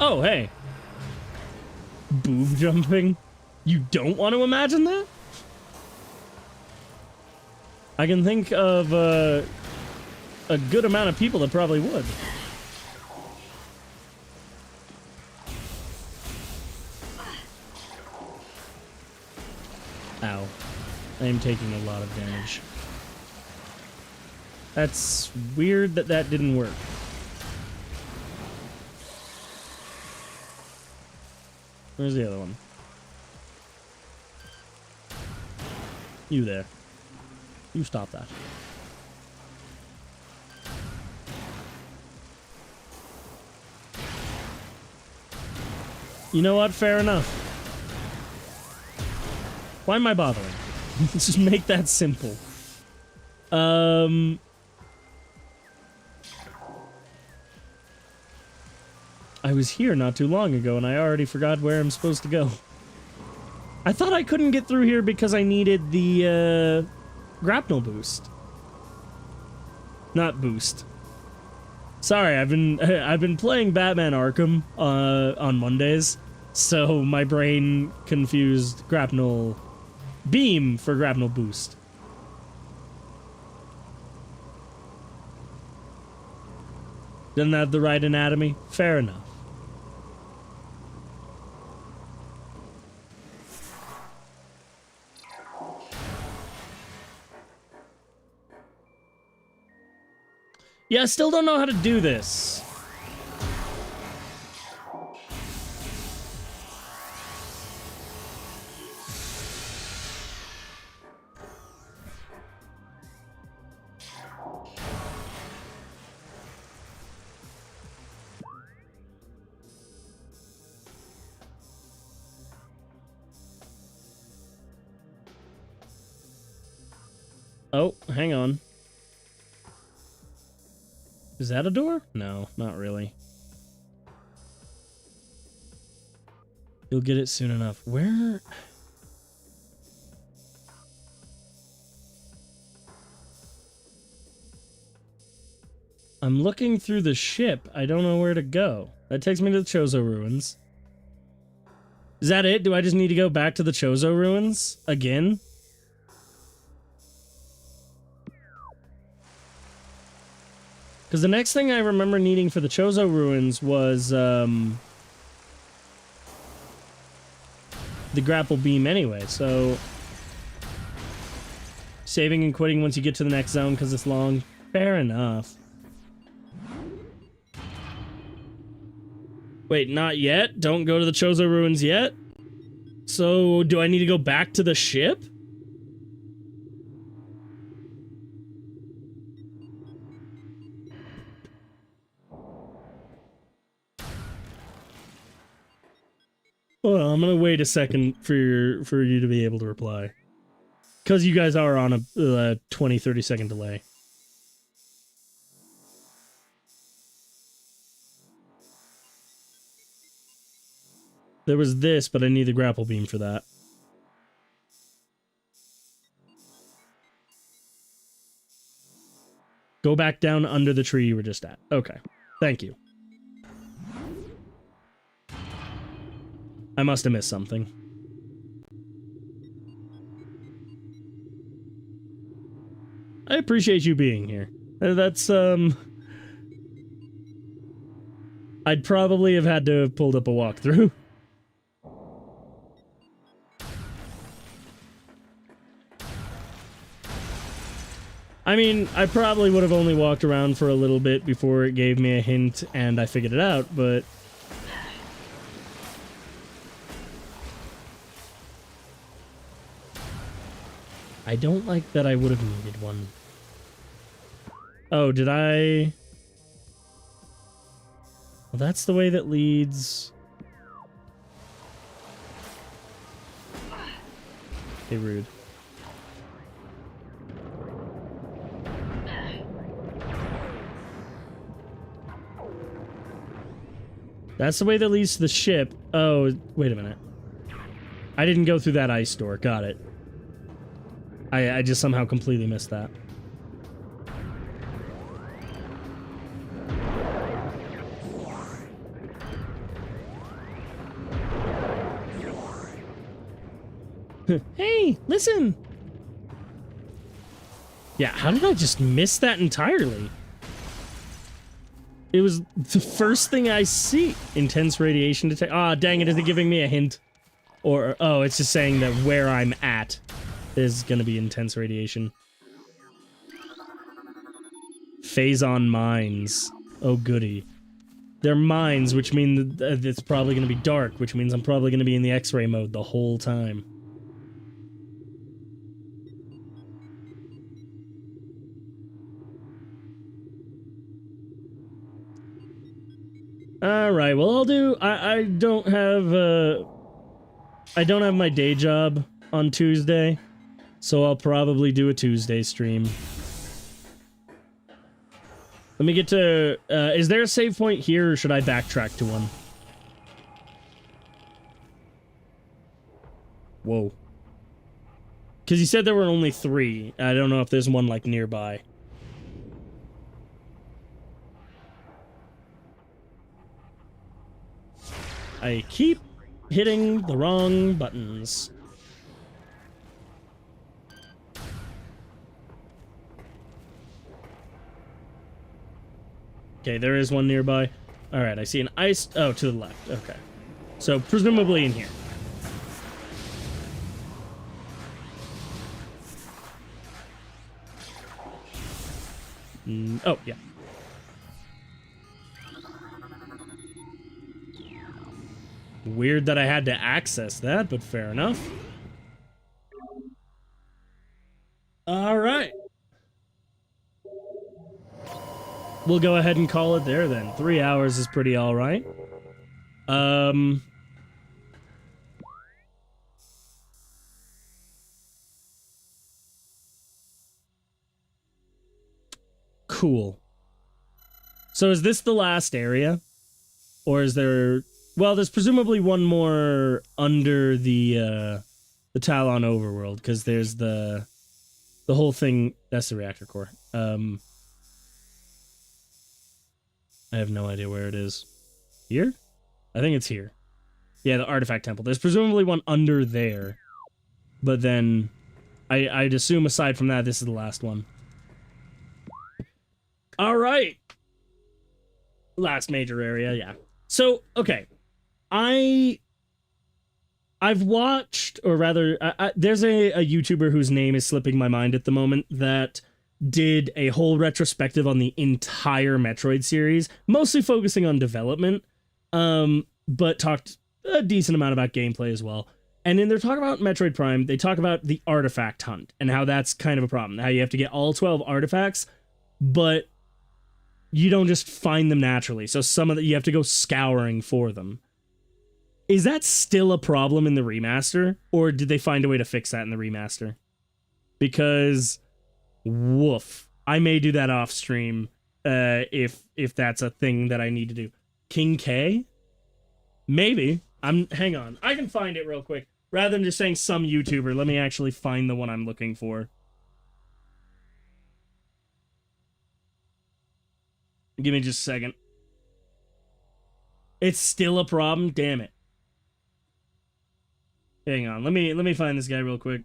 Oh, hey. Boob jumping? You don't want to imagine that? I can think of a good amount of people that probably would. Ow. I am taking a lot of damage. That's weird that that didn't work. Where's the other one? You there. You stop that. You know what? Fair enough. Why am I bothering? Let's just make that simple. I was here not too long ago, and I already forgot where I'm supposed to go. I thought I couldn't get through here because I needed the, grapnel boost. Not boost. Sorry, I've been playing Batman Arkham, on Mondays, so my brain confused grapnel beam for grapnel boost. Doesn't have the right anatomy? Fair enough. Yeah, I still don't know how to do this. Oh, hang on. Is that a door? No, not really. You'll get it soon enough. Where? I'm looking through the ship. I don't know where to go. That takes me to the Chozo Ruins. Is that it? Do I just need to go back to the Chozo Ruins again? Because the next thing I remember needing for the Chozo Ruins was, the grapple beam anyway, so... Saving and quitting once you get to the next zone because it's long. Fair enough. Wait, not yet? Don't go to the Chozo Ruins yet? So, do I need to go back to the ship? Hold on, I'm gonna wait a second for you to be able to reply. Because you guys are on a 20-30 second delay. There was this, but I need the grapple beam for that. Go back down under the tree you were just at. Okay. Thank you. I must have missed something. I appreciate you being here. That's, I'd probably have had to have pulled up a walkthrough. I mean, I probably would have only walked around for a little bit before it gave me a hint and I figured it out, but... I don't like that I would have needed one. Oh, did I... Well, that's the way that leads... Hey, rude. That's the way that leads to the ship. Oh, wait a minute. I didn't go through that ice door. Got it. I just somehow completely missed that. Hey, listen! Yeah, how did I just miss that entirely? It was the first thing I see. Intense radiation detect. Ah, dang it, is it giving me a hint? Or, oh, it's just saying that where I'm at is gonna be intense radiation. Phazon mines. Oh, goody. They're mines, which mean that it's probably gonna be dark, which means I'm probably gonna be in the X-ray mode the whole time. Alright, well, I'll do... I don't have, I don't have my day job on Tuesday, so I'll probably do a Tuesday stream. Let me get to... is there a save point here, or should I backtrack to one? Whoa. Because you said there were only 3. I don't know if there's one, like, nearby. I keep hitting the wrong buttons. Okay, there is one nearby. Alright, I see an ice... Oh, to the left. Okay. So, presumably in here. Oh, yeah. Weird that I had to access that, but fair enough. Alright. We'll go ahead and call it there then. 3 hours is pretty alright. Cool. So is this the last area? Or is there... Well, there's presumably one more under the Tallon overworld, because there's the whole thing... That's the reactor core. I have no idea where it is. Here? I think it's here. Yeah, the artifact temple. There's presumably one under there. But then... I'd assume aside from that, this is the last one. Alright! Last major area, yeah. So, okay. I've watched, or rather, there's a YouTuber whose name is slipping my mind at the moment that did a whole retrospective on the entire Metroid series, mostly focusing on development, but talked a decent amount about gameplay as well. And in their talk about Metroid Prime, they talk about the artifact hunt and how that's kind of a problem. How you have to get all 12 artifacts, but you don't just find them naturally. So some of you have to go scouring for them. Is that still a problem in the remaster? Or did they find a way to fix that in the remaster? Because, woof. I may do that off stream if that's a thing that I need to do. King K? Maybe. Hang on. I can find it real quick. Rather than just saying some YouTuber, let me actually find the one I'm looking for. Give me just a second. It's still a problem? Damn it. Hang on. Let me find this guy real quick.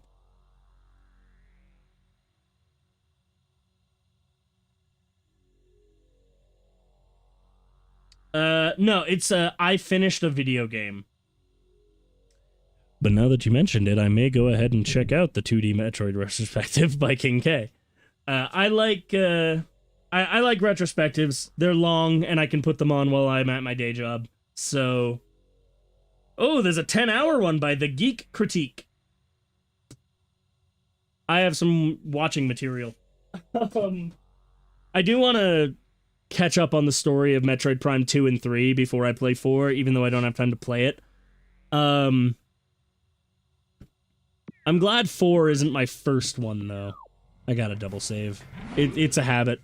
No, it's I finished a video game. But now that you mentioned it, I may go ahead and check out the 2D Metroid retrospective by King K. I like retrospectives. They're long, and I can put them on while I'm at my day job. So... Oh, there's a 10-hour one by The Geek Critique. I have some watching material. I do want to catch up on the story of Metroid Prime 2 and 3 before I play 4, even though I don't have time to play it. I'm glad 4 isn't my first one, though. I gotta double save. It's a habit.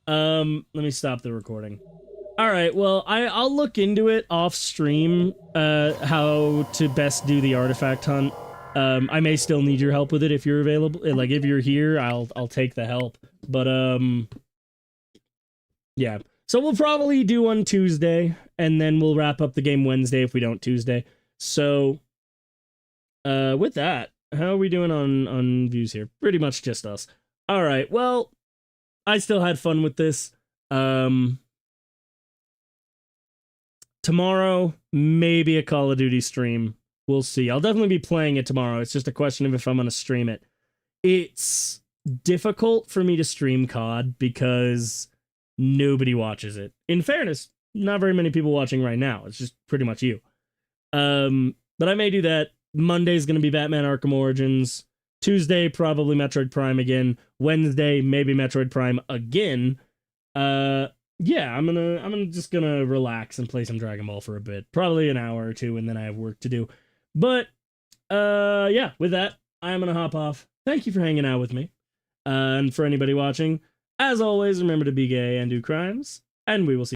Let me stop the recording. Alright, well, I'll look into it off stream, how to best do the artifact hunt. I may still need your help with it if you're available. Like, if you're here, I'll take the help. But, yeah. So we'll probably do one Tuesday, and then we'll wrap up the game Wednesday if we don't Tuesday. So, With that, how are we doing on views here? Pretty much just us. All right. Well, I still had fun with this. Tomorrow, maybe a Call of Duty stream. We'll see. I'll definitely be playing it tomorrow. It's just a question of if I'm going to stream it. It's difficult for me to stream COD because nobody watches it. In fairness, not very many people watching right now. It's just pretty much you. But I may do that. Monday's going to be Batman Arkham Origins. Tuesday, probably Metroid Prime again. Wednesday, maybe Metroid Prime again. Yeah, I'm just gonna relax and play some Dragon Ball for a bit. Probably an hour or two, and then I have work to do. But yeah, with that, I'm gonna hop off. Thank you for hanging out with me. And for anybody watching, as always, remember to be gay and do crimes, and we will see